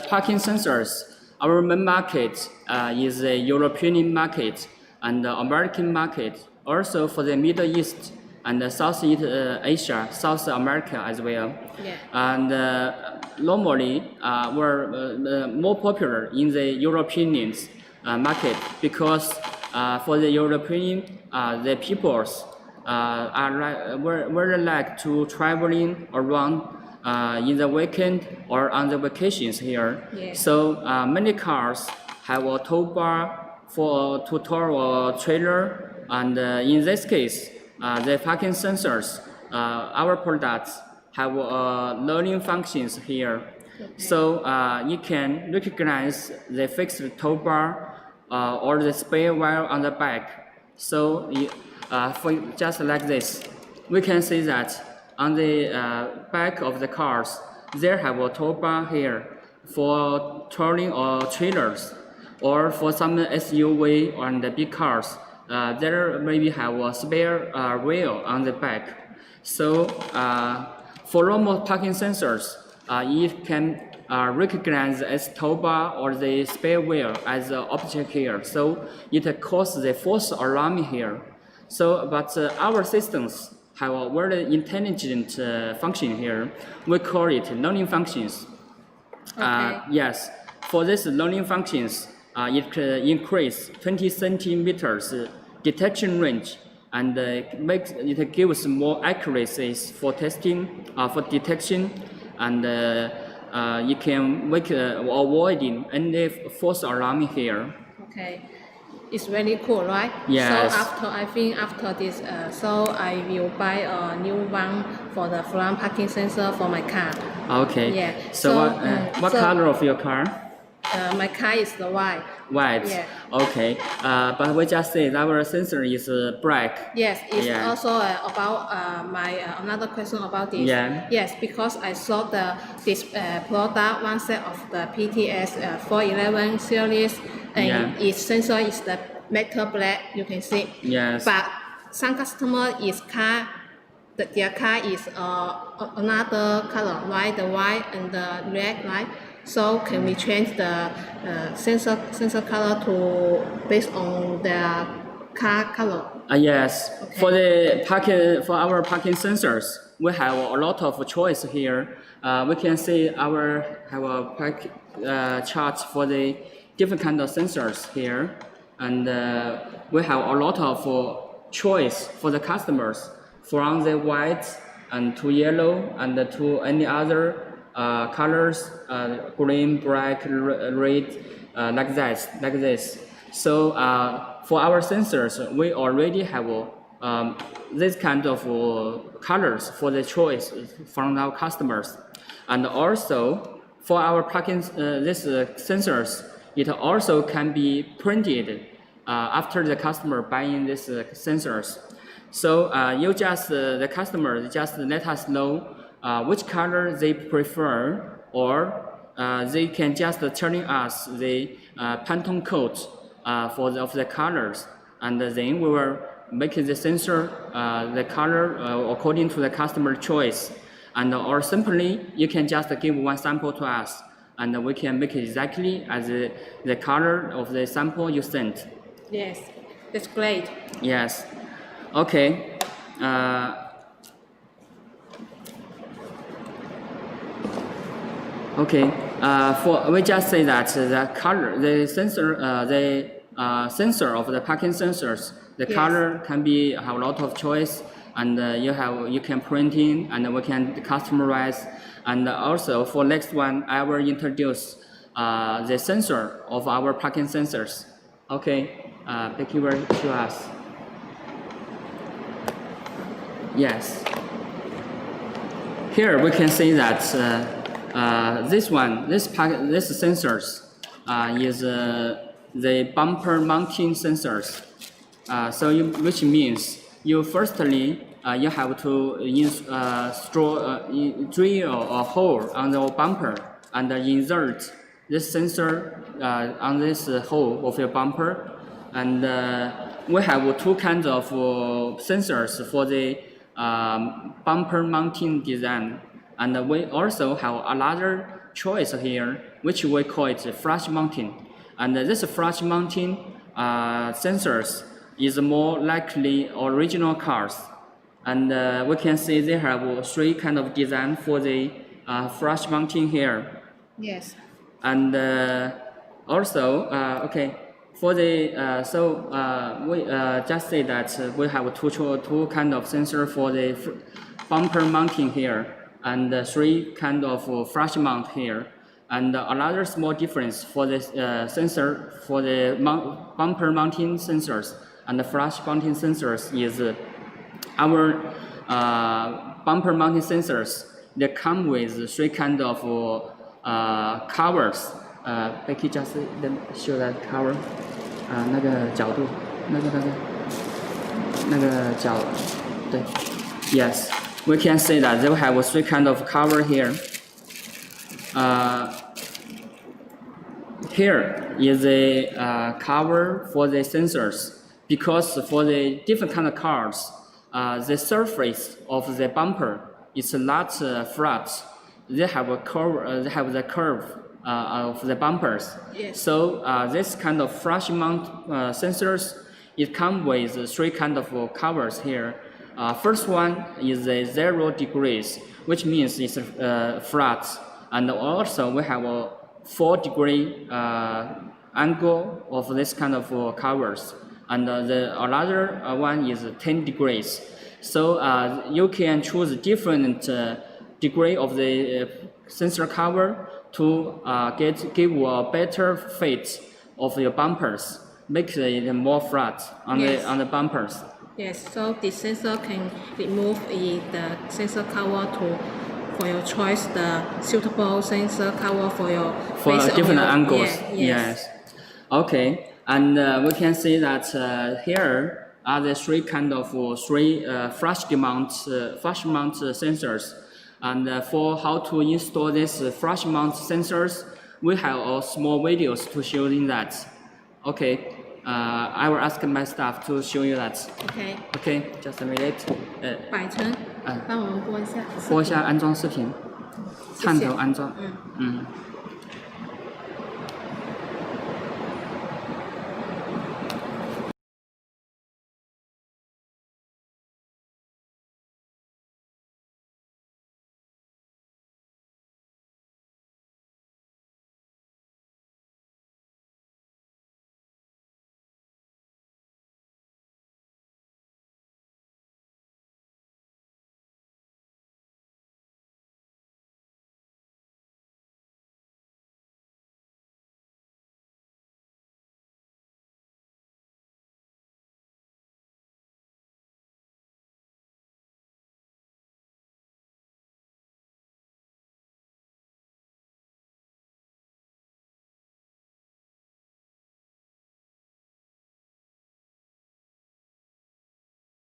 parking sensors, our main market is the European market and the American market. Also for the Middle East and Southeast Asia, South America as well. Yeah. And normally we're more popular in the European market because for the European, the peoples very like to traveling around in the weekend or on the vacations here. Yeah. So many cars have a tow bar to tow a trailer, and in this case, the parking sensors, our products have learning functions here. Okay. So you can recognize the fixed tow bar or the spare wire on the back. So for just like this, we can see that on the back of the cars, there have a tow bar here for towing or trailers, or for some SUV and the big cars. There maybe have a spare wheel on the back. So for normal parking sensors, it can recognize as tow bar or the spare wheel as an object here. So it causes the false alarm here. So, but our systems have a very intelligent function here. We call it learning functions. Okay. Yes, for these learning functions, it increase 20 centimeters detection range, and it gives more accuracies for testing, for detection, and you can make avoiding any false alarm here. Okay, it's very cool, right? Yes. So after this, so I will buy a new one for the front parking sensor for my car. Okay. Yeah. So what color of your car? My car is the white. White. Yeah. Okay. But we just say our sensor is black. Yes, it's Yeah. also about my another question about this. Yeah. Yes, because I saw this product one set of the PTS 411 series, and Yeah. its sensor is the metal black. You can see. Yes. But some customer is car. Their car is another color, like the white and the red, right? So can we change the sensor color to based on their car color? Yes. Okay. For our parking sensors, we have a lot of choice here. We can see have a chart for the different kind of sensors here, and we have a lot of choice for the customers, from the white and to yellow and to any other colors, green, black, red, like this. So for our sensors, we already have this kind of colors for the choice from our customers, and also for our parking this sensors, it also can be printed after the customer buying these sensors. So the customer just let us know which color they prefer, or they can just telling us the Pantone code of the colors, and then we will make the sensor the color according to the customer choice, and or simply you can just give one sample to us, and we can make it exactly as the color of the sample you sent. Yes, that's great. Yes. Okay. Okay. We just say that the color, the sensor of the parking sensors, the Yes. color can be have a lot of choice, and you can print in, and we can customize, and also for next one I will introduce the sensor of our parking sensors. Okay. Becky will show us. Yes. Here we can see that this sensors is the bumper mounting sensors. Which means you firstly you have to drill a hole on the bumper and insert this sensor on this hole of your bumper, and we have two kinds of sensors for the bumper mounting design, and we also have another choice here, which we call it flush mounting. And this flush mounting sensors is more likely original cars, and we can see they have three kind of design for the flush mounting here. Yes. And also, okay. For the we just say that we have two kind of sensor for the bumper mounting here, and three kind of flush mount here, and another small difference for the sensor for the bumper mounting sensors and the flush mounting sensors is our bumper mounting sensors. They come with three kind of covers. Becky just show that cover. 那个角度，那个角，对 ，yes, we can say that they have three kind of cover here. Here is a cover for the sensors, because for the different kind of cars, the surface of the bumper is not flat. They have a curve. They have the curve of the bumpers. Yes. So this kind of flush mount sensors, it comes with three kind of covers here. First one is a 0 degrees, which means it's flat, and also we have a 4-degree angle of this kind of covers, and the another one is 10 degrees. So you can choose different degree of the sensor cover to give a better fit of your bumpers, make it more flat on the bumpers. Yes, so the sensor can remove the sensor cover to for your choice the suitable sensor cover for your for different angles. Yes. Okay, and we can see that here are the three flash mount sensors. And for how to install these flash mount sensors, we have a small videos to show you that. Okay, I will ask my staff to show you that. Okay. Okay, just a minute. 百成，帮我们播一下。播一下安装视频，探头安装。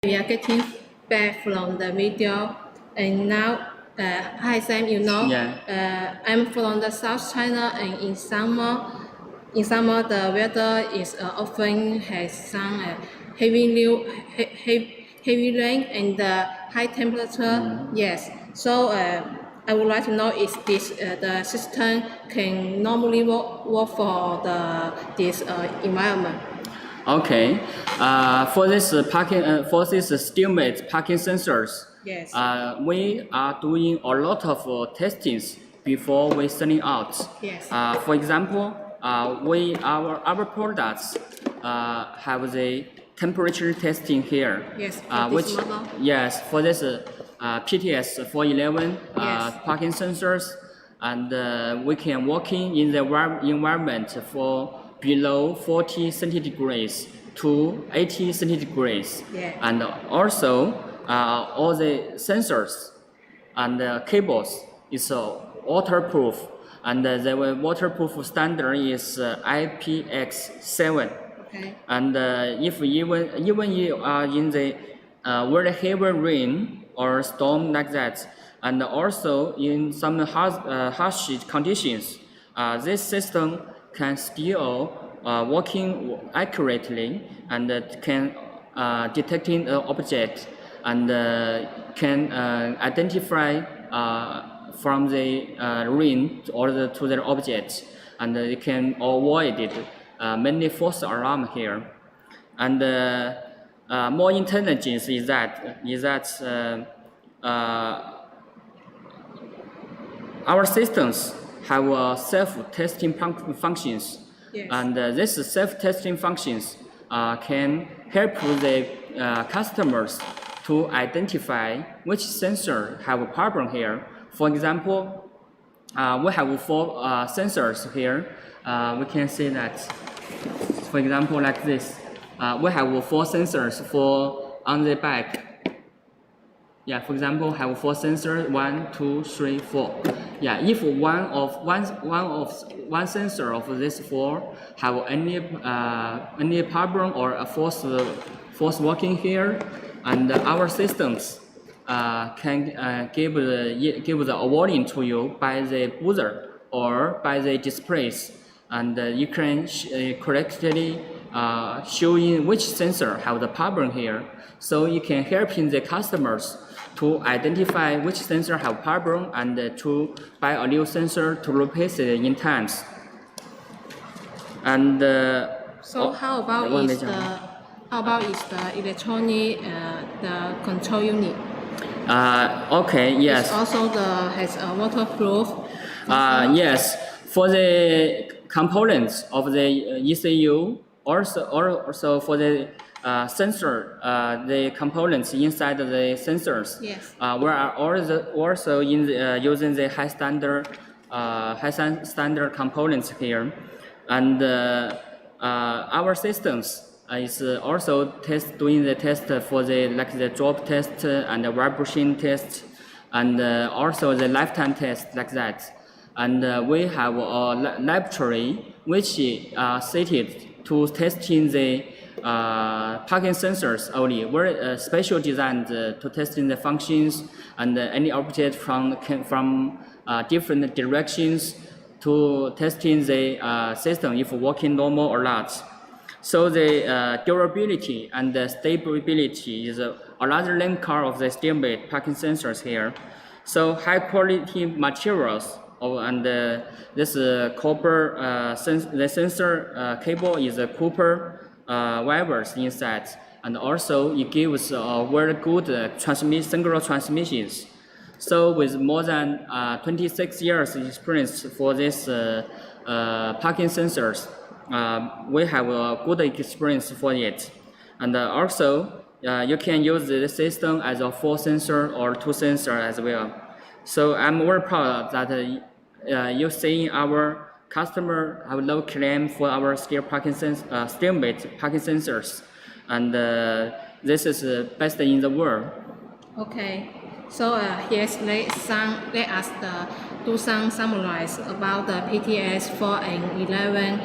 We are getting back from the video, and now, hi Sam, you know, I'm from the South China, and in summer the weather is often has some heavy rain and high temperature. Yes, so I would like to know if the system can normally work for this environment. Okay, for this Steelmate parking sensors, yes, we are doing a lot of testings before we sending out. Yes. For example, our products have the temperature testing here. Yes. Yes, for this PTS 411 parking sensors, and we can working in the environment for below 40 centigrades to 80 centigrades. Yeah. And also all the sensors and cables is waterproof, and the waterproof standard is IPX7. Okay. And if even you are in the very heavy rain or storm like that, and also in some harsh conditions, this system can still working accurately, and can detecting an object, and can identify from the rain to the object, and it can avoid it many false alarm here. And more intelligence is that our systems have self-testing functions. Yes. And these self-testing functions can help the customers to identify which sensor have a problem here. For example, we have 4 sensors here. We can see that, for example, like this. We have 4 sensors on the back. Yeah, for example, have 4 sensors, 1, 2, 3, 4. Yeah, if one sensor of this 4 have any problem or a false working here, and our systems can give the warning to you by the buzzer or by the displays, and you can correctly showing which sensor have the problem here, so you can help in the customers to identify which sensor have problem, and to buy a new sensor to replace it in times. And so how about is the electronic the control unit? Okay, yes. It's also has a waterproof. Yes, for the components of the ECU, also for the sensor, the components inside the sensors. Yes. We are also using the high standard components here, and our systems is also doing the test for the drop test and the vibration test, and also the lifetime test like that. And we have a laboratory which is seated to testing the parking sensors only, very special designed to testing the functions and any object from different directions to testing the system if working normal or not. So the durability and the stability is another link card of the Steelmate parking sensors here. So high quality materials and this copper the sensor cable is a copper wires inside, and also it gives very good single transmissions. So with more than 26 years experience for this parking sensors, we have a good experience for it. And also you can use the system as a 4 sensor or 2 sensor as well. So I'm very proud that you seeing our customer have no claim for our Steelmate parking sensors, and this is the best in the world. Okay, so here's let us do some summarize about the PTS 4 and 11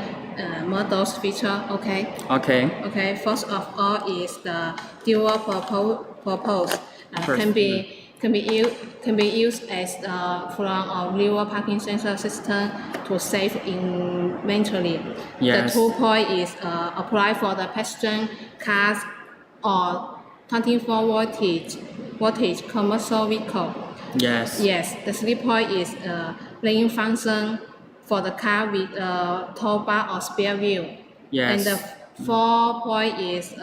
models feature. Okay. Okay. Okay. First of all is the dual purpose can be used as from a real parking sensor system to save inventory. Yes. The 2 point is apply for the passenger cars or 24 voltage commercial vehicle. Yes. Yes. The 3 point is lane function for the car with tow bar or spare wheel. Yes. And the 4 point is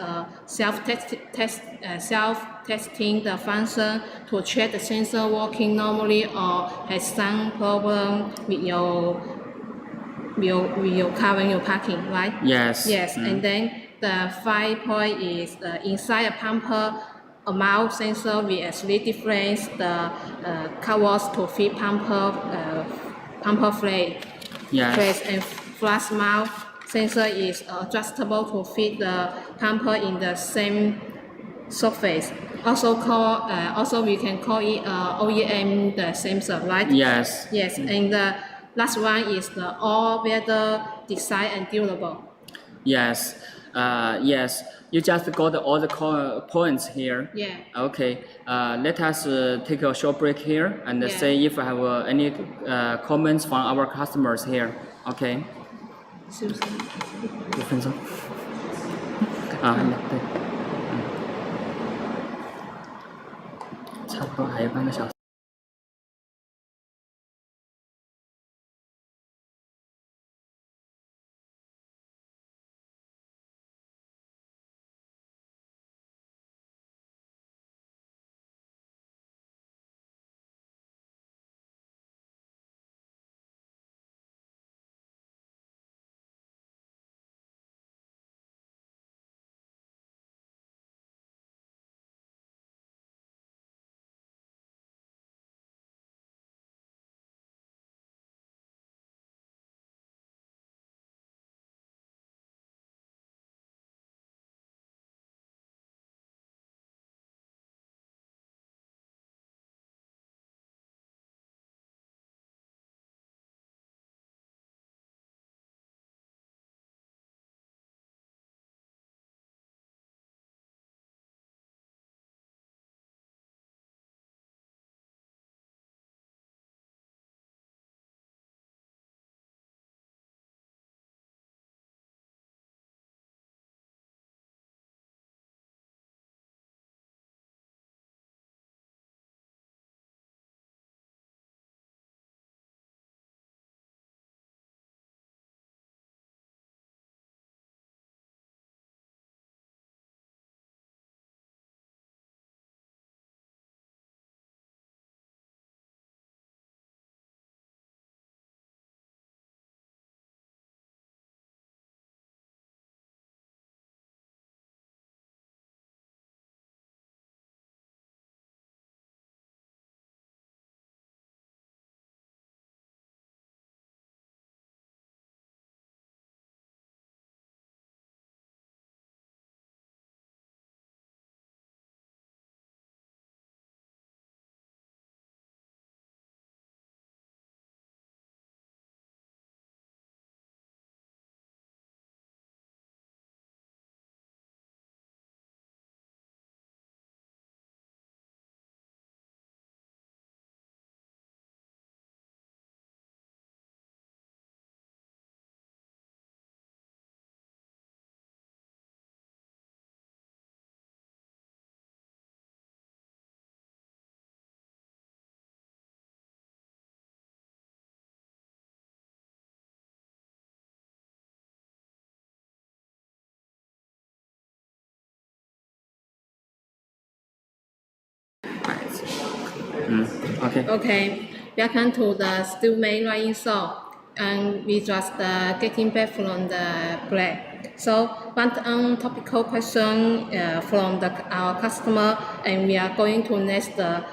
self-testing the function to check the sensor working normally or has some problem with your car when you're parking, right? Yes. Yes. And then the 5 point is inside a pumper amount sensor we actually difference the covers to fit pumper flake. Yes. And flash mount sensor is adjustable to fit the pumper in the same surface. Also we can call it OEM the sensor, right? Yes. Yes. And the last one is the all-weather design and durable. Yes. Yes. You just got all the points here. Yeah. Okay. Let us take a short break here and see if I have any comments from our customers here. Okay. 是不是？5分钟。对。差不多还有半个小时。Okay. Okay, welcome to the Steelmate riding show, and we just getting back from the break. So, one topical question from our customer, and we are going to next the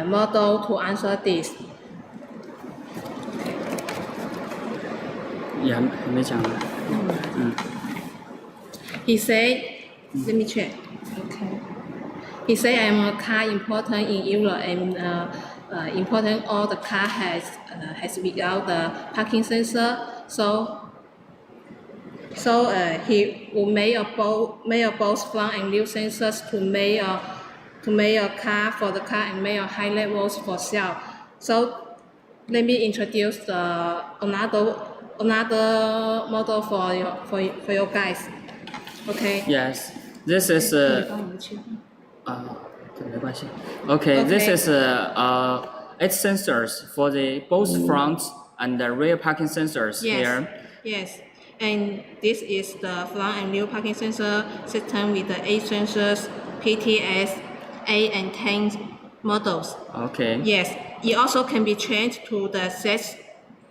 model to answer this. 也还没讲呢。He said, let me check. Okay. He said, I am a car importer in Europe, and important all the car has without the parking sensor. So he will make both front and rear sensors to make a car for the car and make a high levels for sale. So let me introduce another model for your guys. Okay. Yes, this is Okay, this is 8 sensors for the both front and the rear parking sensors here. Yes, and this is the front and rear parking sensor system with the 8 sensors, PTS 8 and 10 models. Okay. Yes, it also can be changed to the six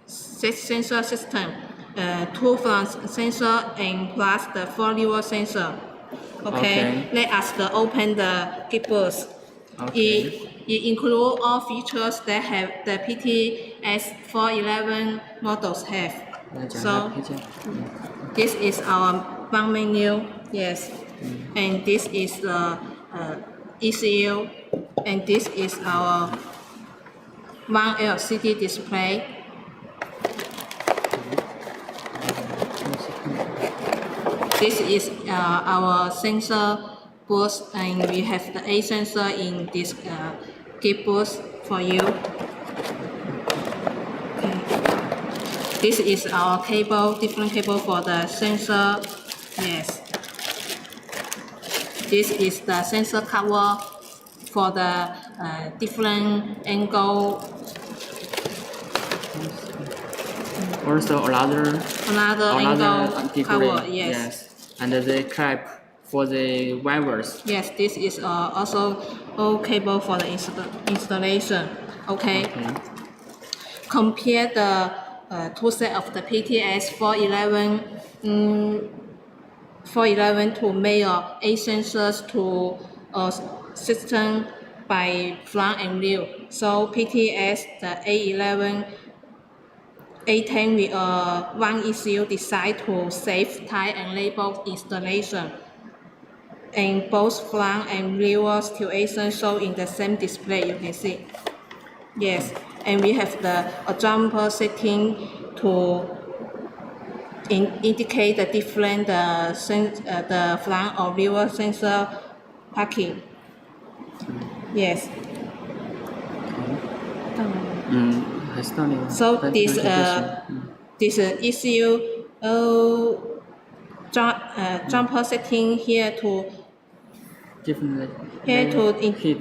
sensor system, 2 front sensor and plus the 4 rear sensor. Okay. Let us open the keyboards. Okay. It includes all features that have the PTS 411 models have. So this is our one menu. Yes, and this is the ECU, and this is our one LCD display. This is our sensor booth, and we have the 8 sensor in this kit booth for you. Okay. This is our cable, different cable for the sensor. Yes. This is the sensor cover for the different angle. Also another angle degree. cover. Yes. And the clip for the wires. Yes, this is also all cable for the installation. Okay. Compare the two set of the PTS 411 to make 8 sensors to system by front and rear. So PTS the 811. A10 with one ECU designed to save time and label installation. And both front and rear situation show in the same display, you can see. Yes, and we have the jumper setting to indicate the different the front or rear sensor parking. Yes. So this ECU jumper setting here to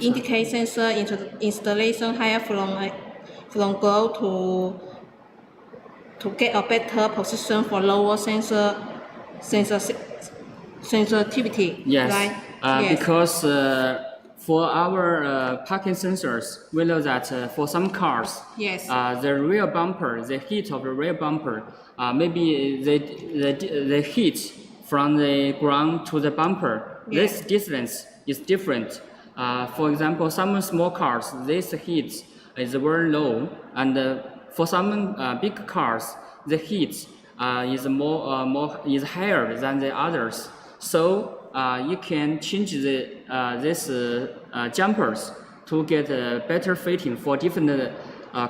indicate sensor installation higher from go to get a better position for lower sensitivity. Yes, right? Because for our parking sensors, we know that for some cars, the rear bumper, the heat of the rear bumper, maybe the heat from the ground to the bumper, this distance is different. For example, some small cars, this heat is very low, and for some big cars, the heat is is higher than the others. So you can change these jumpers to get a better fitting for different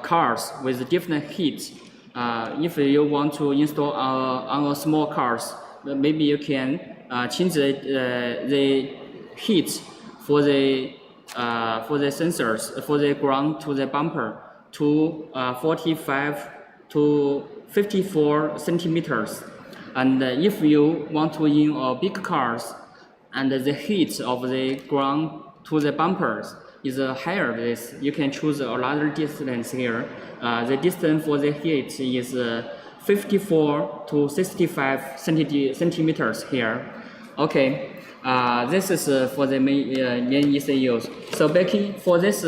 cars with different heat. If you want to install on a small cars, maybe you can change the heat for the sensors for the ground to the bumper to 45 to 54 centimeters. And if you want to in big cars, and the heat of the ground to the bumpers is higher, you can choose another distance here. The distance for the heat is 54 to 65 centimeters here. Okay, this is for the main ECUs. So Becky, for this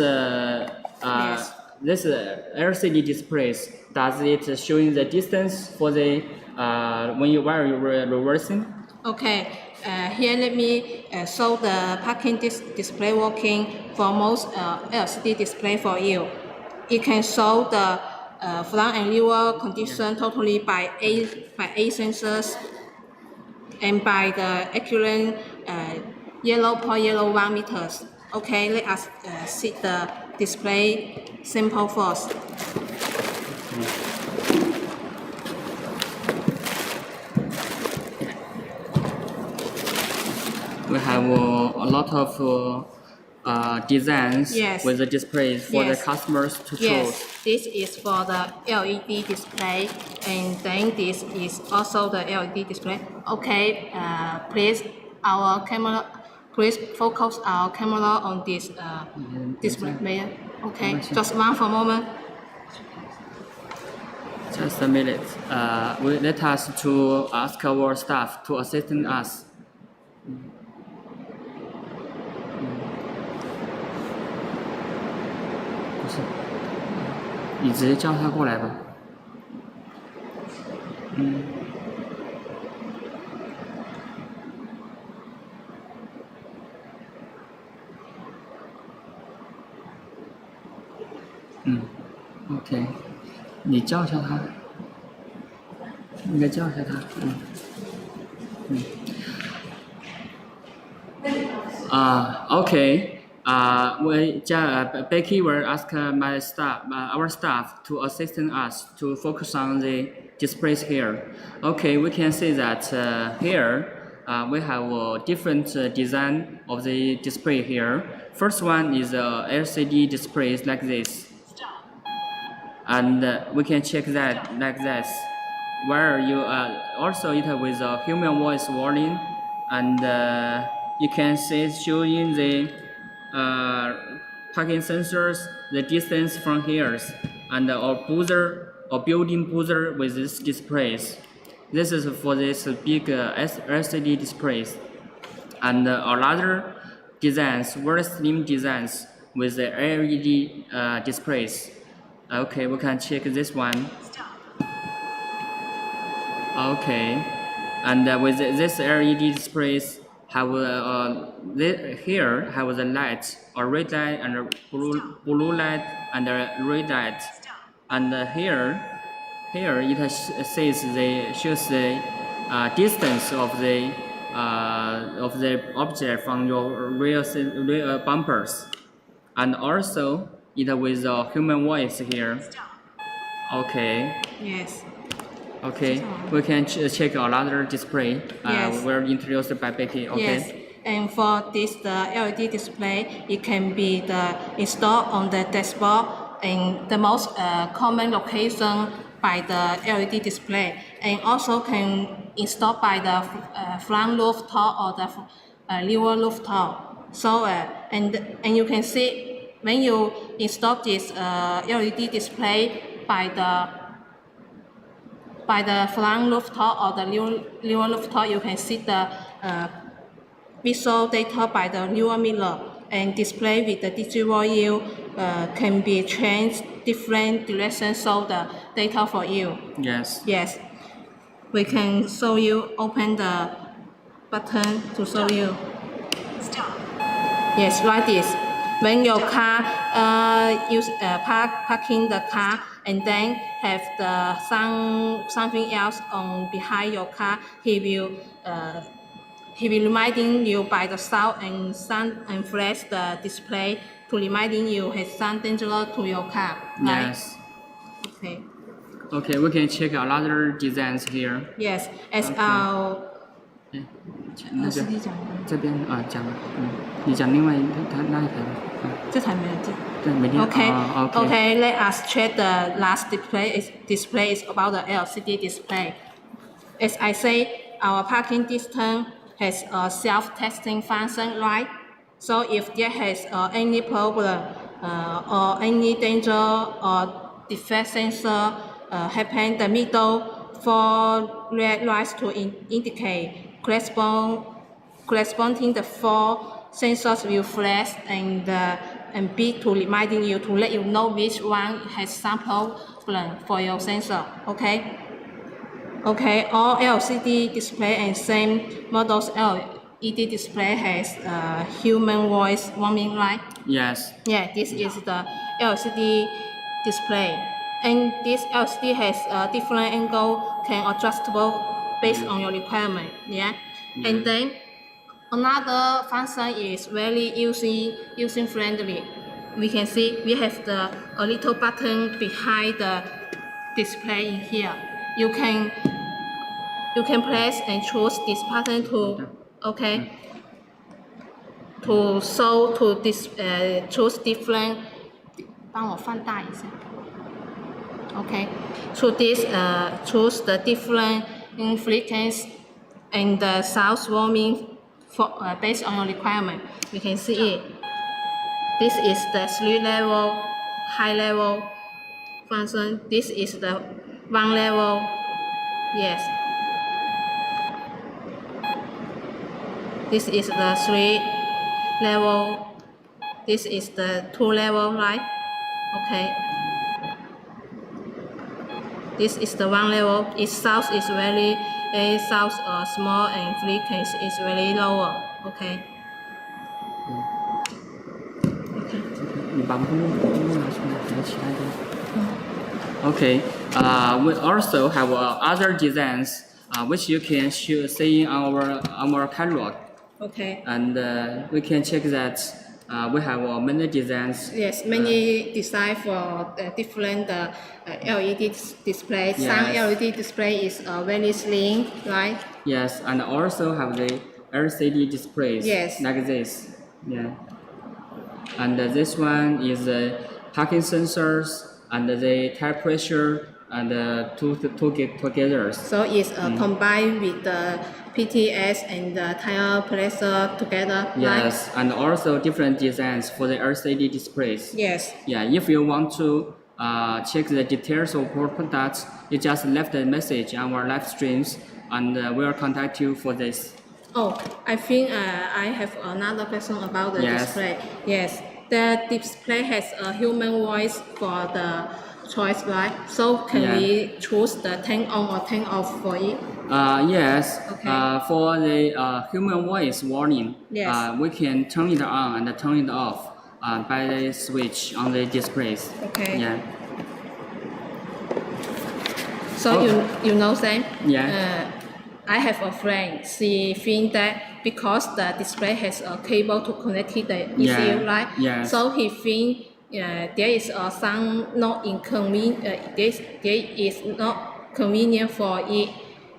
Yes. This LCD displays, does it showing the distance for the while you're reversing? Okay, here let me show the parking display working for most LCD display for you. It can show the front and rear condition totally by eight sensors and by the accurate yellow per yellow 1 meters. Okay, let us see the display sample first. We have a lot of designs Yes. with the displays for Yes. the customers to choose. Yes, this is for the LED display, and then this is also the LED display. Okay, please focus our camera on this display. Okay, just one for a moment. Just a minute. Let us to ask our staff to assist us. 不是，你直接叫他过来吧。OK， 你叫一下他，应该叫一下他。OK. Becky will ask our staff to assist us to focus on the displays here. Okay, we can see that here we have a different design of the display here. First one is LCD displays like this, and we can check that like this, where you also it with a human voice warning, and you can see showing the parking sensors, the distance from here, and a buzzer or building buzzer with these displays. This is for this big LCD displays, and another designs, very slim designs with the LED displays. Okay, we can check this one. Okay, and with this LED displays have here have the light, a red light and a blue light and a red light, and here it shows the distance of the object from your rear bumpers, and also it with a human voice here. Okay. Yes. Okay, we can check another display. Yes. Were introduced by Becky. Okay. Yes, and for this the LED display, it can be installed on the dashboard in the most common location by the LED display, and also can install by the front rooftop or the rear rooftop. So and you can see when you install this LED display by the front rooftop or the rear rooftop, you can see the visual data by the rear mirror, and display with the digital value can be changed different directions, so the data for you. Yes. Yes. We can show you, open the button to show you. Stop. Yes, like this. When your car parking the car, and then have something else on behind your car, he will reminding you by the sound and flash the display to reminding you has some danger to your car. Right? Yes. Okay. Okay, we can check another designs here. Yes, as Okay. our 这边讲，你讲另外他那一台吧。这台没有进。对，没电。 Okay. Okay. Okay. Let us check the last display. Display is about the LCD display. As I say, our parking distance has a self-testing function, right? So if there has any problem or any danger or defect sensor happen, the middle four red lights to indicate corresponding the four sensors will flash, and and B to reminding you to let you know which one has sample blank for your sensor. Okay. Okay. All LCD display and same models LED display has human voice warning light. Yes. Yeah, this is the LCD display, and this LCD has a different angle, can adjustable based on your requirement. Yeah, and then another function is very user friendly. We can see we have a little button behind the display in here. You can press and choose this button to to show to this choose different. 帮我放大一下。Okay, so this choose the different frequencies and the sound warming for based on your requirement. You can see it. This is the 3 level high level function. This is the 1 level. Yes. This is the 3 level. This is the 2 level, right? Okay. This is the 1 level. Its sound is very sound small and frequency is very lower. Okay. Okay. We also have other designs which you can see in our catalog. Okay. And we can check that we have many designs. Yes, many design for different LED display. Yes. Some LED display is very slim, right? Yes, and also have the LCD displays. Yes. Like this. Yeah. And this one is parking sensors and the tire pressure and two get together. So it's combined with the PTS and the tire pressure together. Yes, right? And also different designs for the LCD displays. Yes. Yeah, if you want to check the details of our products, you just left a message on our live streams, and we'll contact you for this. Oh, I think I have another question about the display. Yes, the display has a human voice for the choice, right? So can we choose the turn on or turn off for it? Yes. Okay. For the human voice warning, we can turn it on and turn it off by the switch on the displays. Okay. Yeah. So you know, Sam? Yeah. I have a friend. She think that because the display has a cable to connect the ECU, right? Yes. So he think there is some not inconvenient. There is not convenient for it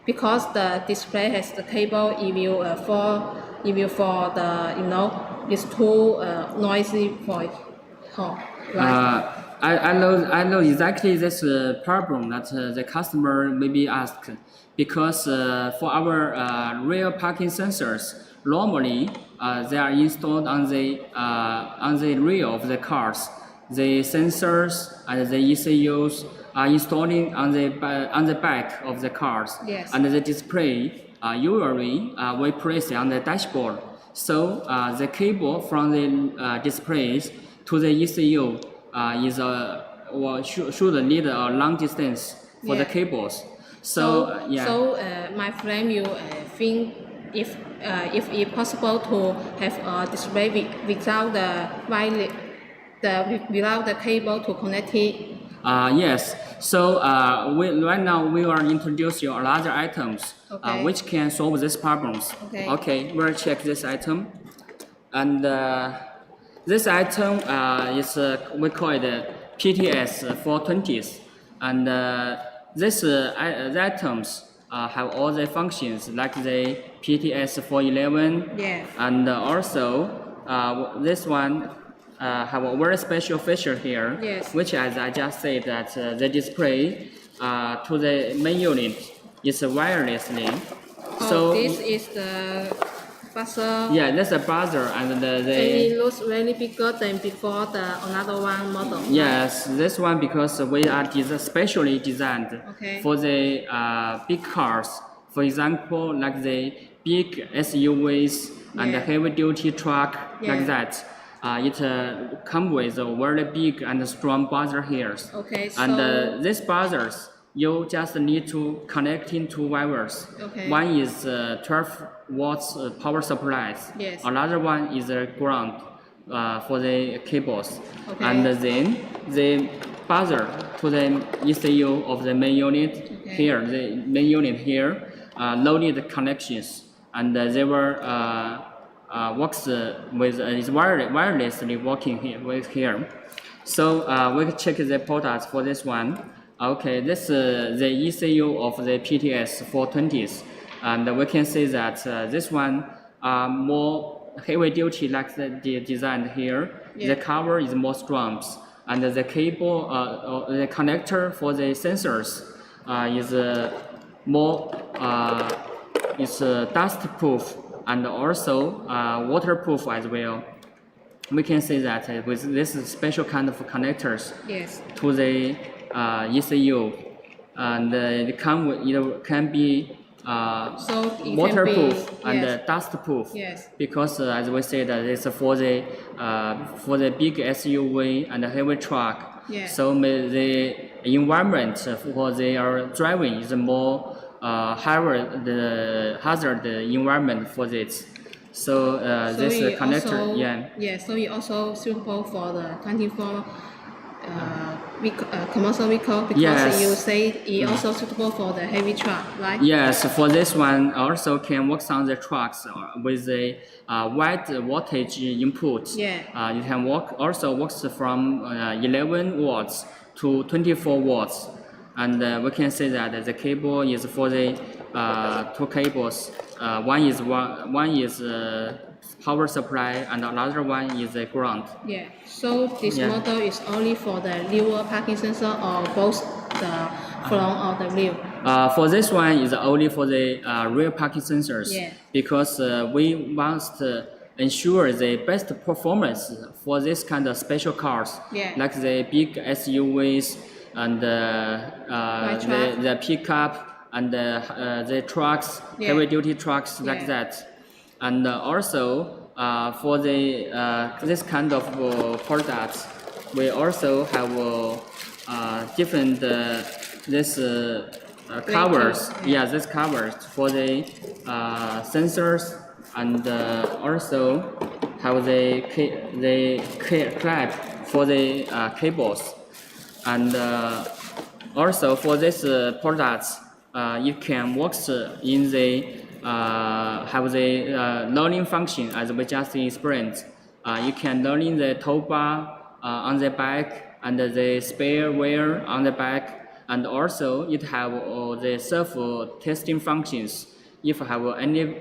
because the display has the cable. It will for the it's too noisy for it. Right? I know exactly this problem that the customer maybe asked, because for our rear parking sensors, normally they are installed on the rear of the cars. The sensors and the ECUs are installed on the back of the cars. Yes. And the display usually we place on the dashboard. So the cable from the displays to the ECU should need a long distance for the cables. So my friend, you think if it's possible to have a display without without the cable to connect it? Yes. So right now we are introducing other items which can solve these problems. Okay. We'll check this item, and this item is we call it PTS 420s, and these items have all the functions like the PTS 411, and also this one have a very special feature here, which, as I just said, that the display to the main unit is wirelessly. So this is the buzzer. Yeah, that's a buzzer, and and it looks really bigger than before the another one model. Yes, this one because we are specially designed for the big cars. For example, like the big SUVs and the heavy-duty truck, like that. it comes with a very big and strong buzzer here. Okay, so and these buzzers, you just need to connect in two wires. Okay. One is 12 watts power supply. Yes. Another one is a ground for the cables. Okay. And then the buzzer to the ECU of the main unit here, the main unit here, loaded connections, and they were works with is wirelessly working here. So we can check the products for this one. Okay, this is the ECU of the PTS 420s, and we can see that this one more heavy duty like the design here. Yeah. The cover is more strong, and the cable, the connector for the sensors is more is dust proof and also waterproof as well. We can see that with this special kind of connectors yes. to the ECU, and it can be so it waterproof can be, and yes. dust-proof. Yes. Because as we said, it's for the big SUV and heavy truck. Yeah. So the environment for their driving is more the hazard environment for this. So, so this connector, also, yeah. So it also suitable for the 24 commercial vehicle because yes. you say it also suitable for the heavy truck, right? Yes, for this one also can work on the trucks with a wide voltage input. Yeah. You can also works from 11 watts to 24 watts. And we can say that the cable is for the two cables. One is power supply, and another one is the ground. Yeah. So this model is only for the rear parking sensor, or both the front or the rear? For this one is only for the rear parking sensors. Yeah. Because we must ensure the best performance for this kind of special cars, like the big SUVs and the pickup and the trucks, heavy duty trucks like that. And also for the this kind of products, we also have different this covers. Yeah, this covers for the sensors, and also have the clip for the cables. And also for this products, you can work in the have the learning function as we just explained. You can learn in the tow bar on the back and the spare wheel on the back, and also it have the self-testing functions. If you have any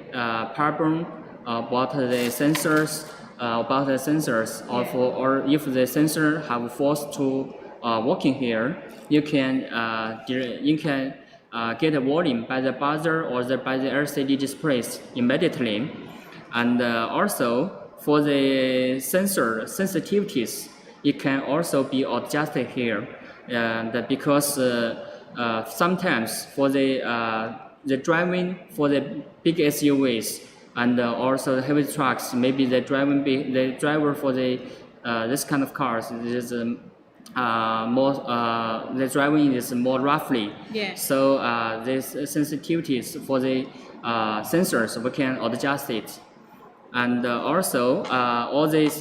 problem about the sensors, or if the sensor have forced to working here, you can get a warning by the buzzer or by the LCD displays immediately. And also for the sensor sensitivities, it can also be adjusted here. And because sometimes for the driving for the big SUVs and also the heavy trucks, maybe the driver for the this kind of cars is the driving is more roughly. Yeah. So this sensitivities for the sensors, we can adjust it. And also all these